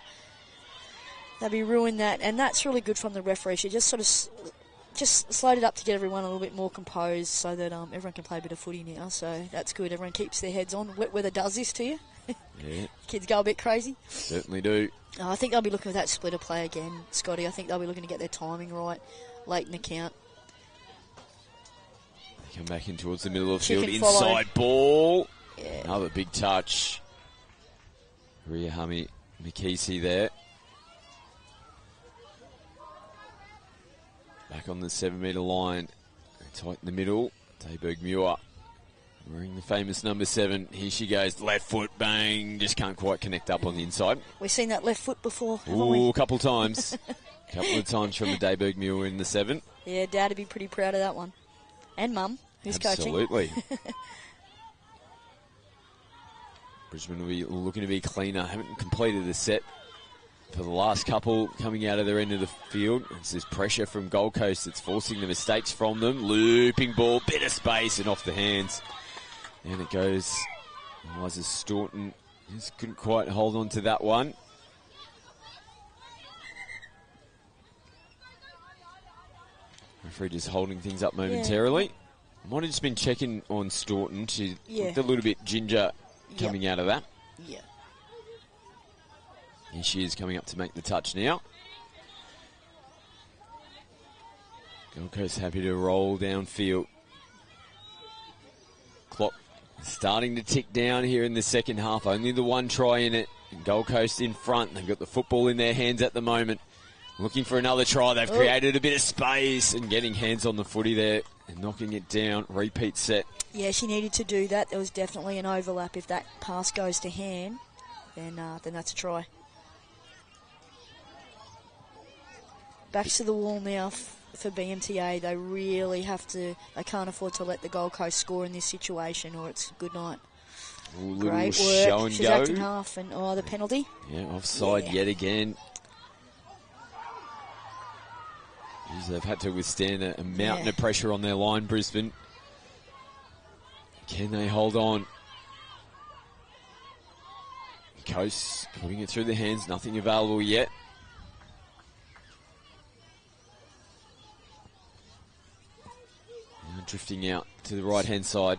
They'll be ruined that, and that's really good from the referee. She just sort of just slowed it up to get everyone a little bit more composed, so that everyone can play a bit of footy now. So that's good. Everyone keeps their heads on. Wet weather does this to you. Yeah. Kids go a bit crazy. Certainly do. I think they'll be looking for that splitter play again, Scotty. I think they'll be looking to get their timing right late in the count. They come back in towards the middle of the Chicken field. follow. Inside ball. Yeah. Another big touch. Ria Hami Mikisi there. Back on the 7-metre line. Tight in the middle. Dayberg Muir wearing the famous number 7. Here she goes. Left foot, bang. Just can't quite connect up on the inside. We've seen that left foot before, haven't Ooh, we? a couple of times. A couple of times from the Dayberg Muir in the 7. Yeah, Dad would be pretty proud of that one. And Mum, who's coaching. Absolutely. Brisbane will be looking to be cleaner. Haven't completed the set for the last couple coming out of their end of the field. It's this pressure from Gold Coast that's forcing the mistakes from them. Looping ball, bit of space and off the hands. And it goes. Eliza Staunton just couldn't quite hold on to that one. Referee just holding things up momentarily. Might have just been checking on Staunton. She looked a little bit ginger coming out of that. Yeah. Here she is coming up to make the touch now. Gold Coast happy to roll downfield. Clock starting to tick down here in the second half. Only the one try in it. And Gold Coast in front. They've got the football in their hands at the moment. Looking for another try. They've created a bit of space and getting hands on the footy there and knocking it down. Repeat set. Yeah, she needed to do that. There was definitely an overlap. If that pass goes to hand, then that's a try. Back to the wall now for BMTA. They really have to. They can't afford to let the Gold Coast score in this situation, or it's good night. Ooh, Great work. Show and She's go. acting half, and the penalty. Yeah, offside yet again. Jeez, they've had to withstand a mountain of pressure on their line, Brisbane. Can they hold on? Coast putting it through the hands, nothing available yet. Now drifting out to the right-hand side.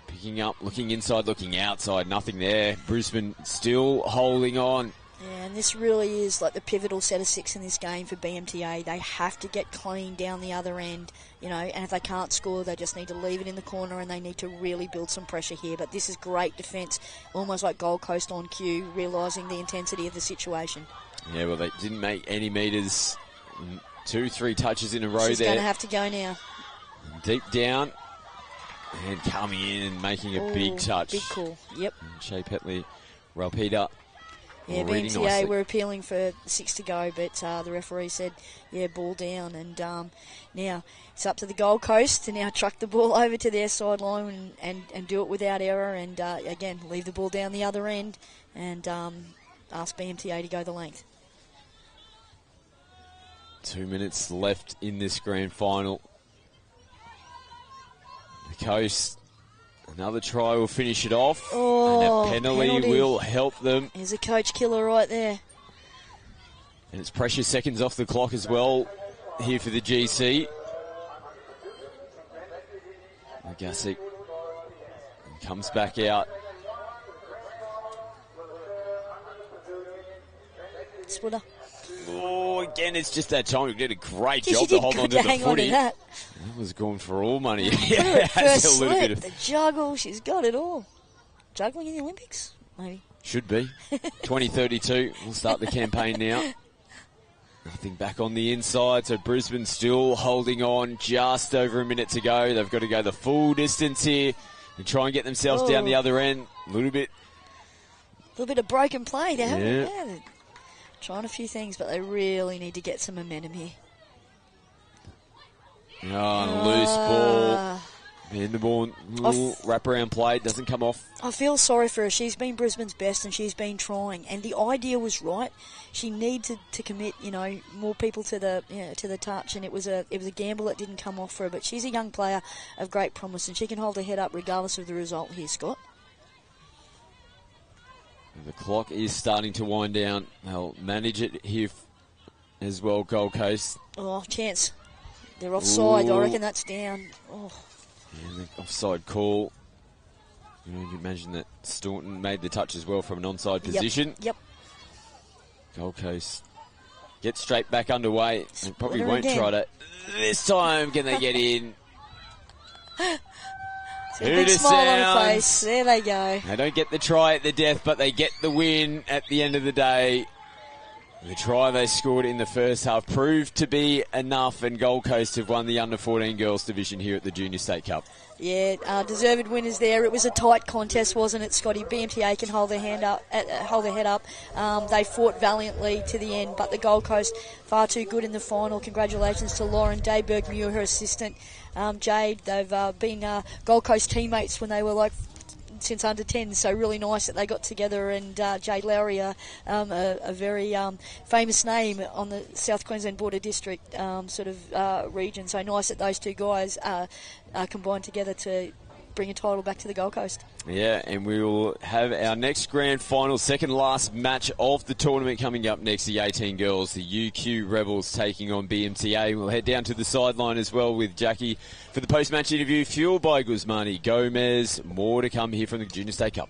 Picking up, looking inside, looking outside, nothing there. Brisbane still holding on. Yeah, and this really is like the pivotal set of 6 in this game for BMTA. They have to get clean down the other end, and if they can't score, they just need to leave it in the corner and they need to really build some pressure here. But this is great defence, almost like Gold Coast on cue, realising the intensity of the situation. Yeah, well, they didn't make any metres. 2-3 touches in a row She's there. going to have to go now. Deep down. And coming in and making a big touch. Big call, yep. And Shea Petley, Ralpita. Yeah, BMTA were appealing for 6 to go, but the referee said, yeah, ball down. And now it's up to the Gold Coast to now truck the ball over to their sideline and do it without error. And again, leave the ball down the other end and ask BMTA to go the length. 2 minutes left in this grand final. The Coast, another try will finish it off. Oh, and a penalty will help them. There's a coach killer right there. And it's precious seconds off the clock as well here for the GC. Gasick comes back out. Splitter. Oh, again, it's just that time. We did a great job to hold on to the footy. That was going for all money. Yeah, first slip, the juggle, she's got it all. Juggling in the Olympics, maybe. Should be. 2032, we'll start the campaign now. Nothing back on the inside, so Brisbane still holding on, just over a minute to go. They've got to go the full distance here and try and get themselves down the other end. A little bit of broken play there. Yeah. They're trying a few things, but they really need to get some momentum here. Oh, and a loose ball. Vanderborn, little wraparound play, doesn't come off. I feel sorry for her. She's been Brisbane's best and she's been trying. And the idea was right. She needed to commit, more people to the touch. And it was a gamble that didn't come off for her. But she's a young player of great promise and she can hold her head up regardless of the result here, Scott. The clock is starting to wind down. They'll manage it here as well, Gold Coast. Oh, chance. They're offside. I reckon that's down. Oh. Yeah, the offside call. You can imagine that Staunton made the touch as well from an onside position. Yep. Gold Coast get straight back underway. And probably won't try to. This time, can they get in? Big smile on her face. There they go. They don't get the try at the death, but they get the win at the end of the day. The try they scored in the first half proved to be enough, and Gold Coast have won the under-14 girls division here at the Junior State Cup. Yeah, deserved winners there. It was a tight contest, wasn't it, Scotty? BMTA can hold their head up. They fought valiantly to the end, but the Gold Coast far too good in the final. Congratulations to Lauren Dayberg-Muir, her assistant, Jade. They've been Gold Coast teammates when they were since under 10, so really nice that they got together. And Jade Lowry, a very famous name on the South Queensland Border District region, so nice that those two guys combined together to bring a title back to the Gold Coast. Yeah, and we will have our next grand final, second last match of the tournament coming up next. The 18 girls, the UQ Rebels taking on BMTA. We'll head down to the sideline as well with Jackie for the post-match interview, fueled by Guzmani Gomez. More to come here from the Junior State Cup.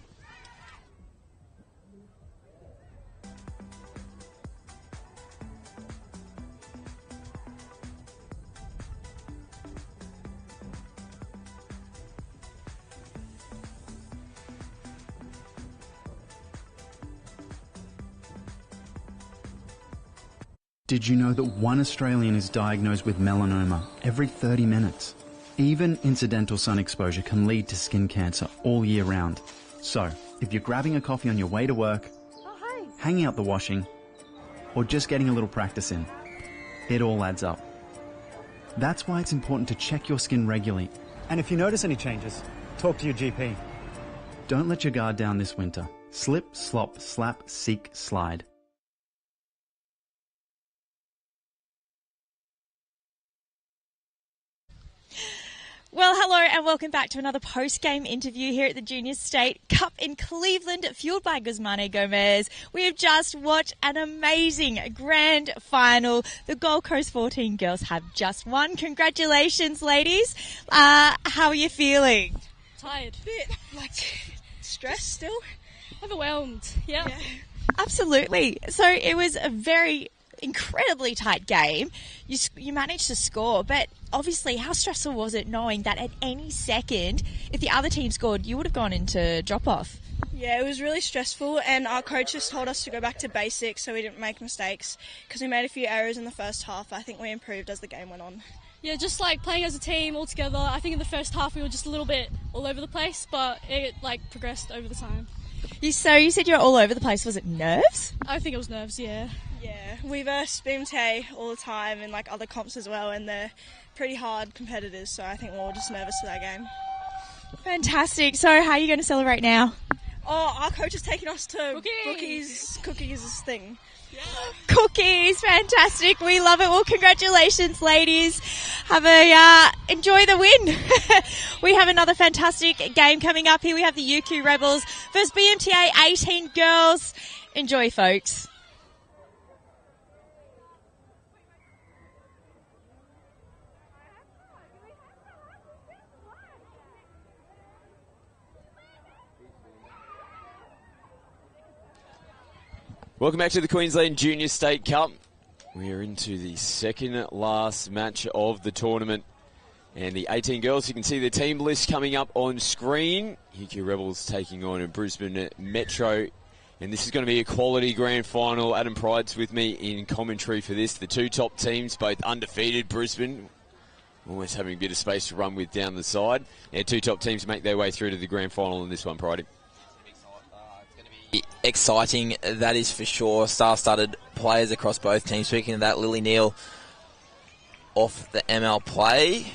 Did you know that one Australian is diagnosed with melanoma every 30 minutes? Even incidental sun exposure can lead to skin cancer all year round. So, if you're grabbing a coffee on your way to work, hanging out the washing, or just getting a little practice in, it all adds up. That's why it's important to check your skin regularly. And if you notice any changes, talk to your GP. Don't let your guard down this winter. Slip, slop, slap, seek, slide. Well, hello and welcome back to another post-game interview here at the Junior State Cup in Cleveland, fueled by Guzmani Gomez. We have just watched an amazing grand final. The Gold Coast 14 girls have just won. Congratulations, ladies. How are you feeling? Tired. Bit stressed still. Overwhelmed. Yeah. Absolutely. So it was a very incredibly tight game. You managed to score, but obviously how stressful was it knowing that at any second, if the other team scored, you would have gone into drop-off? Yeah, it was really stressful, and our coach just told us to go back to basics so we didn't make mistakes, because we made a few errors in the first half. I think we improved as the game went on. Yeah, just like playing as a team all together. I think in the first half we were just a little bit all over the place, but it like progressed over the time. So you said you were all over the place. Was it nerves? I think it was nerves, yeah. Yeah, we verse BMT all the time and like other comps as well, and they're pretty hard competitors, so I think we're all just nervous for that game. Fantastic. So how are you going to celebrate now? Oh, our coach is taking us to cookies thing. Cookies, fantastic. We love it. Well, congratulations, ladies. Enjoy the win. We have another fantastic game coming up here. We have the UQ Rebels versus BMTA 18 girls. Enjoy, folks. Welcome back to the Queensland Junior State Cup. We are into the second last match of the tournament. And the 18 girls, you can see the team list coming up on screen. UQ Rebels taking on Brisbane Metro. And this is going to be a quality grand final. Adam Pride's with me in commentary for this. The two top teams, both undefeated. Brisbane almost having a bit of space to run with down the side. And two top teams make their way through to the grand final in this one, Pride. Exciting, that is for sure. Star-studded players across both teams. Speaking of that, Lily Neal off the ML play.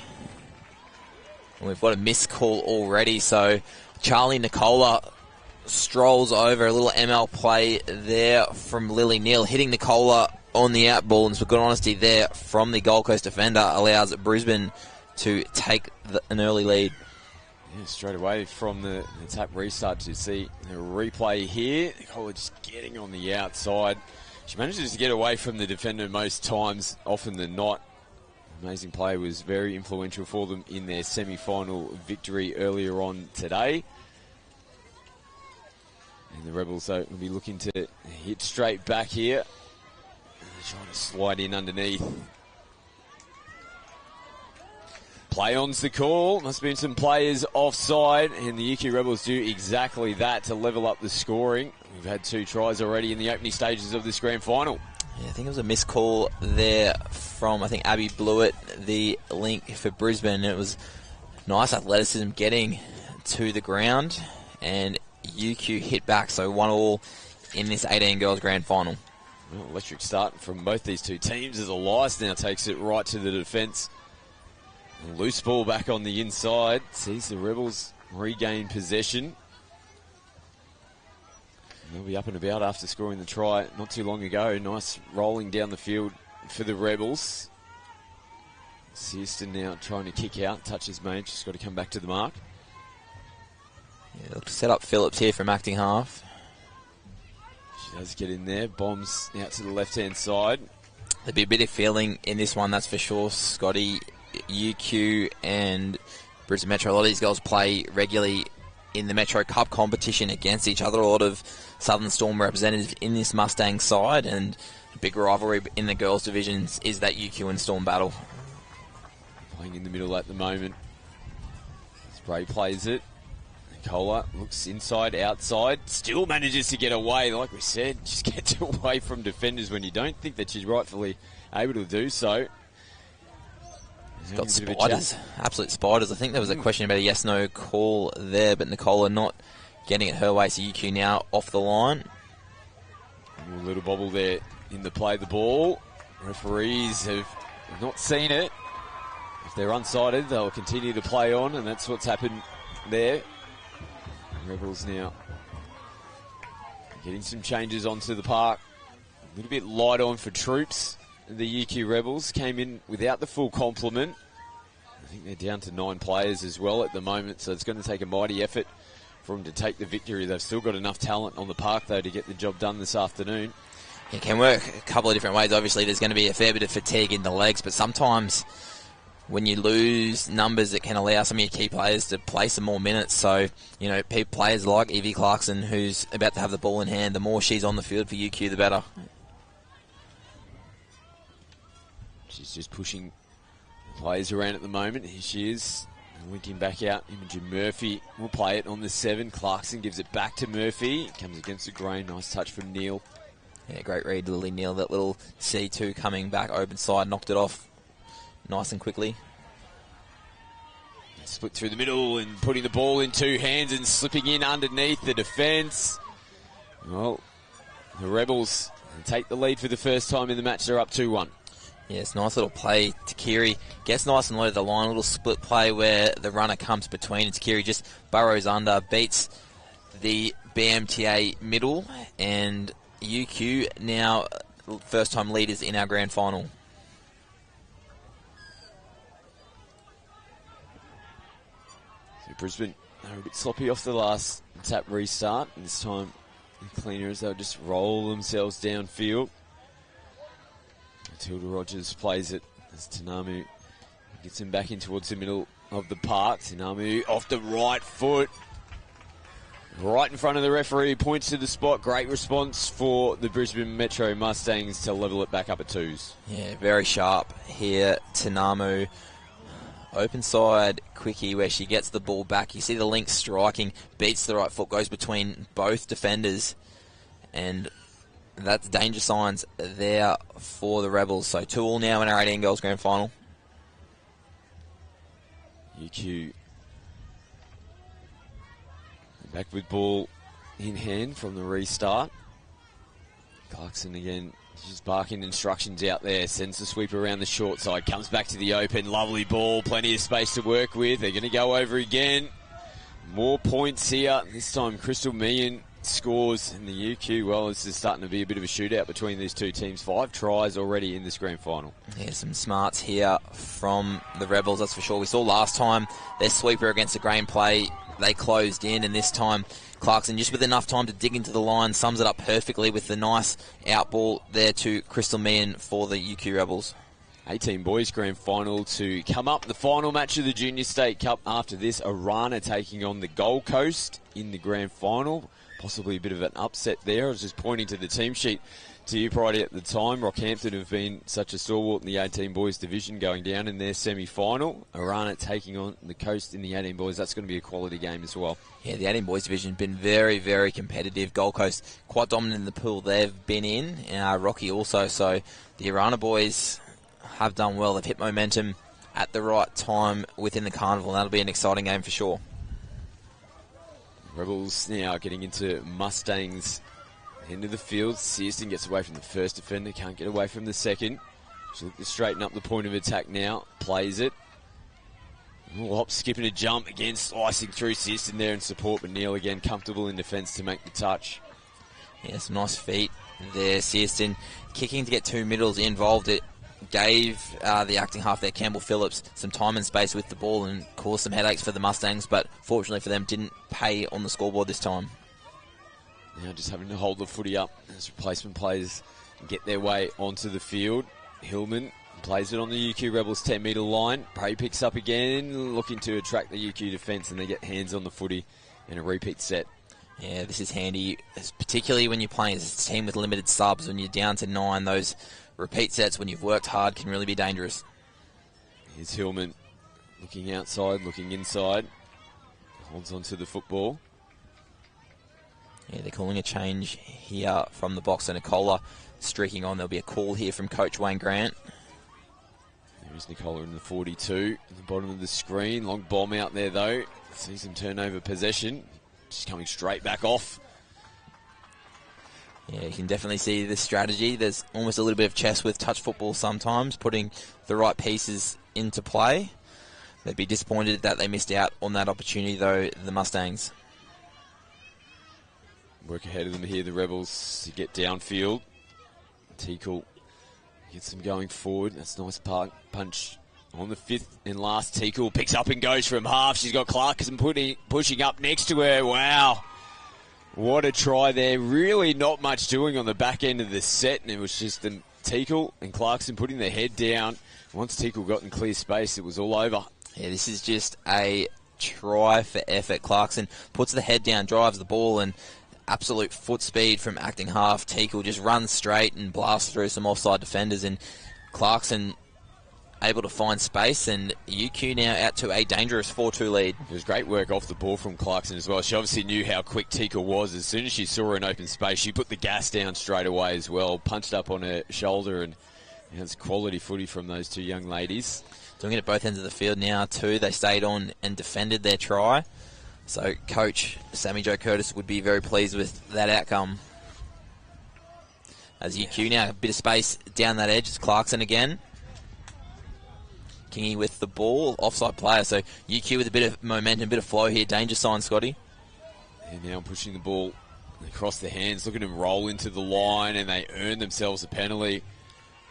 And we've got a missed call already, so Charlie Nicola strolls over. A little ML play there from Lily Neal, hitting Nicola on the out ball, and some good honesty there from the Gold Coast defender allows Brisbane to take an early lead. Yeah, straight away from the tap restart to see the replay here. Nicola just getting on the outside. She manages to get away from the defender most times, often than not. Amazing play, was very influential for them in their semi-final victory earlier on today. And the Rebels will be looking to hit straight back here. And they're trying to slide in underneath. Play on's the call. Must have been some players offside, and the UQ Rebels do exactly that to level up the scoring. We've had 2 tries already in the opening stages of this grand final. Yeah, I think it was a missed call there from, I think, Abby Blewett, the link for Brisbane. It was nice athleticism getting to the ground, and UQ hit back, so 1-1 in this 18 girls grand final. Well, electric start from both these two teams as Elias now takes it right to the defence. A loose ball back on the inside. Sees the Rebels regain possession. They'll be up and about after scoring the try not too long ago. Nice rolling down the field for the Rebels. Searston now trying to kick out. Touches made. Just got to come back to the mark. Yeah, look to set up Phillips here from acting half. She does get in there. Bombs out to the left-hand side. There'll be a bit of feeling in this one, that's for sure, Scotty. UQ and Brisbane Metro, a lot of these girls play regularly in the Metro Cup competition against each other. A lot of Southern Storm representatives in this Mustang side, and a big rivalry in the girls divisions is that UQ and Storm battle. Playing in the middle at the moment. Spray plays it. Nicola looks inside, outside, still manages to get away. Like we said, just gets away from defenders when you don't think that she's rightfully able to do so. She's got spiders, absolute spiders. I think there was a question about a yes-no call there, but Nicola not getting it her way, so UQ now off the line. A little bobble there in the play the ball. Referees have not seen it. If they're unsighted, they'll continue to play on, and that's what's happened there. Rebels now getting some changes onto the park. A little bit light on for troops. The UQ Rebels came in without the full complement. I think they're down to 9 players as well at the moment, so it's going to take a mighty effort for them to take the victory. They've still got enough talent on the park, though, to get the job done this afternoon. It can work a couple of different ways. Obviously, there's going to be a fair bit of fatigue in the legs, but sometimes when you lose numbers, it can allow some of your key players to play some more minutes. So, you know, players like Evie Clarkson, who's about to have the ball in hand, the more she's on the field for UQ, the better. She's just pushing players around at the moment. Here she is, linking back out. Imogen Murphy will play it on the 7. Clarkson gives it back to Murphy. Comes against the grain. Nice touch from Neal. Yeah, great read, Lily Neal. That little C2 coming back, open side, knocked it off nice and quickly. Split through the middle and putting the ball in two hands and slipping in underneath the defence. Well, the Rebels take the lead for the first time in the match. They're up 2-1. Yes, nice little play. Takiri gets nice and low to the line. A little split play where the runner comes between. And Takiri just burrows under, beats the BMTA middle. And UQ now first time leaders in our grand final. Brisbane are a bit sloppy off the last tap restart. This time, the Cleaners, they'll just roll themselves downfield. Matilda Rogers plays it as Tanamu gets him back in towards the middle of the park. Tanamu off the right foot, right in front of the referee, points to the spot. Great response for the Brisbane Metro Mustangs to level it back up at 2s. Yeah, very sharp here, Tanamu. Open side quickie where she gets the ball back. You see the link striking, beats the right foot, goes between both defenders, and that's danger signs there for the Rebels. So 2-2 now in our 18 girls grand final. UQ back with ball in hand from the restart. Clarkson again. Just barking instructions out there. Sends the sweep around the short side. Comes back to the open. Lovely ball. Plenty of space to work with. They're going to go over again. More points here. This time Crystal Meehan scores. And the UQ, well, this is starting to be a bit of a shootout between these two teams. 5 tries already in this grand final. Yeah, some smarts here from the Rebels, that's for sure. We saw last time their sweeper against the grain play. They closed in, and this time Clarkson, just with enough time to dig into the line, sums it up perfectly with the nice out ball there to Crystal Meehan for the UQ Rebels. 18 boys grand final to come up. The final match of the Junior State Cup after this, Arana taking on the Gold Coast in the grand final. Possibly a bit of an upset there. I was just pointing to the team sheet to you prior at the time. Rockhampton have been such a stalwart in the 18 boys division, going down in their semi-final. Arana taking on the Coast in the 18 boys. That's going to be a quality game as well. Yeah, the 18 boys division has been very, very competitive. Gold Coast quite dominant in the pool they've been in. Rocky also. So the Arana boys have done well. They've hit momentum at the right time within the carnival. That'll be an exciting game for sure. Rebels now getting into Mustangs. End of the field. Searston gets away from the first defender. Can't get away from the second. She'll look to straighten up the point of attack now. Plays it. Hop, skipping a jump again. Slicing through Searston there in support. But Neil again comfortable in defence to make the touch. Yeah, some nice feet there. Searston kicking to get 2 middles involved. It gave the acting half there, Campbell Phillips, some time and space with the ball and caused some headaches for the Mustangs. But fortunately for them, didn't pay on the scoreboard this time. Now just having to hold the footy up as replacement players get their way onto the field. Hillman plays it on the UQ Rebels 10-metre line. Bray picks up again, looking to attract the UQ defence, and they get hands on the footy in a repeat set. Yeah, this is handy, particularly when you're playing as a team with limited subs. When you're down to 9, those repeat sets, when you've worked hard, can really be dangerous. Here's Hillman looking outside, looking inside. Holds onto the football. Yeah, they're calling a change here from the box. So Nicola streaking on. There'll be a call here from Coach Wayne Grant. There's Nicola in the 42 at the bottom of the screen. Long bomb out there, though. See some turnover possession. Just coming straight back off. Yeah, you can definitely see the strategy. There's almost a little bit of chess with touch football sometimes, putting the right pieces into play. They'd be disappointed that they missed out on that opportunity, though, the Mustangs. Work ahead of them here, the Rebels, to get downfield. Teakle gets them going forward. That's a nice punch on the 5th and last. Teakle picks up and goes from half. She's got Clarkson pushing up next to her. Wow. What a try there. Really not much doing on the back end of the set, and it was just Teakle and Clarkson putting their head down. Once Teakle got in clear space, it was all over. Yeah, this is just a try for effort. Clarkson puts the head down, drives the ball, and absolute foot speed from acting half. Teakle just runs straight and blasts through some offside defenders, and Clarkson able to find space, and UQ now out to a dangerous 4-2 lead. It was great work off the ball from Clarkson as well. She obviously knew how quick Teakle was. As soon as she saw her in open space, she put the gas down straight away as well, punched up on her shoulder and That's quality footy from those two young ladies. Doing it at both ends of the field now too. They stayed on and defended their try. So coach Sammy Jo Curtis would be very pleased with that outcome. As UQ now, a bit of space down that edge. It's Clarkson again. Kingy with the ball, offside player. So UQ with a bit of momentum, a bit of flow here. Danger sign, Scotty. And now pushing the ball across the hands. Look at them roll into the line, and they earn themselves a penalty.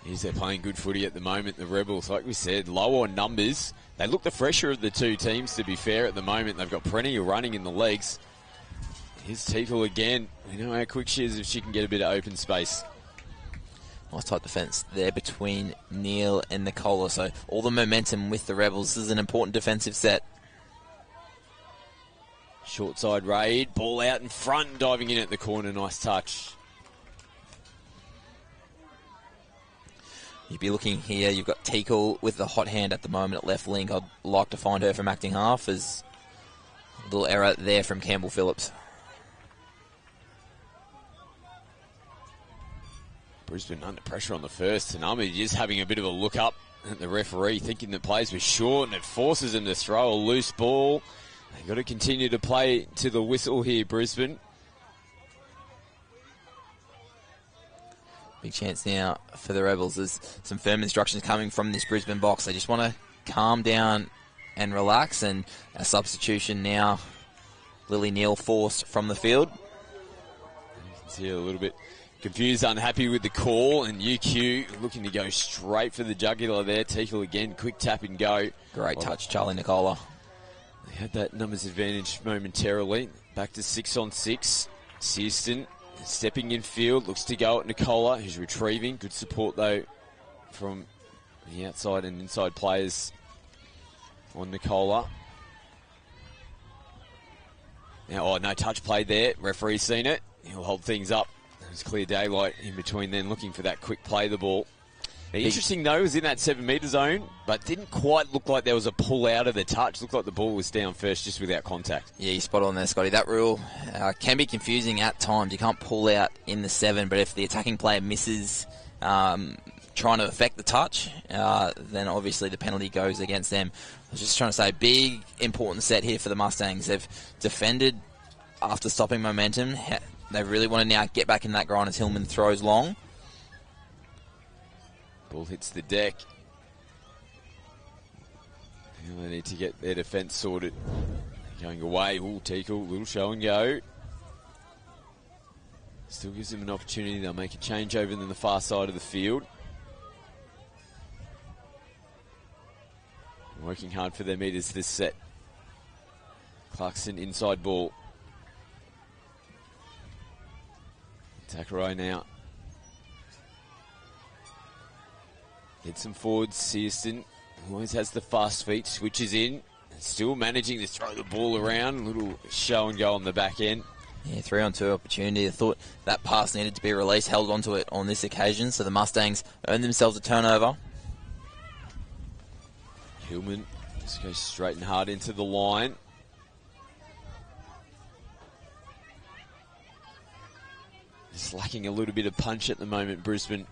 They're playing good footy at the moment, the Rebels. Like we said, low on numbers. They look the fresher of the two teams, to be fair, at the moment. They've got plenty of running in the legs. Here's Teakle again. We know how quick she is if she can get a bit of open space. Nice tight defence there between Neil and Nicola. So all the momentum with the Rebels. This is an important defensive set. Short side raid. Ball out in front, diving in at the corner. Nice touch. You'd be looking here. You've got Teakle with the hot hand at the moment at left link. I'd like to find her from acting half. As a little error there from Campbell Phillips. Brisbane under pressure on the first. Tanami just having a bit of a look up at the referee, thinking the players were short, and it forces them to throw a loose ball. They've got to continue to play to the whistle here, Brisbane. Big chance now for the Rebels. There's some firm instructions coming from this Brisbane box. They just want to calm down and relax. And a substitution now. Lily Neal forced from the field. You can see a little bit confused, unhappy with the call. And UQ looking to go straight for the jugular there. Teakle again, quick tap and go. Great touch, Charlie Nicola. They had that numbers advantage momentarily. Back to 6-on-6. Searston stepping in field, looks to go at Nicola, who's retrieving. Good support, though, from the outside and inside players on Nicola. Now, no touch play there. Referee's seen it. He'll hold things up. There's clear daylight in between then, looking for that quick play the ball. Interesting, though, was in that 7-metre zone, but didn't quite look like there was a pull out of the touch. Looked like the ball was down first, just without contact. Yeah, you spot on there, Scotty. That rule can be confusing at times. You can't pull out in the 7, but if the attacking player misses trying to affect the touch, then obviously the penalty goes against them. I was just trying to say, big, important set here for the Mustangs. They've defended after stopping momentum. They really want to now get back in that grind as Hillman throws long. Ball hits the deck. Now they need to get their defence sorted. Going away. Ooh, Teakle, little show and go. Still gives them an opportunity. They'll make a change over in the far side of the field. Working hard for their metres this set. Clarkson inside ball. Takarai now. Gets some forwards. Searston always has the fast feet. Switches in. Still managing to throw the ball around. A little show and go on the back end. Yeah, 3-on-2 opportunity. I thought that pass needed to be released. Held onto it on this occasion. So the Mustangs earned themselves a turnover. Hillman just goes straight and hard into the line. Just lacking a little bit of punch at the moment, Brisbane.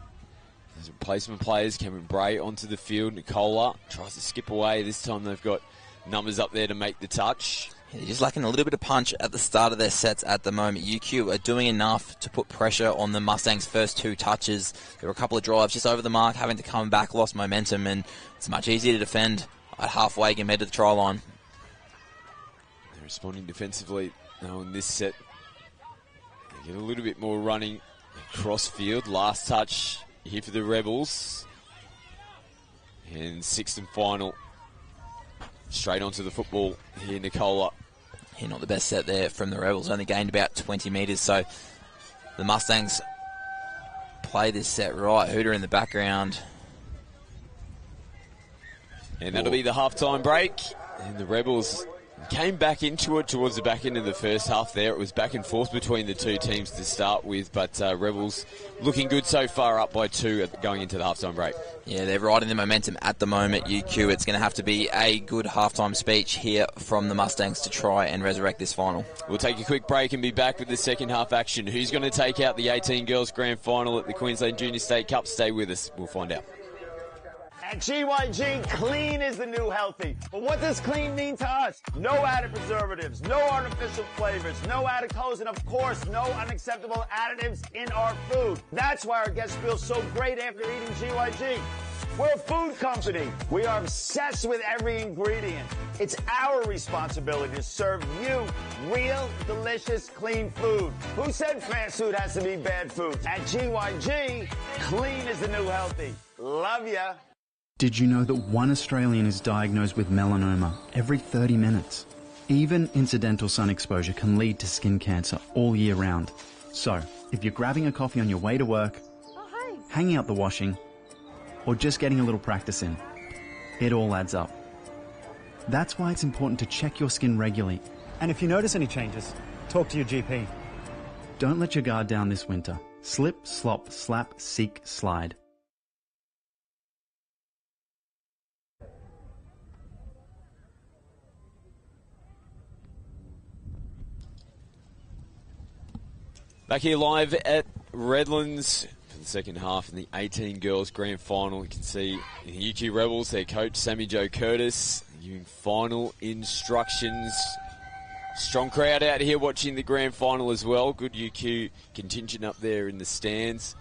There's replacement players. Cameron Bray onto the field. Nicola tries to skip away. This time they've got numbers up there to make the touch. Yeah, they're just lacking a little bit of punch at the start of their sets at the moment. UQ are doing enough to put pressure on the Mustangs' first 2 touches. There were a couple of drives just over the mark, having to come back, lost momentum, and it's much easier to defend at halfway compared to the try line. They're responding defensively now in this set. They get a little bit more running across field. Last touch here for the Rebels. And 6th and final. Straight onto the football here, Nicola. Yeah, not the best set there from the Rebels. Only gained about 20 metres, so the Mustangs play this set right. Hooter in the background. And that'll be the halftime break. And the Rebels Came back into it towards the back end of the first half there. It was back and forth between the two teams to start with, but Rebels looking good so far, up by 2 going into the halftime break. Yeah, they're riding the momentum at the moment, UQ. It's going to have to be a good halftime speech here from the Mustangs to try and resurrect this final. We'll take a quick break and be back with the second half action. Who's going to take out the 18 girls grand final at the Queensland Junior State Cup? Stay with us. We'll find out. At GYG, clean is the new healthy. But what does clean mean to us? No added preservatives, no artificial flavors, no added colors, and of course, no unacceptable additives in our food. That's why our guests feel so great after eating GYG. We're a food company. We are obsessed with every ingredient. It's our responsibility to serve you real, delicious, clean food. Who said fast food has to be bad food? At GYG, clean is the new healthy. Love ya. Did you know that 1 Australian is diagnosed with melanoma every 30 minutes? Even incidental sun exposure can lead to skin cancer all year round. So, if you're grabbing a coffee on your way to work, hanging out the washing, or just getting a little practice in, it all adds up. That's why it's important to check your skin regularly. And if you notice any changes, talk to your GP. Don't let your guard down this winter. Slip, slop, slap, seek, slide. Back here live at Redlands for the second half in the 18 girls grand final. You can see the UQ Rebels, their coach Sammy Jo Curtis, giving final instructions. Strong crowd out here watching the grand final as well. Good UQ contingent up there in the stands.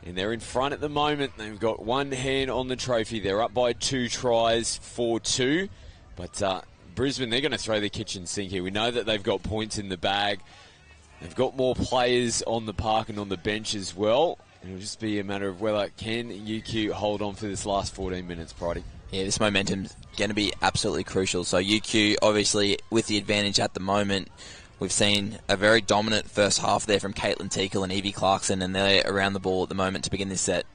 And they're in front at the moment. They've got one hand on the trophy. They're up by 2 tries, 4-2. But Brisbane, they're going to throw the kitchen sink here. We know that they've got points in the bag. They've got more players on the park and on the bench as well. It'll just be a matter of whether can UQ hold on for this last 14 minutes, Pridey. Yeah, this momentum's going to be absolutely crucial. So UQ, obviously, with the advantage at the moment, we've seen a very dominant first half there from Caitlin Teakle and Evie Clarkson, and they're around the ball at the moment to begin this set.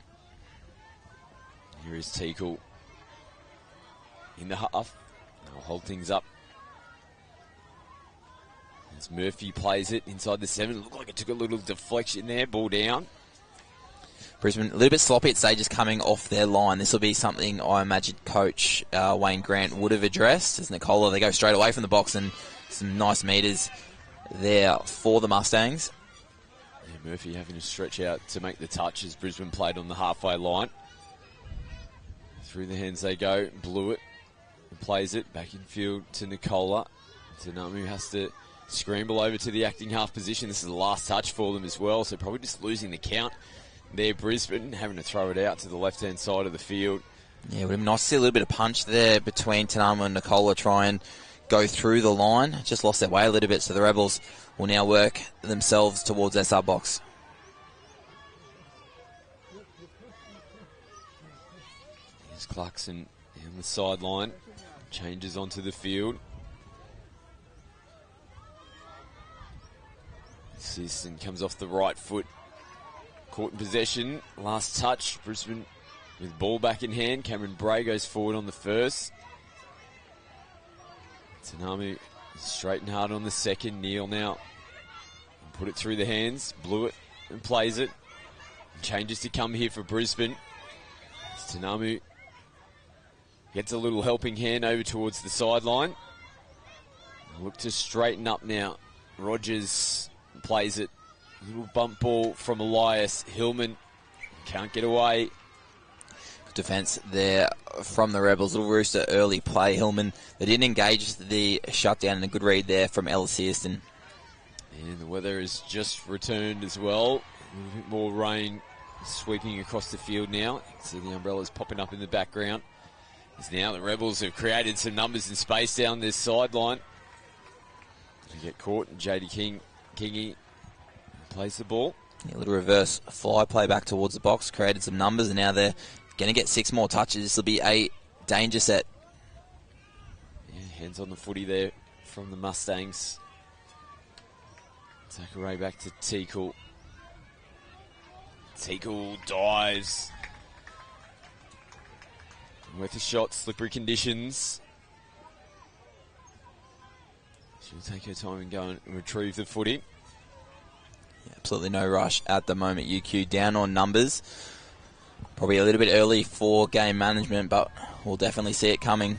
Here is Teakle in the half. They'll hold things up. As Murphy plays it inside the 7. It looked like it took a little deflection there. Ball down. Brisbane, a little bit sloppy at stages coming off their line. This will be something I imagine Coach Wayne Grant would have addressed. As Nicola, they go straight away from the box and some nice meters there for the Mustangs. Yeah, Murphy having to stretch out to make the touch as Brisbane played on the halfway line. Through the hands they go. Blew it. And plays it back in field to Nicola. Tanamu has to scramble over to the acting half position. This is the last touch for them as well, so probably just losing the count there. Brisbane having to throw it out to the left-hand side of the field. Yeah, it would have been nice to see a little bit of punch there between Tanamu and Nicola, try and go through the line. Just lost their way a little bit, so the Rebels will now work themselves towards their sub-box. Here's Clarkson down the sideline, changes onto the field. Season comes off the right foot. Caught in possession. Last touch. Brisbane with ball back in hand. Cameron Bray goes forward on the first. Tanamu straight and hard on the second. Neal now. Put it through the hands. Blew it and plays it. Changes to come here for Brisbane. Tanamu gets a little helping hand over towards the sideline. Look to straighten up now. Rogers plays it. Little bump ball from Elias. Hillman can't get away. Good defence there from the Rebels. Little Rooster early play. Hillman, they didn't engage the shutdown, and a good read there from Ellis Hairston. And the weather has just returned as well. A little bit more rain sweeping across the field now. You can see the umbrellas popping up in the background. As now the Rebels have created some numbers and space down this sideline. They get caught, and JD Kingy plays the ball. Yeah, a little reverse fly play back towards the box, created some numbers, and now they're going to get 6 more touches. This will be a danger set. Yeah, hands on the footy there from the Mustangs. Zachary back to Teakle. Teakle dives. Worth a shot, slippery conditions. She'll take her time and go and retrieve the footy. Absolutely no rush at the moment. UQ down on numbers. Probably a little bit early for game management, but we'll definitely see it coming.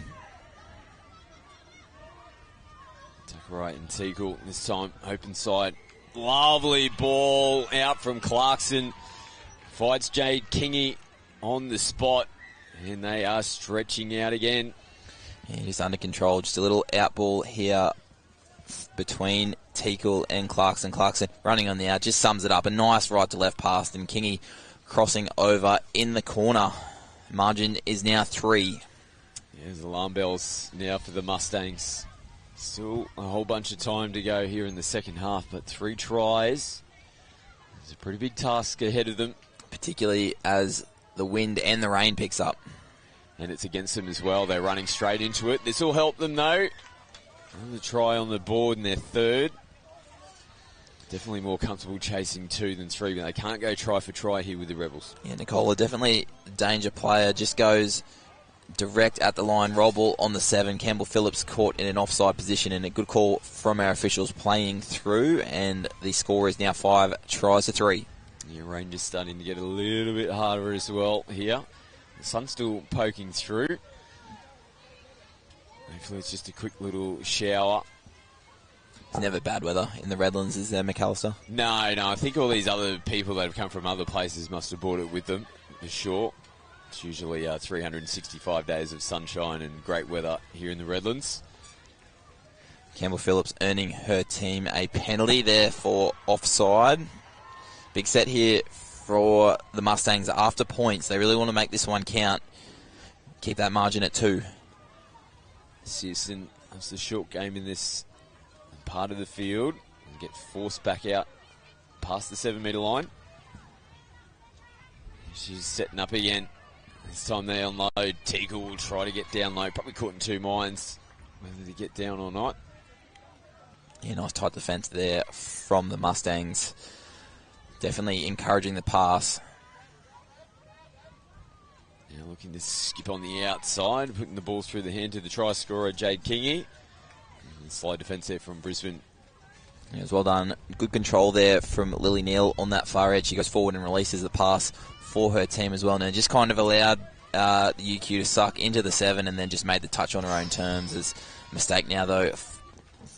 Right, and Teagle this time open side. Lovely ball out from Clarkson. Fights Jade Kingy on the spot, and they are stretching out again. Yeah, just under control. Just a little out ball here between Teagle and Clarkson. Clarkson running on the out, just sums it up. A nice right to left pass, and Kingy crossing over in the corner. Margin is now 3. There's alarm bells now for the Mustangs. Still a whole bunch of time to go here in the second half, but 3 tries. It's a pretty big task ahead of them. Particularly as the wind and the rain picks up. And it's against them as well. They're running straight into it. This will help them though. Another try on the board in their third. Definitely more comfortable chasing 2 than 3, but they can't go try for try here with the Rebels. Yeah, Nicola definitely a danger player. Just goes direct at the line. Roll ball on the 7. Campbell Phillips caught in an offside position, and a good call from our officials playing through, and the score is now 5 tries to 3. Yeah, Rangers starting to get a little bit harder as well here. The sun's still poking through. Hopefully it's just a quick little shower. It's never bad weather in the Redlands, is there, McAllister? No, I think all these other people that have come from other places must have brought it with them, for sure. It's usually 365 days of sunshine and great weather here in the Redlands. Campbell Phillips earning her team a penalty there for offside. Big set here for the Mustangs after points. They really want to make this one count. Keep that margin at 2. Searson has the short game in this part of the field and get forced back out past the 7-metre line. She's setting up again. This time they unload. Teagle will try to get down low. Probably caught in 2 minds whether to get down or not. Yeah, nice tight defence there from the Mustangs. Definitely encouraging the pass. Now looking to skip on the outside, putting the ball through the hand to the try scorer, Jade Kingy. And slide defence there from Brisbane. Yeah, it was well done. Good control there from Lily Neal on that far edge. She goes forward and releases the pass for her team as well. And it just kind of allowed the UQ to suck into the 7 and then just made the touch on her own terms. As a mistake now, though,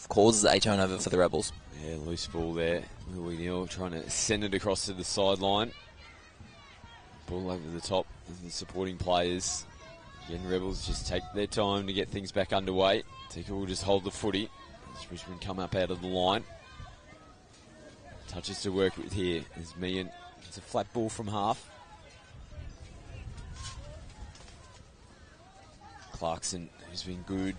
causes a turnover for the Rebels. Yeah, loose ball there. Lily Neal trying to send it across to the sideline. Ball over the top of the supporting players. Again, Rebels just take their time to get things back underway. Tika will just hold the footy. As Brisbane come up out of the line. Touches to work with here. There's Meehan. It's a flat ball from half. Clarkson, who's been good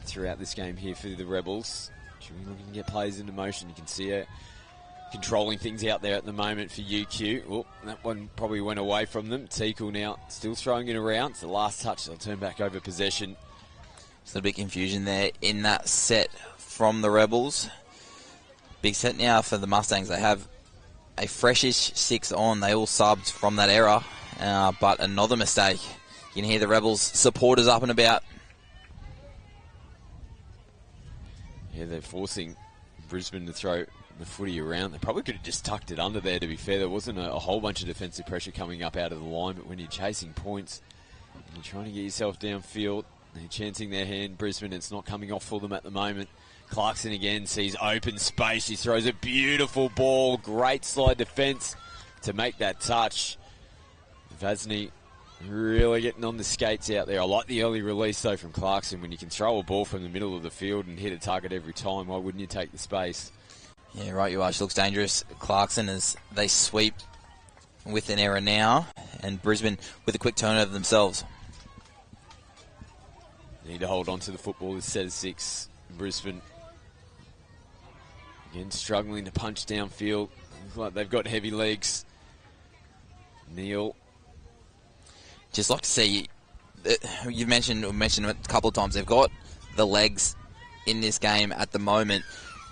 throughout this game here for the Rebels. Should be looking to get players into motion. You can see her controlling things out there at the moment for UQ. Oh, that one probably went away from them. Teagle now still throwing it around. It's the last touch. They'll turn back over possession. There's a big confusion there in that set from the Rebels. Big set now for the Mustangs. They have a freshish 6 on. They all subbed from that error, but another mistake. You can hear the Rebels supporters up and about. Yeah, they're forcing Brisbane to throw the footy around. They probably could have just tucked it under there, to be fair. There wasn't a whole bunch of defensive pressure coming up out of the line, but when you're chasing points and you're trying to get yourself downfield, they're chancing their hand. Brisbane, it's not coming off for them at the moment. Clarkson again sees open space. He throws a beautiful ball. Great slide defence to make that touch. Vasny really getting on the skates out there. I like the early release, though, from Clarkson. When you can throw a ball from the middle of the field and hit a target every time, why wouldn't you take the space? Yeah, right you are. She looks dangerous. Clarkson, as they sweep with an error now, and Brisbane with a quick turnover themselves. Need to hold on to the football. This set of 6. Brisbane again struggling to punch downfield. Looks like they've got heavy legs. Neal. Just like to see, you've mentioned it a couple of times, they've got the legs in this game at the moment.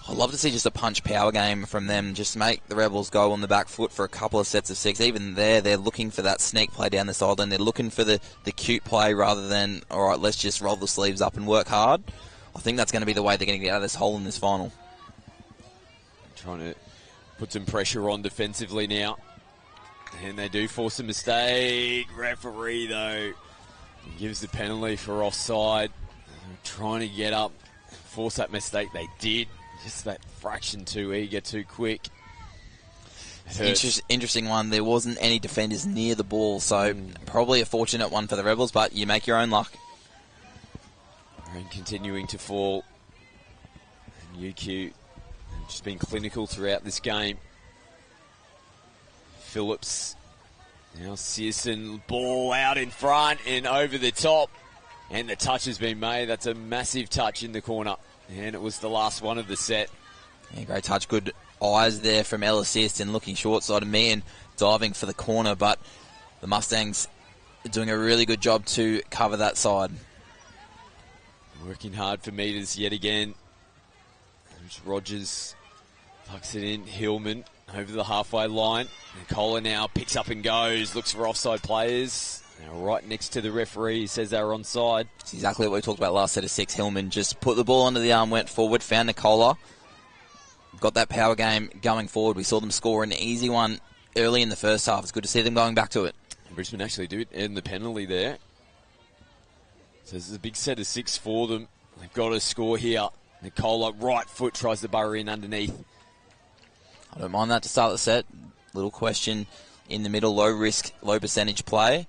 I'd love to see just a punch power game from them, just make the Rebels go on the back foot for a couple of sets of 6. Even there, they're looking for that sneak play down the sideline. They're looking for the cute play rather than, all right, let's just roll the sleeves up and work hard. I think that's going to be the way they're going to get out of this hole in this final. Trying to put some pressure on defensively now. And they do force a mistake. Referee, though, gives the penalty for offside. Trying to get up, force that mistake. They did. Just that fraction too eager, too quick. Interesting one. There wasn't any defenders near the ball, so probably a fortunate one for the Rebels, but you make your own luck. Rain continuing to fall. And UQ have just been clinical throughout this game. Phillips. Now Searson, ball out in front and over the top. And the touch has been made. That's a massive touch in the corner. And it was the last one of the set. Yeah, great touch. Good eyes there from Ella Searson, looking short side of me and diving for the corner. But the Mustangs are doing a really good job to cover that side. Working hard for meters yet again. There's Rogers. Tucks it in. Hillman over the halfway line. Nicola now picks up and goes. Looks for offside players. Now right next to the referee. He says they were onside. It's exactly what we talked about last set of 6. Hillman just put the ball under the arm, went forward, found Nicola. Got that power game going forward. We saw them score an easy one early in the first half. It's good to see them going back to it. Brisbane actually do end the penalty there. So this is a big set of 6 for them. They've got to score here. Nicola, right foot, tries to burrow in underneath. I don't mind that to start the set. Little question in the middle, low risk, low percentage play.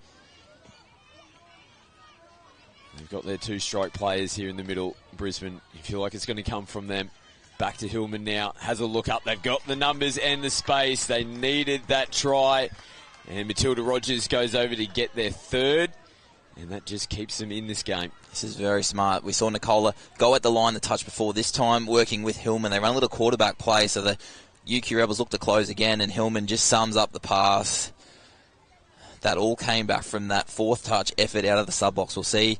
They've got their 2 strike players here in the middle. Brisbane, you feel like it's going to come from them. Back to Hillman now. Has a look up. They've got the numbers and the space. They needed that try. And Matilda Rogers goes over to get their 3rd. And that just keeps them in this game. This is very smart. We saw Nicola go at the line the touch before. This time working with Hillman. They run a little quarterback play, so the UQ Rebels look to close again, and Hillman just sums up the pass. That all came back from that 4th touch effort out of the sub-box. We'll see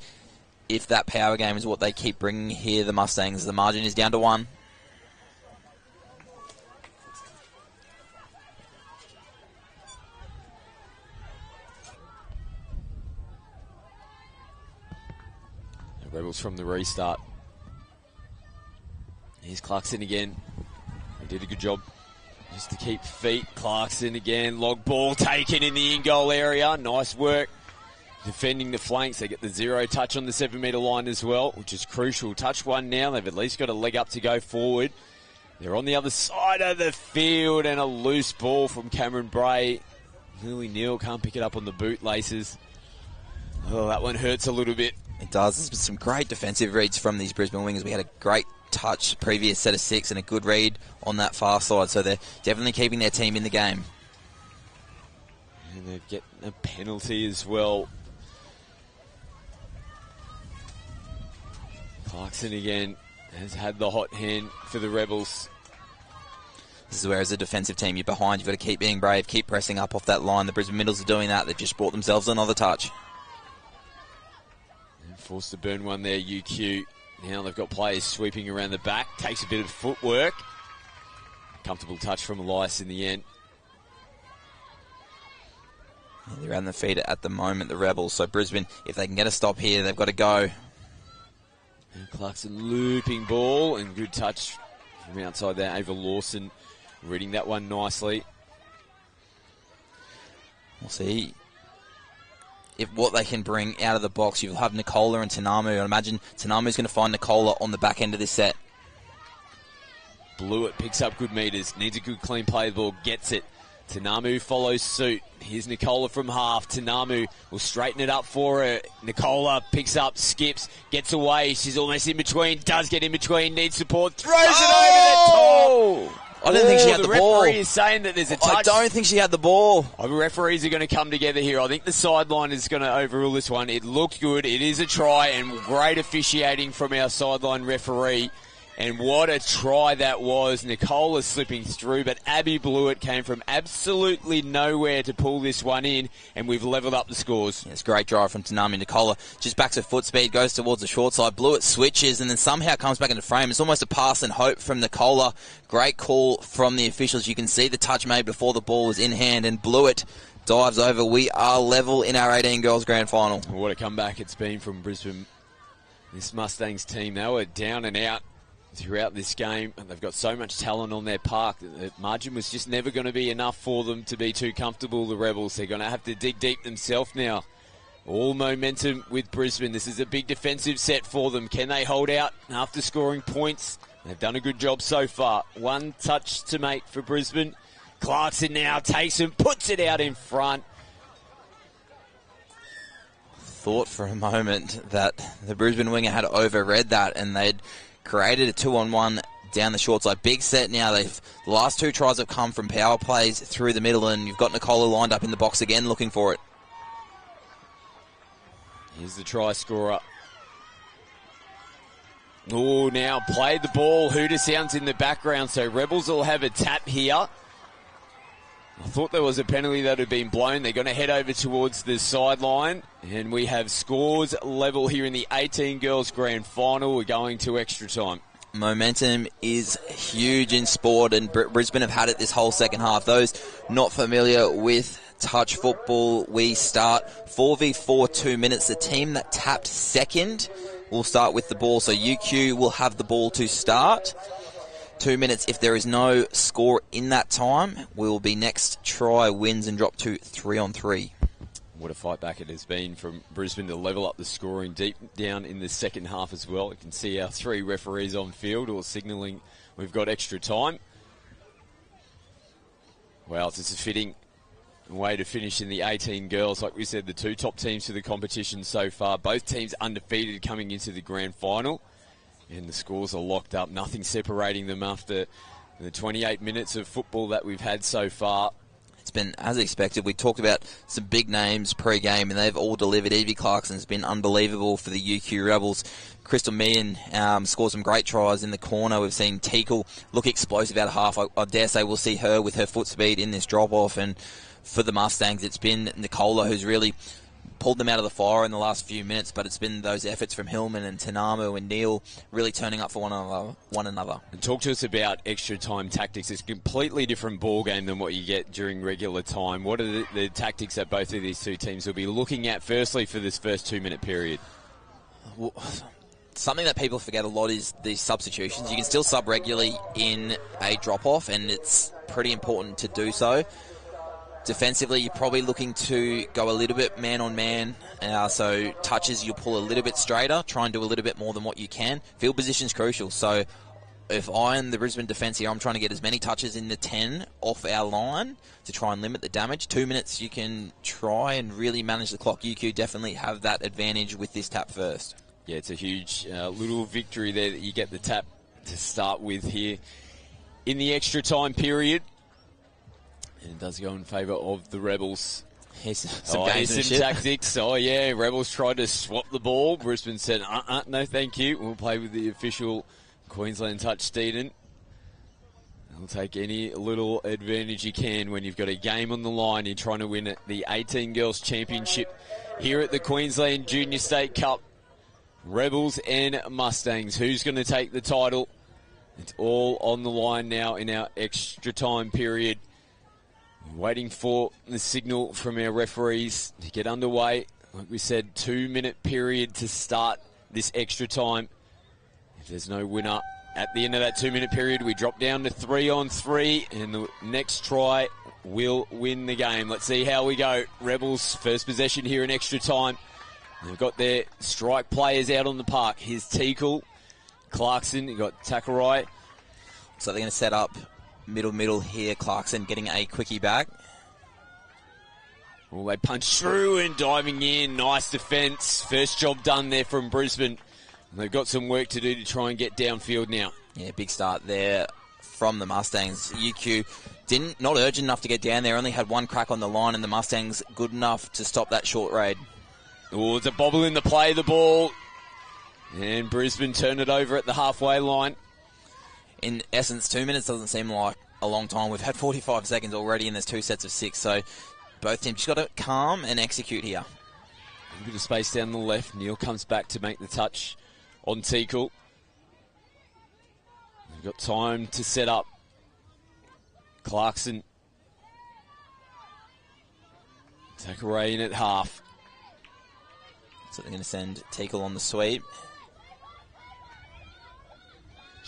if that power game is what they keep bringing here, the Mustangs. The margin is down to 1. Rebels from the restart. Here's Clarkson again. He did a good job just to keep feet. Clarkson again. Log ball taken in the in-goal area. Nice work defending the flanks. They get the 0 touch on the 7-metre line as well, which is crucial. Touch 1 now. They've at least got a leg up to go forward. They're on the other side of the field, and a loose ball from Cameron Bray. Lily Neal can't pick it up on the bootlaces. Oh, that one hurts a little bit. It does. There's been some great defensive reads from these Brisbane wingers. We had a great touch previous set of 6 and a good read on that far side. So they're definitely keeping their team in the game. And they're getting a penalty as well. Clarkson again has had the hot hand for the Rebels. This is where, as a defensive team, you're behind. You've got to keep being brave, keep pressing up off that line. The Brisbane Middles are doing that. They've just brought themselves another touch. Forced to burn one there, UQ. Now they've got players sweeping around the back. Takes a bit of footwork. Comfortable touch from Elias in the end. They're on the feet at the moment, the Rebels. So Brisbane, if they can get a stop here, they've got to go. And Clarkson looping ball and good touch from outside there. Ava Lawson reading that one nicely. We'll see if what they can bring out of the box. You'll have Nicola and Tanamu. I imagine Tanamu's going to find Nicola on the back end of this set. Blewett picks up good meters, needs a good clean play ball, gets it. Tanamu follows suit. Here's Nicola from half. Tanamu will straighten it up for her. Nicola picks up, skips, gets away. She's almost in between, does get in between, needs support, throws it over the top. I didn't think she had the ball. The referee is saying that there's a touch. I don't think she had the ball. The referees are going to come together here. I think the sideline is going to overrule this one. It looked good. It is a try, and great officiating from our sideline referee. And what a try that was. Nicola slipping through, but Abby Blewett came from absolutely nowhere to pull this one in, and we've levelled up the scores. Yeah, it's a great drive from Tanami. Nicola just backs her foot speed, goes towards the short side. Blewett switches and then somehow comes back into frame. It's almost a pass and hope from Nicola. Great call from the officials. You can see the touch made before the ball was in hand, and Blewett dives over. We are level in our 18 girls grand final. What a comeback it's been from Brisbane. This Mustangs team, they were down and out throughout this game, and they've got so much talent on their park that the margin was just never going to be enough for them to be too comfortable, the Rebels. They're going to have to dig deep themselves now. All momentum with Brisbane. This is a big defensive set for them. Can they hold out after scoring points? They've done a good job so far. One touch to make for Brisbane. Clarkson now takes and puts it out in front. Thought for a moment that the Brisbane winger had overread that and they'd created a 2-on-1 down the short side. Big set now. The last 2 tries have come from power plays through the middle, and you've got Nicola lined up in the box again looking for it. Here's the try scorer. Oh, now played the ball. Hooter sounds in the background, so Rebels will have a tap here. I thought there was a penalty that had been blown. They're going to head over towards the sideline, and we have scores level here in the 18 girls grand final. We're going to extra time. Momentum is huge in sport, and Brisbane have had it this whole second half. Those not familiar with touch football, we start 4v4 2 minutes. The team that tapped second will start with the ball, so UQ will have the ball to start. 2 minutes. If there is no score in that time, we will be next try wins and drop to 3-on-3. What a fight back it has been from Brisbane to level up the scoring deep down in the second half as well. You can see our 3 referees on field all signalling we've got extra time. Well, this is a fitting way to finish in the 18 girls. Like we said, the 2 top teams for the competition so far. Both teams undefeated coming into the grand final. And the scores are locked up. Nothing separating them after the 28 minutes of football that we've had so far. It's been as expected. We talked about some big names pre-game, and they've all delivered. Evie Clarkson's been unbelievable for the UQ Rebels. Crystal Meehan scored some great tries in the corner. We've seen Teakle look explosive out of half. I dare say we'll see her with her foot speed in this drop-off. And for the Mustangs, it's been Nicola who's really pulled them out of the fire in the last few minutes, but it's been those efforts from Hillman and Tanamu and Neil really turning up for one another. And talk to us about extra time tactics. It's a completely different ball game than what you get during regular time. What are the tactics that both of these 2 teams will be looking at firstly for this first 2 minute period? Well, something that people forget a lot is the substitutions. You can still sub regularly in a drop-off, and it's pretty important to do so. Defensively, you're probably looking to go a little bit man-on-man, so touches you'll pull a little bit straighter, try and do a little bit more than what you can. Field position's crucial, so if I'm the Brisbane defence here, I'm trying to get as many touches in the 10 off our line to try and limit the damage. 2 minutes, you can try and really manage the clock. UQ definitely have that advantage with this tap first. Yeah, it's a huge little victory there that you get the tap to start with here in the extra time period. And it does go in favour of the Rebels. Here's some tactics. Oh, yeah, Rebels tried to swap the ball. Brisbane said, no, thank you. We'll play with the official Queensland touch, Steeden. They'll take any little advantage you can when you've got a game on the line. You're trying to win the 18 Girls Championship here at the Queensland Junior State Cup. Rebels and Mustangs. Who's going to take the title? It's all on the line now in our extra time period. Waiting for the signal from our referees to get underway. Like we said, 2 minute period to start this extra time. If there's no winner at the end of that 2 minute period, we drop down to 3-on-3, and the next try will win the game. Let's see how we go. Rebels first possession here in extra time. They've got their strike players out on the park. Here's Teakle, Clarkson, you've got Takarai. So they're going to set up middle here. Clarkson getting a quickie back. Well, they punch through and diving in. Nice defence. First job done there from Brisbane. They've got some work to do to try and get downfield now. Yeah, big start there from the Mustangs. UQ not urgent enough to get down there. Only had one crack on the line, and the Mustangs good enough to stop that short raid. Oh, it's a bobble in the play, the ball. And Brisbane turn it over at the halfway line. In essence, 2 minutes doesn't seem like a long time. We've had 45 seconds already, and there's 2 sets of 6. So both teams just got to calm and execute here. A bit of space down the left. Neil comes back to make the touch on Teakle. We've got time to set up. Clarkson. Takarai in at half. So they're going to send Teakle on the sweep.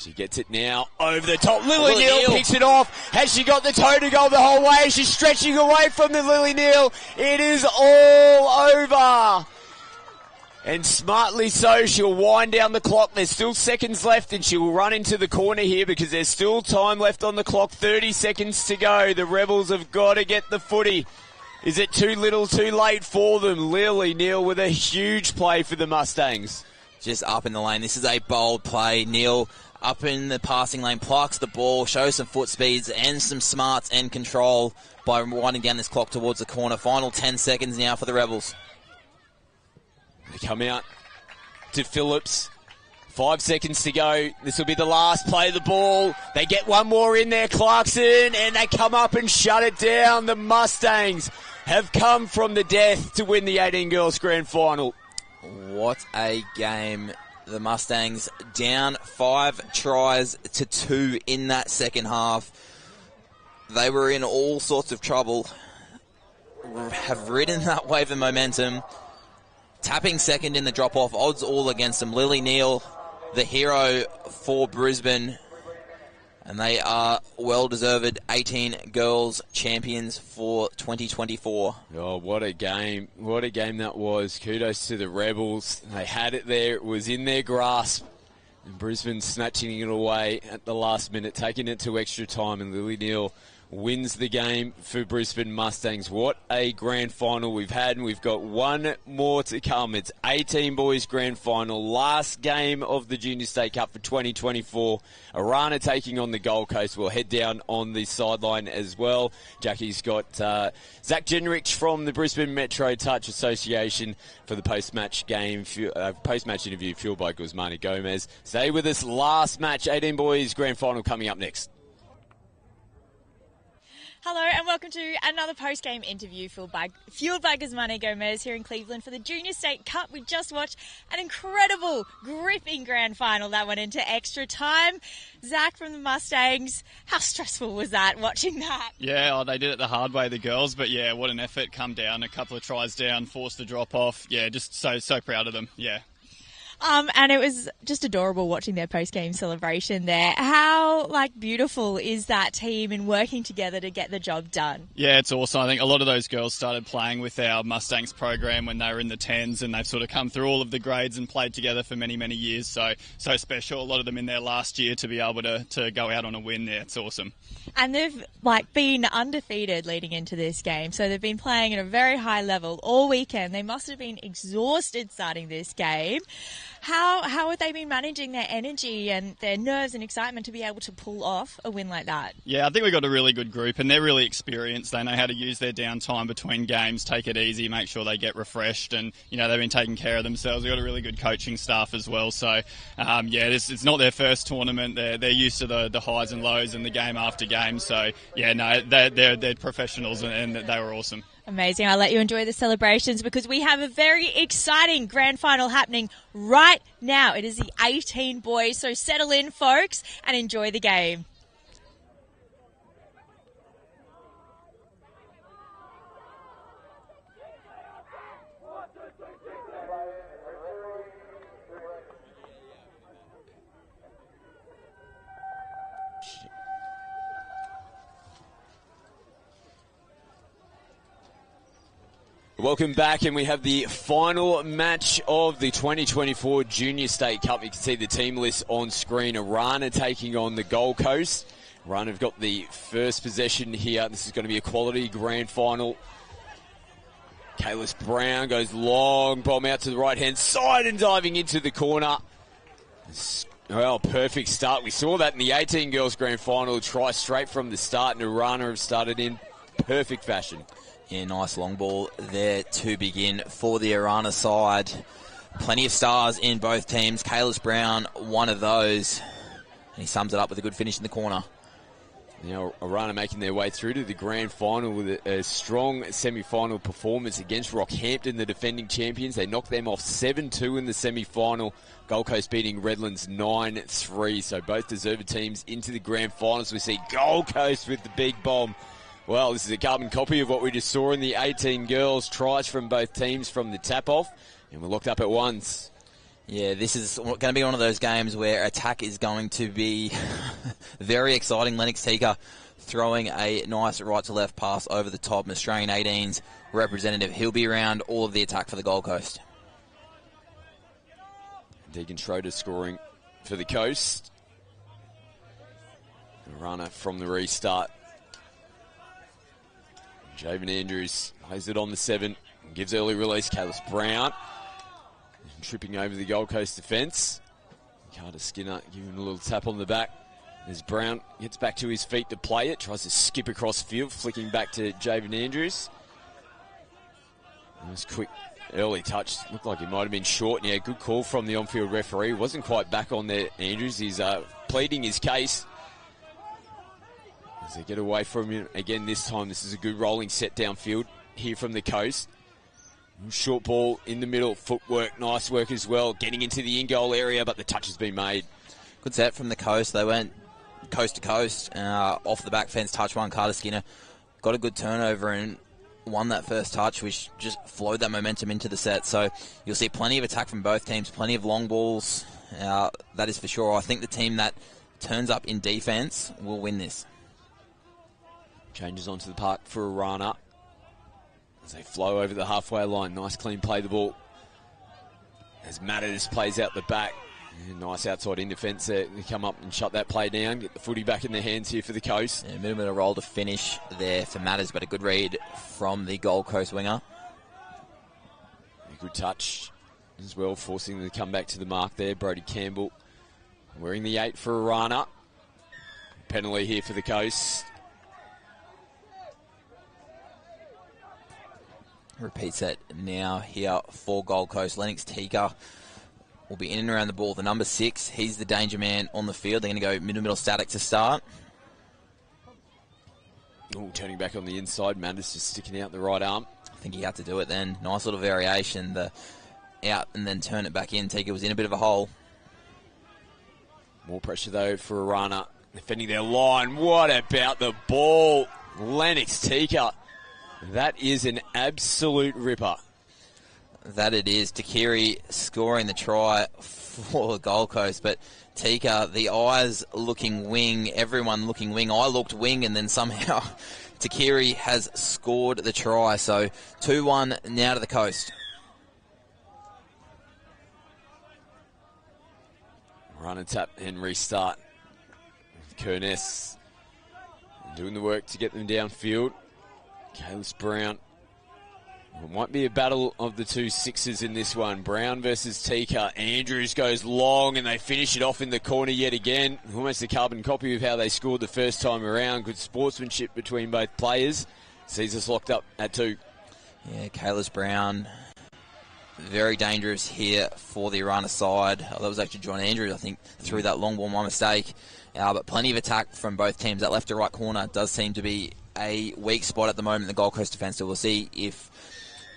She gets it now over the top. Lily Neal picks it off. Has she got the toe to go the whole way? She's stretching away from the Lily Neal. It is all over. And smartly so, she'll wind down the clock. There's still seconds left, and she will run into the corner here because there's still time left on the clock. 30 seconds to go. The Rebels have got to get the footy. Is it too little, too late for them? Lily Neal with a huge play for the Mustangs. Just up in the lane. This is a bold play. Neal up in the passing lane, plucks the ball, shows some foot speeds and some smarts and control by winding down this clock towards the corner. Final 10 seconds now for the Rebels. They come out to Phillips. 5 seconds to go. This will be the last play of the ball. They get one more in there, Clarkson, and they come up and shut it down. The Mustangs have come from the death to win the 18 girls grand final. What a game. The Mustangs down 5 tries to 2 in that second half. They were in all sorts of trouble. Have ridden that wave of momentum. Tapping second in the drop-off. Odds all against them. Lily Neal, the hero for Brisbane. And they are well-deserved 18 girls champions for 2024. Oh, what a game. What a game that was. Kudos to the Rebels. They had it there. It was in their grasp. And Brisbane snatching it away at the last minute, taking it to extra time. And Lily Neal wins the game for Brisbane Mustangs. What a grand final we've had, and we've got one more to come. It's 18 boys grand final, last game of the Junior State Cup for 2024. Arana taking on the Gold Coast. We'll head down on the sideline as well. Jackie's got Zach Jenrich from the Brisbane Metro Touch Association for the post-match game, post-match interview fueled by Guzmani Gomez. Stay with us. Last match, 18 boys grand final coming up next. Hello and welcome to another post-game interview fueled by Guzmani Gomez here in Cleveland for the Junior State Cup. We just watched an incredible, gripping grand final that went into extra time. Zach from the Mustangs, how stressful was that, watching that? Yeah, they did it the hard way, the girls, but yeah, what an effort. Come down, a couple of tries down, forced the drop-off. Yeah, just so proud of them, yeah. And it was just adorable watching their post-game celebration there. How, beautiful is that team in working together to get the job done? Yeah, it's awesome. I think a lot of those girls started playing with our Mustangs program when they were in the 10s, and they've sort of come through all of the grades and played together for many, many years. So special. A lot of them in their last year to be able to go out on a win there. It's awesome. And they've, been undefeated leading into this game. So they've been playing at a very high level all weekend. They must have been exhausted starting this game. How have they been managing their energy and their nerves and excitement to be able to pull off a win like that? Yeah, I think we've got a really good group, and they're really experienced. They know how to use their downtime between games, take it easy, make sure they get refreshed, and they've been taking care of themselves. We've got a really good coaching staff as well. So it's not their first tournament. They're used to the highs and lows and the game after game. So yeah, no, they're professionals, and they were awesome. Amazing. I'll let you enjoy the celebrations because we have a very exciting grand final happening right now. It is the 18 boys, so settle in, folks, and enjoy the game. Welcome back, and we have the final match of the 2024 Junior State Cup. You can see the team list on screen. Arana taking on the Gold Coast. Arana have got the first possession here. This is going to be a quality grand final. Kalis Brown goes long bomb out to the right-hand side and diving into the corner. Well, perfect start. We saw that in the 18 girls grand final. Try straight from the start, and Arana have started in perfect fashion. Yeah, nice long ball there to begin for the Arana side. Plenty of stars in both teams. Kalis Brown, one of those. And he sums it up with a good finish in the corner. Now, Arana making their way through to the grand final with a strong semi-final performance against Rockhampton, the defending champions. They knocked them off 7-2 in the semi-final. Gold Coast beating Redlands 9-3. So both deserved teams into the grand finals. We see Gold Coast with the big bomb. Well, this is a carbon copy of what we just saw in the 18 girls. Tries from both teams from the tap-off. And we're locked up at once. Yeah, this is going to be one of those games where attack is going to be very exciting. Lennox Tika throwing a nice right-to-left pass over the top. An Australian 18s representative. He'll be around all of the attack for the Gold Coast. Deegan Schroeder scoring for the Coast. A runner from the restart. Javen Andrews plays it on the 7. Gives early release. Kalis Brown tripping over the Gold Coast defence. Carter Skinner giving a little tap on the back. As Brown gets back to his feet to play it. Tries to skip across field. Flicking back to Javen Andrews. Nice quick early touch. Looked like he might have been short. And yeah, good call from the on-field referee. Wasn't quite back on there, Andrews. He's pleading his case. As they get away from him again this time. This is a good rolling set downfield here from the Coast. Short ball in the middle. Footwork, nice work as well. Getting into the in-goal area, but the touch has been made. Good set from the Coast. They went coast to coast. Off the back fence, touch one. Carter Skinner got a good turnover and won that first touch, which just flowed that momentum into the set. So you'll see plenty of attack from both teams, plenty of long balls. That is for sure. I think the team that turns up in defence will win this. Changes onto the park for a run-up. As they flow over the halfway line. Nice clean play the ball. As Matters plays out the back. Nice outside in defence there. They come up and shut that play down. Get the footy back in their hands here for the Coast. Yeah, a bit of a roll to finish there for Matters, but a good read from the Gold Coast winger. A good touch as well, forcing them to come back to the mark there. Brody Campbell wearing the 8 for a run-up. Penalty here for the Coast. Repeat set now here for Gold Coast. Lennox Tika will be in and around the ball. The number 6, he's the danger man on the field. They're going to go middle static to start. Ooh, turning back on the inside. Matters just sticking out the right arm. I think he had to do it then. Nice little variation. The out and then turn it back in. Tika was in a bit of a hole. More pressure though for a runner. Defending their line. What about the ball? Lennox Tika. That is an absolute ripper. That it is. Takiri scoring the try for the Gold Coast, but Tika, the eyes looking wing, everyone looking wing. I looked wing, and then somehow Takiri has scored the try. So 2-1 now to the Coast. Run and tap and restart. Kerness doing the work to get them downfield. Kalis Brown. It might be a battle of the 2 6s in this one. Brown versus Tika. Andrews goes long and they finish it off in the corner yet again. Almost a carbon copy of how they scored the first time around. Good sportsmanship between both players. Sees us locked up at 2. Yeah, Kalis Brown. Very dangerous here for the Irana side. That was actually John Andrews, I think, threw that long ball, my mistake. But plenty of attack from both teams. That left to right corner does seem to be a weak spot at the moment in the Gold Coast defence. So we'll see if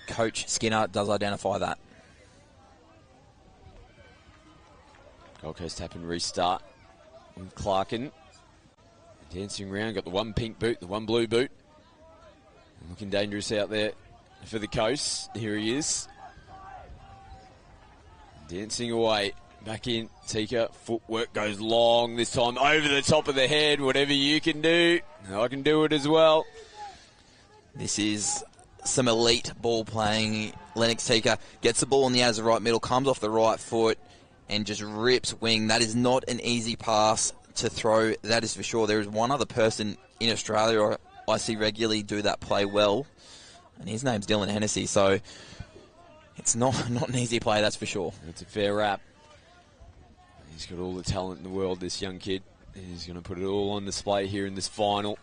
Coach Skinner does identify that. Gold Coast tap and restart with Clarkin. Dancing around, got the 1 pink boot, the 1 blue boot. Looking dangerous out there for the Coast. Here he is. Dancing away. Back in, Tika. Footwork goes long this time. Over the top of the head. Whatever you can do, I can do it as well. This is some elite ball playing. Lennox Tika gets the ball in the outer right middle, comes off the right foot, and just rips wing. That is not an easy pass to throw, that is for sure. There is one other person in Australia I see regularly do that play well, and his name's Dylan Hennessy, so it's not an easy play, that's for sure. It's a fair rap. He's got all the talent in the world, this young kid. He's going to put it all on display here in this final.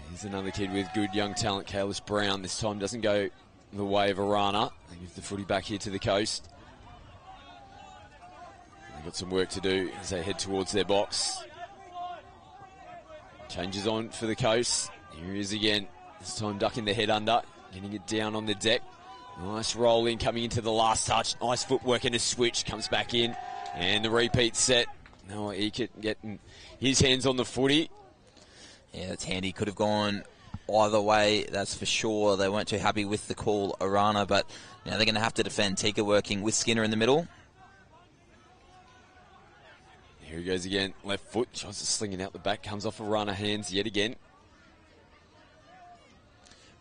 Here's another kid with good young talent, Kalis Brown. This time doesn't go the way of a runner. They give the footy back here to the Coast. They've got some work to do as they head towards their box. Changes on for the Coast. Here he is again. This time ducking the head under, getting it down on the deck. Nice roll in, coming into the last touch. Nice footwork and a switch. Comes back in. And the repeat set. Noah Eakett getting his hands on the footy. Yeah, that's handy. Could have gone either way, that's for sure. They weren't too happy with the call, Arana, but they're going to have to defend. Tika working with Skinner in the middle. Here he goes again. Left foot. Tries to sling it out the back. Comes off Arana hands yet again.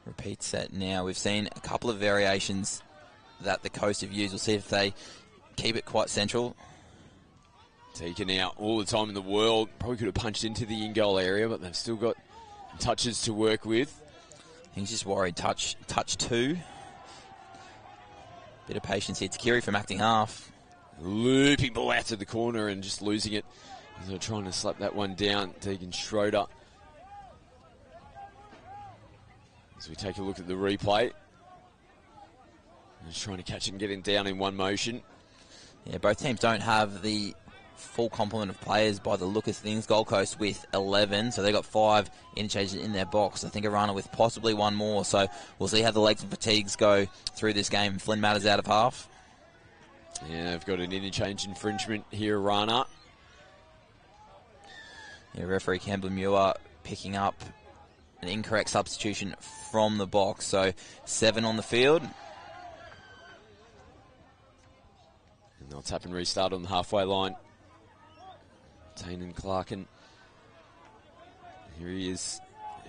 Repeat set now. We've seen a couple of variations that the Coast have used. We'll see if they keep it quite central. Tika now all the time in the world. Probably could have punched into the in-goal area, but they've still got touches to work with. He's just worried. Touch 2. Bit of patience here. Takiri from acting half. Looping ball out to the corner and just losing it. They're trying to slap that one down. Tegan Schroeder. As we take a look at the replay. Just trying to catch it and get it down in one motion. Yeah, both teams don't have the full complement of players by the look of things. Gold Coast with 11, so they've got 5 interchanges in their box. I think Arana with possibly one more, so we'll see how the legs and fatigues go through this game. Flynn Matters out of half. Yeah, they've got an interchange infringement here, Arana. Yeah, referee Campbell Muir picking up an incorrect substitution from the box, so 7 on the field. And they'll tap and restart on the halfway line. Tainen Clarkin. Here he is,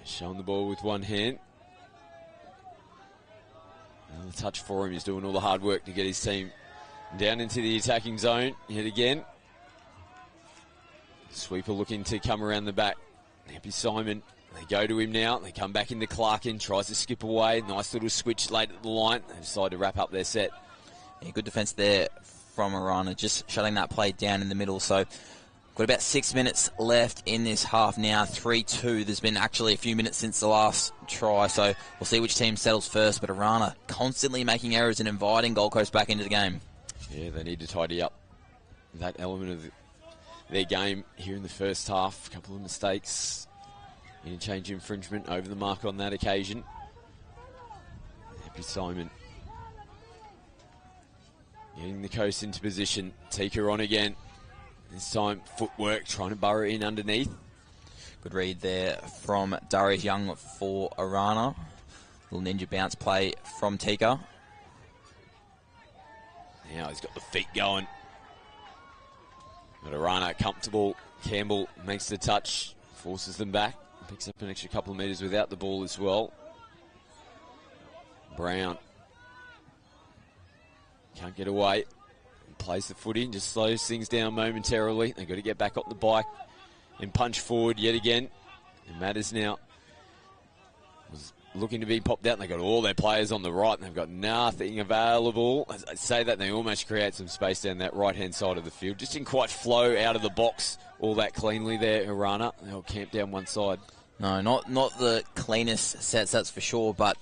showing the ball with one hand. Another touch for him. He's doing all the hard work to get his team down into the attacking zone yet again. Sweeper looking to come around the back. Happy Simon. They go to him now. They come back into Clarkin. Tries to skip away. Nice little switch late at the line. They decide to wrap up their set. Yeah, good defence there from Arana, just shutting that play down in the middle. So got about 6 minutes left in this half now, 3-2. There's been actually a few minutes since the last try, so we'll see which team settles first. But Arana constantly making errors and inviting Gold Coast back into the game. Yeah, they need to tidy up that element of their game here in the first half. A couple of mistakes. Interchange infringement over the mark on that occasion. Happy Simon. Getting the Coast into position. Tika on again. This time, footwork, trying to burrow in underneath. Good read there from Darius Young for Arana. Little ninja bounce play from Tika. Now he's got the feet going. But Arana comfortable. Campbell makes the touch, forces them back. Picks up an extra couple of metres without the ball as well. Brown. Can't get away. Plays the footy and just slows things down momentarily. They've got to get back up the bike and punch forward yet again. And Matters now was looking to be popped out, and they've got all their players on the right, and they've got nothing available. As I say that, they almost create some space down that right-hand side of the field. Just didn't quite flow out of the box all that cleanly there, Arana. They'll camp down one side. No, not the cleanest sets, that's for sure, but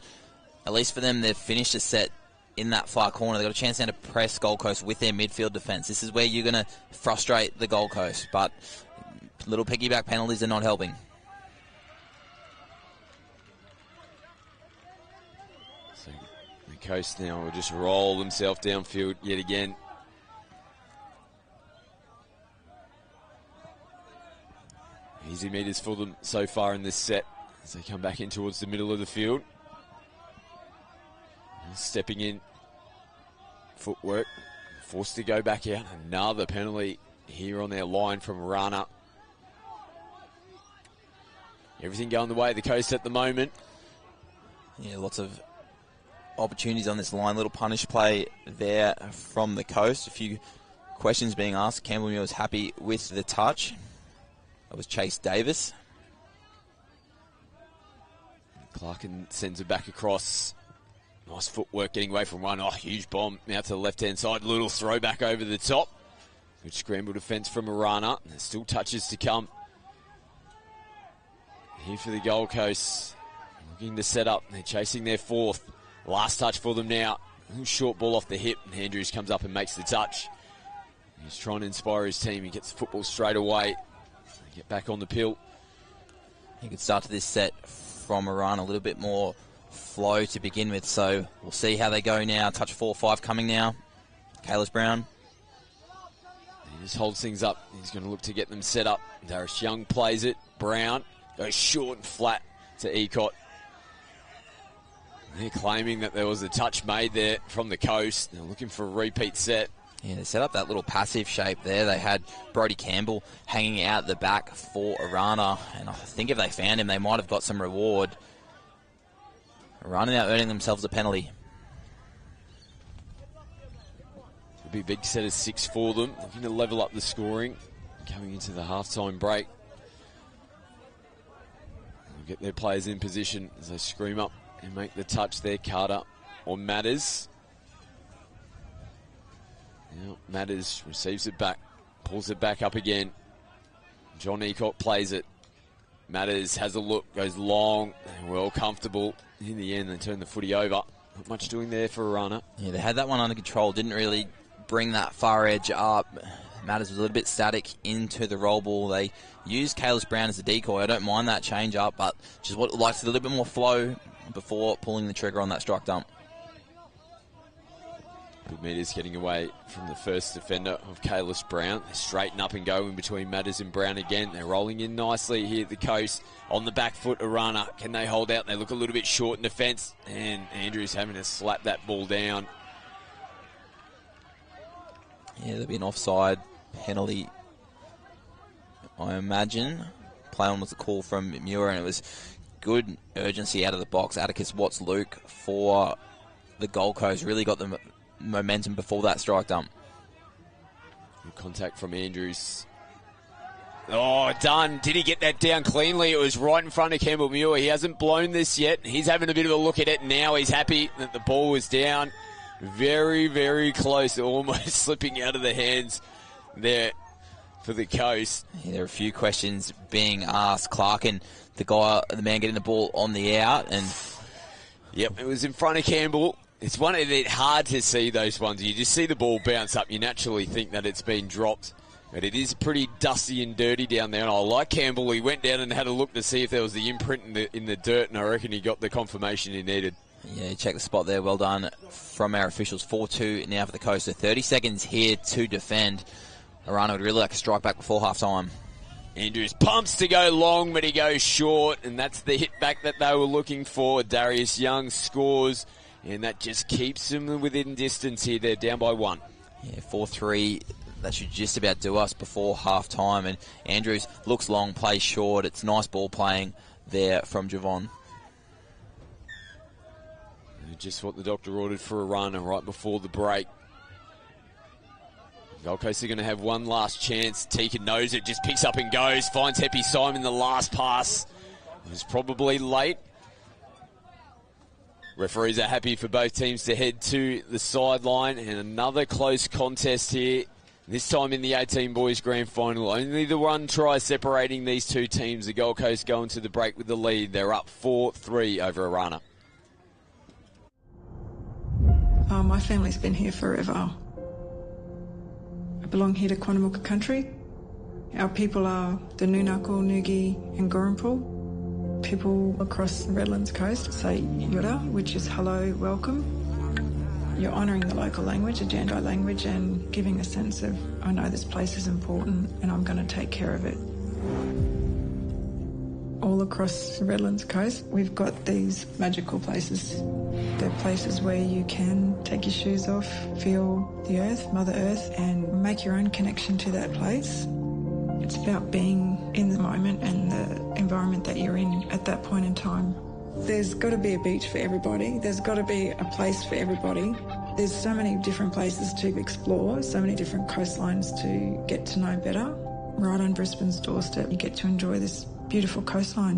at least for them, they've finished a set in that far corner. They've got a chance now to press Gold Coast with their midfield defence. This is where you're going to frustrate the Gold Coast, but little piggyback penalties are not helping. So the Coast now will just roll themselves downfield yet again. Easy metres for them so far in this set as they come back in towards the middle of the field. Stepping in, footwork, forced to go back out. Another penalty here on their line from Arana. Everything going the way of the Coast at the moment. Yeah, lots of opportunities on this line. Little punish play there from the Coast. A few questions being asked. Campbell Muir was happy with the touch. That was Chase Davis. Clarkin sends it back across. Nice footwork getting away from one. Oh, huge bomb out to the left-hand side. Little throwback over the top. Good scramble defence from Arana. There's still touches to come. Here for the Gold Coast. Looking to set up. They're chasing their fourth. Last touch for them now. A little short ball off the hip. And Andrews comes up and makes the touch. He's trying to inspire his team. He gets the football straight away. They get back on the pill. He could start to this set from Arana. A little bit more flow to begin with, so we'll see how they go now. Touch 4-5 coming now. Kalis Brown. He just holds things up. He's going to look to get them set up. Darius Young plays it. Brown goes short and flat to Ecott. They're claiming that there was a touch made there from the coast. They're looking for a repeat set. Yeah, they set up that little passive shape there. They had Brodie Campbell hanging out the back for Arana, and I think if they found him, they might have got some reward. Arana now earning themselves a penalty. It'll be a big set of 6 for them, looking to level up the scoring coming into the halftime break. They'll get their players in position as they scream up and make the touch there. Carter on Matters. Now Matters receives it back, pulls it back up again. John Eacott plays it. Matters has a look, goes long, well comfortable. In the end, they turn the footy over. Not much doing there for Arana. Yeah, they had that one under control, didn't really bring that far edge up. Matters was a little bit static into the roll ball. They used Kalis Brown as a decoy. I don't mind that change up, but just what likes a little bit more flow before pulling the trigger on that strike dump. Good meters getting away from the first defender of Kalis Brown. They straighten up and go in between Matters and Brown again. They're rolling in nicely here at the coast. On the back foot, Arana. Can they hold out? They look a little bit short in defence. And Andrews having to slap that ball down. Yeah, there'll be an offside penalty, I imagine. Play on was a call from Muir, and it was good urgency out of the box. Atticus Watts-Luke for the Gold Coast really got the momentum before that strike dump. Good contact from Andrews. Oh, done. Did he get that down cleanly? It was right in front of Campbell Muir. He hasn't blown this yet. He's having a bit of a look at it now. He's happy that the ball was down. Very, very close. Almost slipping out of the hands there for the coast. Yeah, there are a few questions being asked. Clark and the man getting the ball on the out. And yep, it was in front of Campbell. It's hard to see those ones. You just see the ball bounce up. You naturally think that it's been dropped. But it is pretty dusty and dirty down there. And I like Campbell. He went down and had a look to see if there was the imprint in the dirt. And I reckon he got the confirmation he needed. Yeah, check the spot there. Well done from our officials. 4-2 now for the Coast. So 30 seconds here to defend. Arana would really like a strike back before half-time. Andrews pumps to go long, but he goes short. And that's the hit back that they were looking for. Darius Young scores. And that just keeps them within distance here. They're down by 1. Yeah, 4-3. That should just about do us before half-time. And Andrews looks long, plays short. It's nice ball playing there from Javon. Just what the doctor ordered for Arana right before the break. Gold Coast are going to have one last chance. Tika knows it, just picks up and goes. Finds Heppy Simon the last pass. It was probably late. Referees are happy for both teams to head to the sideline. And another close contest here. This time in the 18 boys grand final. Only the one try separating these two teams. The Gold Coast going to the break with the lead. They're up 4-3 over Arana. My family's been here forever. I belong here to Quandamooka country. Our people are the Nunakul, Nugi and Gurrumpul. People across the Redlands coast say Yura, which is hello, welcome. You're honouring the local language, the Jandai language, and giving a sense of, I know this place is important and I'm going to take care of it. All across the Redlands coast, we've got these magical places. They're places where you can take your shoes off, feel the earth, Mother Earth, and make your own connection to that place. It's about being in the moment and the environment that you're in at that point in time. There's got to be a beach for everybody. There's got to be a place for everybody. There's so many different places to explore, so many different coastlines to get to know better. Right on Brisbane's doorstep, you get to enjoy this beautiful coastline.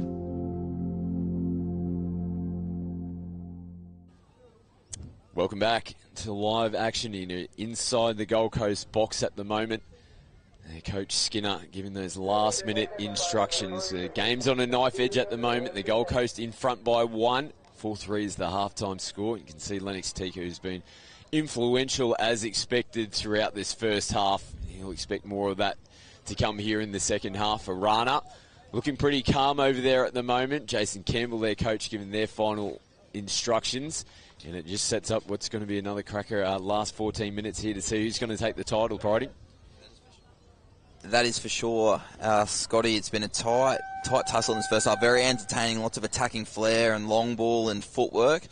Welcome back to live action inside the Gold Coast box at the moment. Coach Skinner giving those last minute instructions. The game's on a knife edge at the moment. The Gold Coast in front by 1. 4-3 is the halftime score. You can see Lennox Tika, who's been influential as expected throughout this first half. He'll expect more of that to come here in the second half. Arana looking pretty calm over there at the moment. Jason Campbell, their coach, giving their final instructions. And it just sets up what's going to be another cracker last 14 minutes here to see who's going to take the title, Bridie. That is for sure, Scotty. It's been a tight tussle in this first half. Very entertaining, lots of attacking flair and long ball and footwork.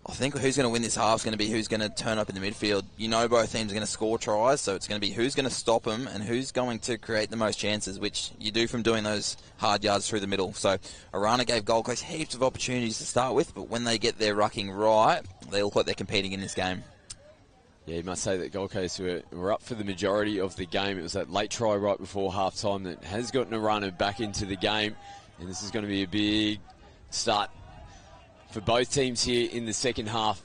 I think who's going to win this half is going to be who's going to turn up in the midfield. You know both teams are going to score tries, so it's going to be who's going to stop them and who's going to create the most chances, which you do from doing those hard yards through the middle. So Arana gave Gold Coast heaps of opportunities to start with, but when they get their rucking right, they look like they're competing in this game. Yeah, you must say that Gold Coast were up for the majority of the game. It was that late try right before half-time that has gotten Arana back into the game, and this is going to be a big start for both teams here in the second half.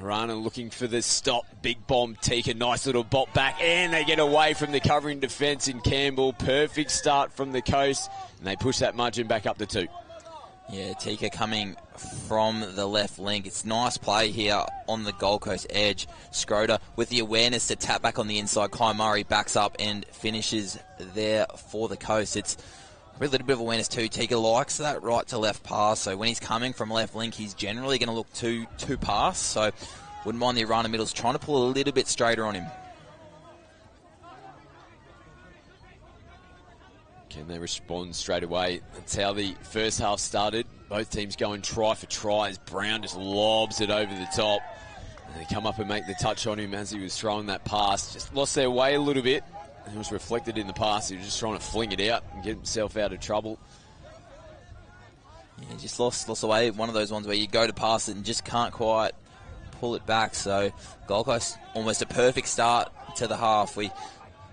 Arana looking for the stop. Big bomb. Tika, nice little bop back. And they get away from the covering defence in Campbell. Perfect start from the Coast. And they push that margin back up to 2. Yeah, Tika coming from the left link. It's nice play here on the Gold Coast edge. Schroeder with the awareness to tap back on the inside. Kai Murray backs up and finishes there for the Coast. It's a little bit of awareness too. Tika likes that right to left pass, so when he's coming from left link, he's generally going to look to pass, so wouldn't mind the Arana middles trying to pull a little bit straighter on him. Can they respond straight away? That's how the first half started. Both teams going try for try as Brown just lobs it over the top. And they come up and make the touch on him as he was throwing that pass. Just lost their way a little bit. It was reflected in the pass. He was just trying to fling it out and get himself out of trouble. Yeah, just lost away. One of those ones where you go to pass it and just can't quite pull it back. So Gold Coast, almost a perfect start to the half. We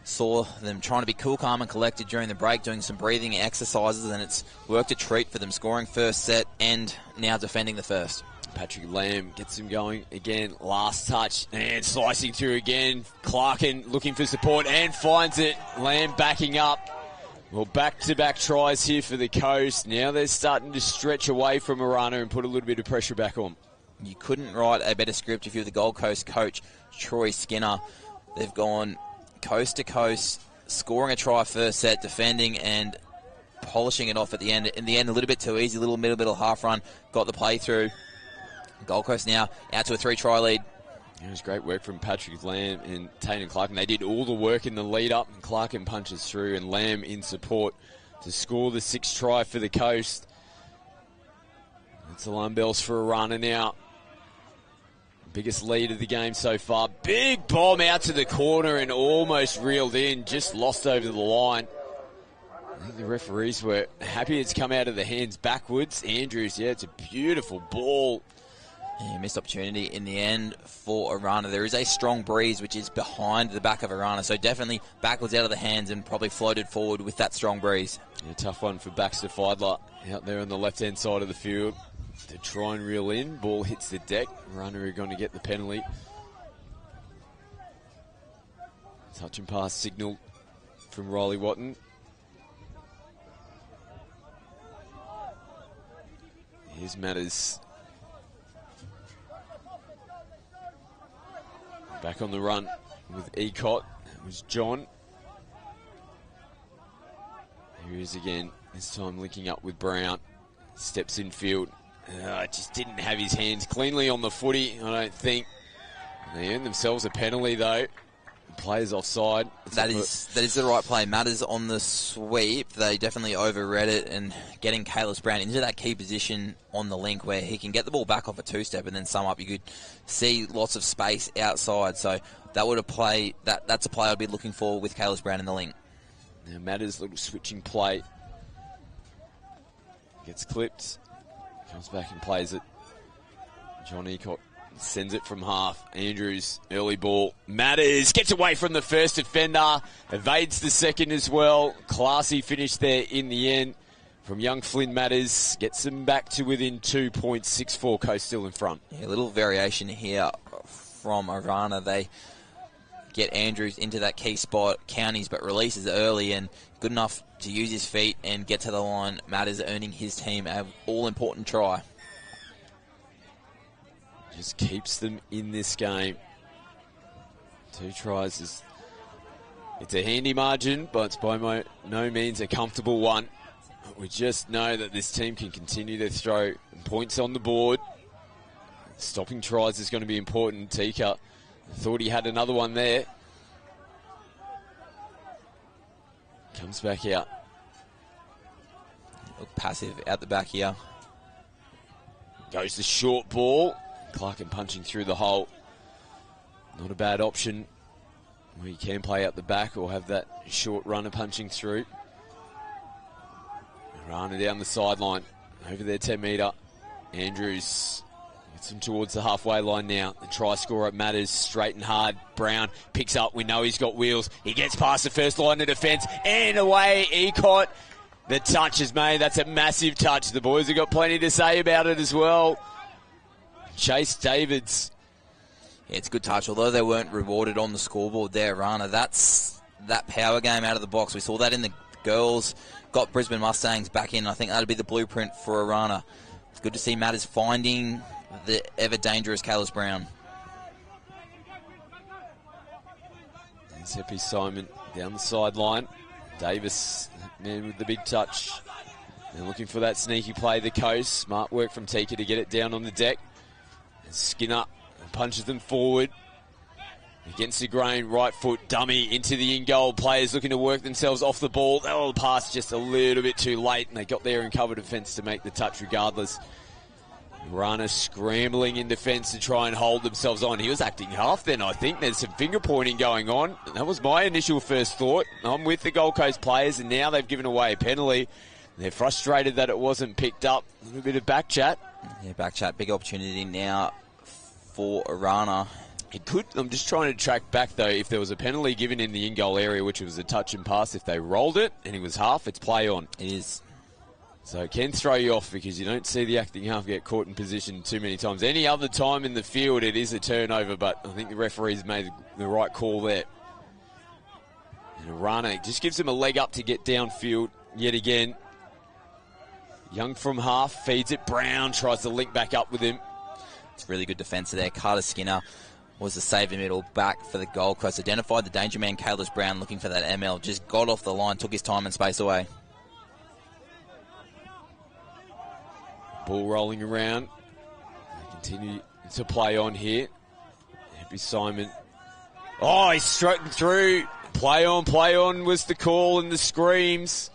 saw them trying to be cool, calm and collected during the break, doing some breathing exercises, and it's worked a treat for them, scoring first set and now defending the first. Patrick Lamb gets him going again. Last touch and slicing through again. Clarkin looking for support and finds it. Lamb backing up. Well, back-to-back tries here for the Coast. Now they're starting to stretch away from Arana and put a little bit of pressure back on. You couldn't write a better script if you're the Gold Coast coach, Troy Skinner. They've gone coast to coast, scoring a try first set, defending and polishing it off at the end. In the end, a little bit too easy, little middle half run, got the play through. Gold Coast now out to a 3-try lead. It was great work from Patrick Lamb and Taylor Clarkin. They did all the work in the lead up, and Clarkin punches through, and Lamb in support to score the 6th try for the Coast. It's alarm bells for Arana now. Biggest lead of the game so far. Big bomb out to the corner and almost reeled in, just lost over the line. I think the referees were happy it's come out of the hands backwards. Andrews, yeah, it's a beautiful ball. Yeah, missed opportunity in the end for Arana. There is a strong breeze which is behind the back of Arana, so definitely backwards out of the hands and probably floated forward with that strong breeze. Yeah, tough one for Baxter Feidler out there on the left-hand side of the field to try and reel in. Ball hits the deck. Arana are going to get the penalty. Touch and pass signal from Riley Watton. Here's Matters. Back on the run with Ecott. It was John. Here he is again, this time linking up with Brown. Steps in field. Just didn't have his hands cleanly on the footy, I don't think. They earned themselves a penalty, though. The player's offside. That is the right play. Matters on the sweep. They definitely overread it, and getting Kalis Brown into that key position on the link where he can get the ball back off a 2-step and then sum up. You could see lots of space outside. So that would have played. That's a play I'd be looking for with Kalis Brown in the link. Now Matters' little switching play. Gets clipped. Comes back and plays it. John Ecott sends it from half. Andrews, early ball. Matters gets away from the first defender. Evades the second as well. Classy finish there in the end from young Flynn Matters. Gets them back to within 2.64. Coast still in front. Yeah, a little variation here from Arana. They get Andrews into that key spot. Counties, but releases early and good enough to use his feet and get to the line. Matters earning his team an all-important try. Just keeps them in this game. 2 tries. It's a handy margin, but it's by no means a comfortable one. We just know that this team can continue to throw points on the board. Stopping tries is going to be important. Tika thought he had another one there. Comes back out. Look passive out the back here. Goes the short ball. Clarkin punching through the hole. Not a bad option where you can play out the back or have that short runner punching through. Rana down the sideline, over their 10 metre. Andrews gets him towards the halfway line now. The try scorer matters, straight and hard. Brown picks up, we know he's got wheels. He gets past the first line of defence, and away, Ecott. The touch is made, that's a massive touch. The boys have got plenty to say about it as well. Chase Davids. Yeah, it's a good touch, although they weren't rewarded on the scoreboard there, Rana. That's that power game out of the box. We saw that in the girls. Got Brisbane Mustangs back in. I think that'll be the blueprint for Arana. It's good to see Matters finding the ever-dangerous Kalis Brown. There's Happy Simon down the sideline. Davis, man with the big touch. They're looking for that sneaky play, the coast. Smart work from Tika to get it down on the deck. And Skinner punches them forward. Against the grain, right foot dummy into the in-goal. Players looking to work themselves off the ball. They will pass just a little bit too late, and they got there in cover defence to make the touch regardless. Rana scrambling in defence to try and hold themselves on. He was acting half then, I think. There's some finger pointing going on. That was my initial first thought. I'm with the Gold Coast players, and now they've given away a penalty. They're frustrated that it wasn't picked up. A little bit of back chat. Yeah, back chat. Big opportunity now for Rana. It could. I'm just trying to track back, though, if there was a penalty given in the in-goal area, which was a touch and pass. If they rolled it and he was half, it's play on. It is. So it can throw you off because you don't see the acting half get caught in position too many times. Any other time in the field, it is a turnover, but I think the referee's made the right call there. And Rana just gives him a leg up to get downfield yet again. Young from half, feeds it. Brown tries to link back up with him. It's really good defence there. Carter Skinner was the saver middle back for the Gold Coast. Identified the danger man, Kalis Brown, looking for that ML. Just got off the line, took his time and space away. Ball rolling around. They continue to play on here. Happy Simon. Oh, he's stroking through. Play on was the call and the screams.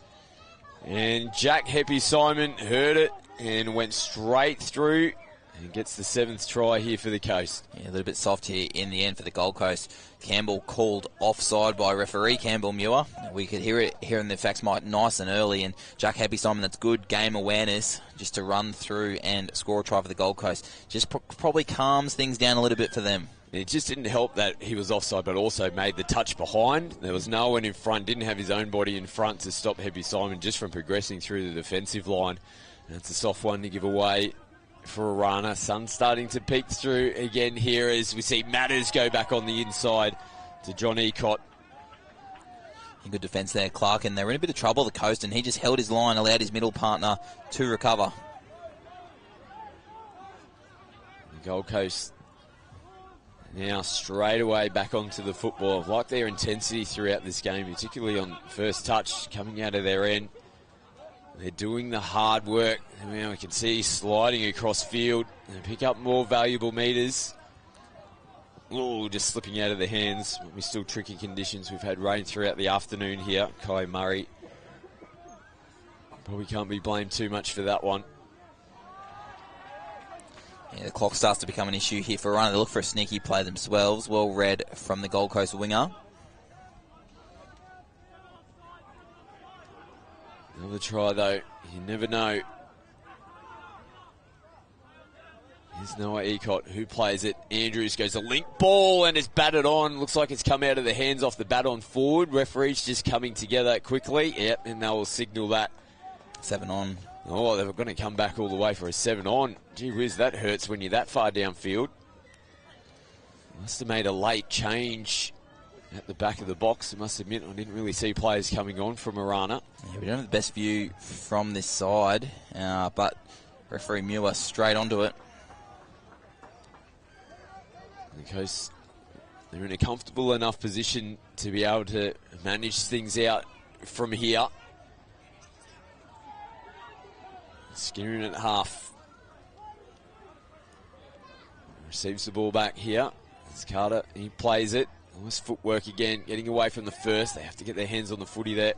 And Jack Happy Simon heard it and went straight through. And gets the 7th try here for the Coast. Yeah, a little bit soft here in the end for the Gold Coast. Campbell called offside by referee Campbell Muir. We could hear it here in the fax mic nice and early. And Jack Happy Simon, that's good game awareness just to run through and score a try for the Gold Coast. Just probably calms things down a little bit for them. It just didn't help that he was offside, but also made the touch behind. There was no one in front, didn't have his own body in front to stop Happy Simon just from progressing through the defensive line. And it's a soft one to give away for Arana. Sun starting to peek through again here as we see Matters go back on the inside to John Ecott. Good defence there, Clark, and they were in a bit of trouble, the Coast, and he just held his line, allowed his middle partner to recover. The Gold Coast now straight away back onto the football. I like their intensity throughout this game, particularly on first touch coming out of their end. They're doing the hard work. I mean, we can see sliding across field and pick up more valuable metres. Oh, just slipping out of the hands. We're still tricky conditions. We've had rain throughout the afternoon here. Kai Murray probably can't be blamed too much for that one. Yeah, the clock starts to become an issue here for Rana. They look for a sneaky play themselves. Well read from the Gold Coast winger. Another try, though. You never know. Here's Noah Ecott, who plays it. Andrews goes a link ball and is batted on. Looks like it's come out of the hands off the bat on forward. Referees just coming together quickly. Yep, and they will signal that. 7 on. Oh, they're going to come back all the way for a 7 on. Gee whiz, that hurts when you're that far downfield. Must have made a late change at the back of the box. I must admit, I didn't really see players coming on from Arana. Yeah, we don't have the best view from this side, but referee Muir straight onto it. Because they're in a comfortable enough position to be able to manage things out from here. Skinner in at half. Receives the ball back here. It's Carter, he plays it. Nice footwork again, getting away from the first. They have to get their hands on the footy there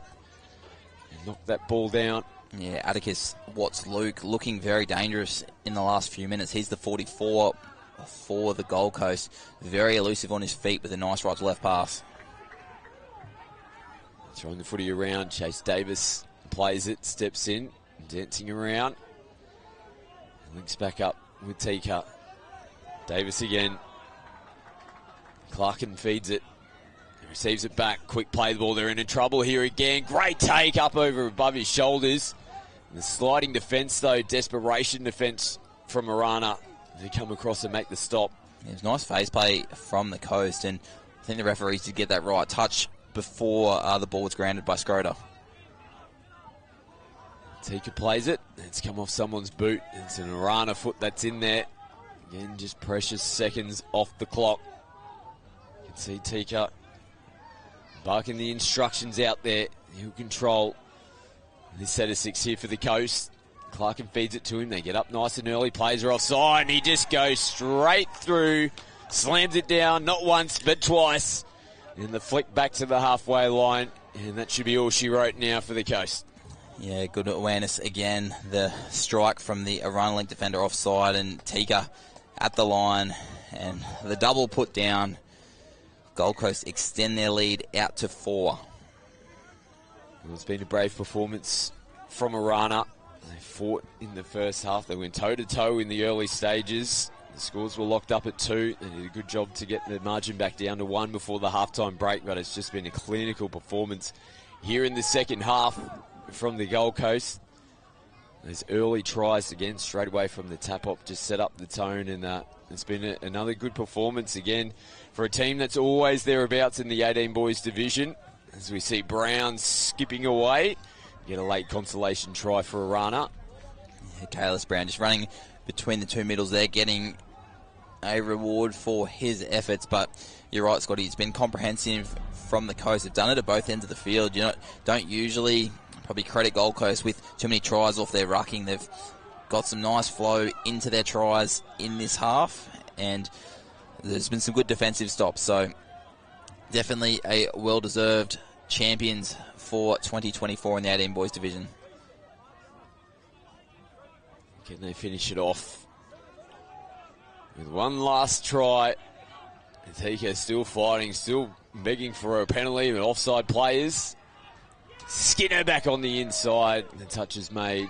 and knock that ball down. Yeah, Atticus Watts-Luke looking very dangerous in the last few minutes. He's the 44 for the Gold Coast. Very elusive on his feet with a nice right to left pass. Throwing the footy around. Chase Davis plays it, steps in, dancing around. Links back up with Tika. Davis again. Clarkin feeds it. Receives it back. Quick play the ball. They're in trouble here again. Great take up over above his shoulders. The sliding defence, though, desperation defence from Arana to come across and make the stop. It was nice phase play from the Coast, and I think the referees did get that right touch before the ball was grounded by Scroder. Tika plays it. It's come off someone's boot. It's an Arana foot that's in there. Again, just precious seconds off the clock. You can see Tika barking the instructions out there. He'll control this set of 6 here for the Coast. Clarkin feeds it to him. They get up nice and early. Players are offside, and he just goes straight through. Slams it down, not once, but twice. And the flick back to the halfway line. And that should be all she wrote now for the Coast. Yeah, good awareness again. The strike from the Arana link defender offside, and Tika at the line. And the double put down. Gold Coast extend their lead out to 4. Well, it's been a brave performance from Arana. They fought in the first half. They went toe-to-toe in the early stages. The scores were locked up at 2. They did a good job to get the margin back down to 1 before the halftime break, but it's just been a clinical performance here in the second half from the Gold Coast. Those early tries again straight away from the tap-up just set up the tone, and it's been another good performance again for a team that's always thereabouts in the 18 boys division. As we see Brown skipping away, get a late consolation try for Arana. Yeah, Kalis Brown just running between the two middles there, getting a reward for his efforts. But you're right, Scotty, it's been comprehensive from the Coast. They've done it at both ends of the field. You don't usually probably credit Gold Coast with too many tries off their rucking. They've got some nice flow into their tries in this half, and there's been some good defensive stops. So definitely a well-deserved champions for 2024 in the 18 boys division. Can they finish it off with one last try? Tika still fighting, still begging for a penalty, but offside players. Skinner back on the inside. The touch is made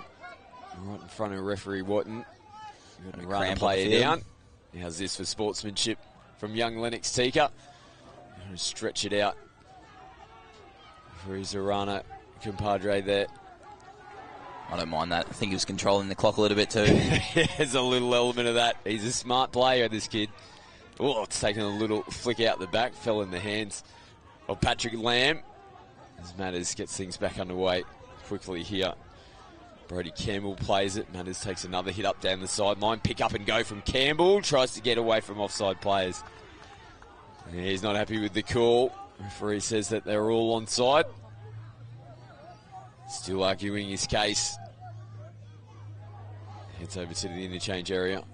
right in front of referee Watton. Run a player down. How's this for sportsmanship from young Lennox Tika? Going to stretch it out for his Arana compadre there. I don't mind that. I think he was controlling the clock a little bit too. There's a little element of that. He's a smart player, this kid. Oh, it's taken a little flick out the back. Fell in the hands of Patrick Lamb. As Matters gets things back underway quickly here. Brody Campbell plays it. Matters takes another hit up down the sideline. Pick up and go from Campbell. Tries to get away from offside players. And he's not happy with the call. Referee says that they're all onside. Still arguing his case. Heads over to the interchange area.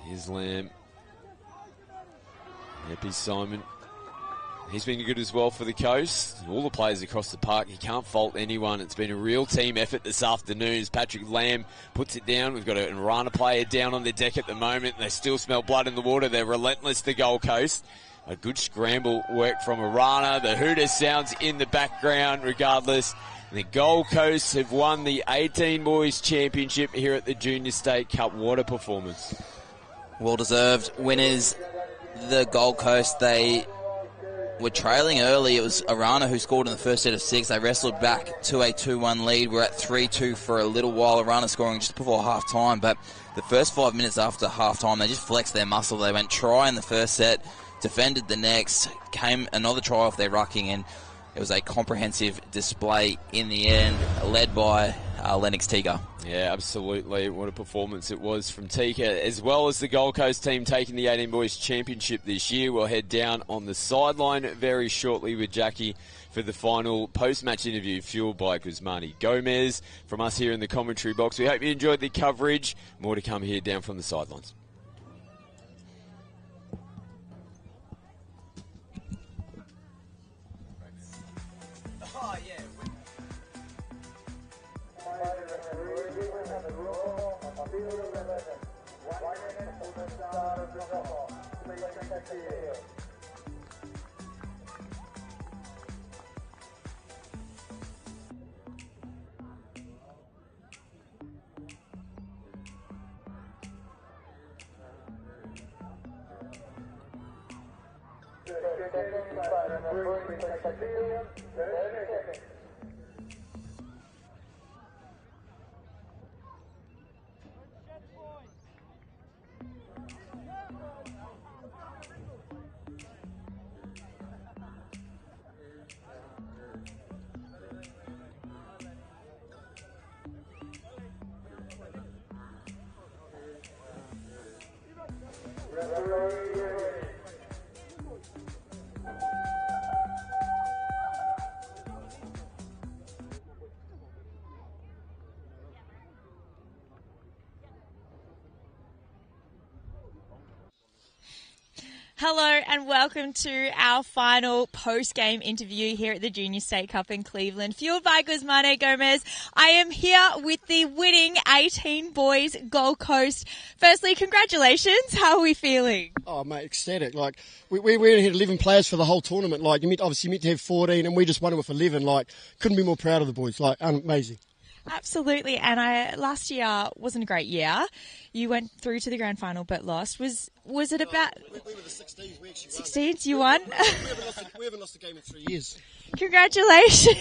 Here's Lamb. Epi Simon. He's been good as well for the Coast. All the players across the park. He can't fault anyone. It's been a real team effort this afternoon as Patrick Lamb puts it down. We've got an Arana player down on the deck at the moment. They still smell blood in the water. They're relentless, the Gold Coast. A good scramble work from Arana. The Hooters sounds in the background regardless. The Gold Coast have won the 18 Boys Championship here at the Junior State Cup. What a performance. Well-deserved winners. The Gold Coast, they were trailing early. It was Arana who scored in the first set of 6. They wrestled back to a 2-1 lead. We're at 3-2 for a little while. Arana scoring just before half-time, but the first 5 minutes after half-time, they just flexed their muscle. They went try in the first set, defended the next, came another try off their rucking, and it was a comprehensive display in the end, led by Lennox Tika. Yeah, absolutely. What a performance it was from Tika, as well as the Gold Coast team taking the 18 Boys Championship this year. We'll head down on the sideline very shortly with Jackie for the final post-match interview, fueled by Guzmani Gomez. From us here in the commentary box, we hope you enjoyed the coverage. More to come here down from the sidelines. Hello and welcome to our final post-game interview here at the Junior State Cup in Cleveland. Fueled by Guzmane Gomez, I am here with the winning 18 boys Gold Coast. Firstly, congratulations. How are we feeling? Oh, mate, ecstatic. Like, we had 11 players for the whole tournament. Like, you meant to have 14 and we just won it with 11. Like, couldn't be more proud of the boys. Like, amazing. Absolutely. And last year wasn't a great year. You went through to the grand final but lost. Was it about... We were the 16s. We actually 16s, you won? we haven't lost a game in 3 years. Congratulations.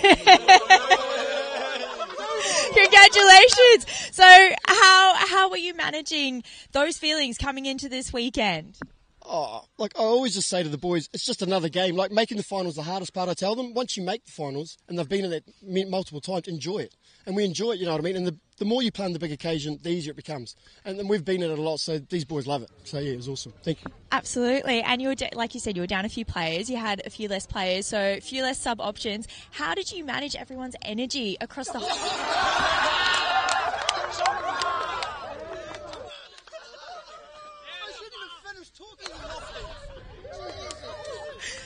Congratulations. So how were you managing those feelings coming into this weekend? Oh, like I always just say to the boys, it's just another game. Like making the finals, the hardest part, I tell them. Once you make the finals, and they've been in that multiple times, enjoy it. And we enjoy it, you know what I mean? And the more you play on the big occasion, the easier it becomes. And then we've been in it a lot, so these boys love it. So yeah, it was awesome. Thank you. Absolutely. And you were, like you said, you were down a few players. You had a few less players, so a few less sub options. How did you manage everyone's energy across the whole...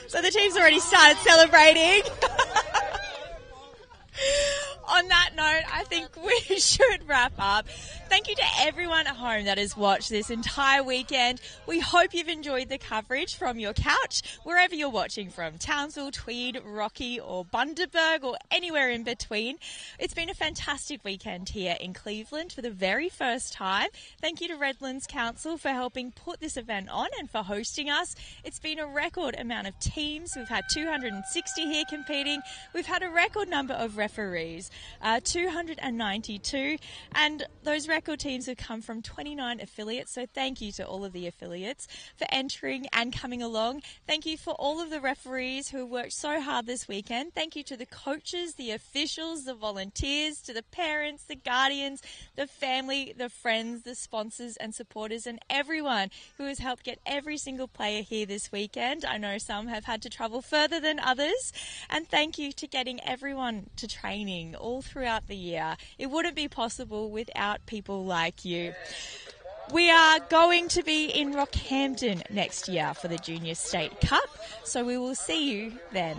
So the team's already started celebrating. On that note, I think we should wrap up. Thank you to everyone at home that has watched this entire weekend. We hope you've enjoyed the coverage from your couch, wherever you're watching from, Townsville, Tweed, Rocky or Bundaberg or anywhere in between. It's been a fantastic weekend here in Cleveland for the very first time. Thank you to Redlands Council for helping put this event on and for hosting us. It's been a record amount of teams. We've had 260 here competing. We've had a record number of referees, 292, and those record teams have come from 29 affiliates, so thank you to all of the affiliates for entering and coming along. Thank you for all of the referees who have worked so hard this weekend. Thank you to the coaches, the officials, the volunteers, to the parents, the guardians, the family, the friends, the sponsors and supporters, and everyone who has helped get every single player here this weekend. I know some have had to travel further than others, and thank you to getting everyone to training all throughout the year. It wouldn't be possible without people like you. We are going to be in Rockhampton next year for the Junior State Cup, so we will see you then.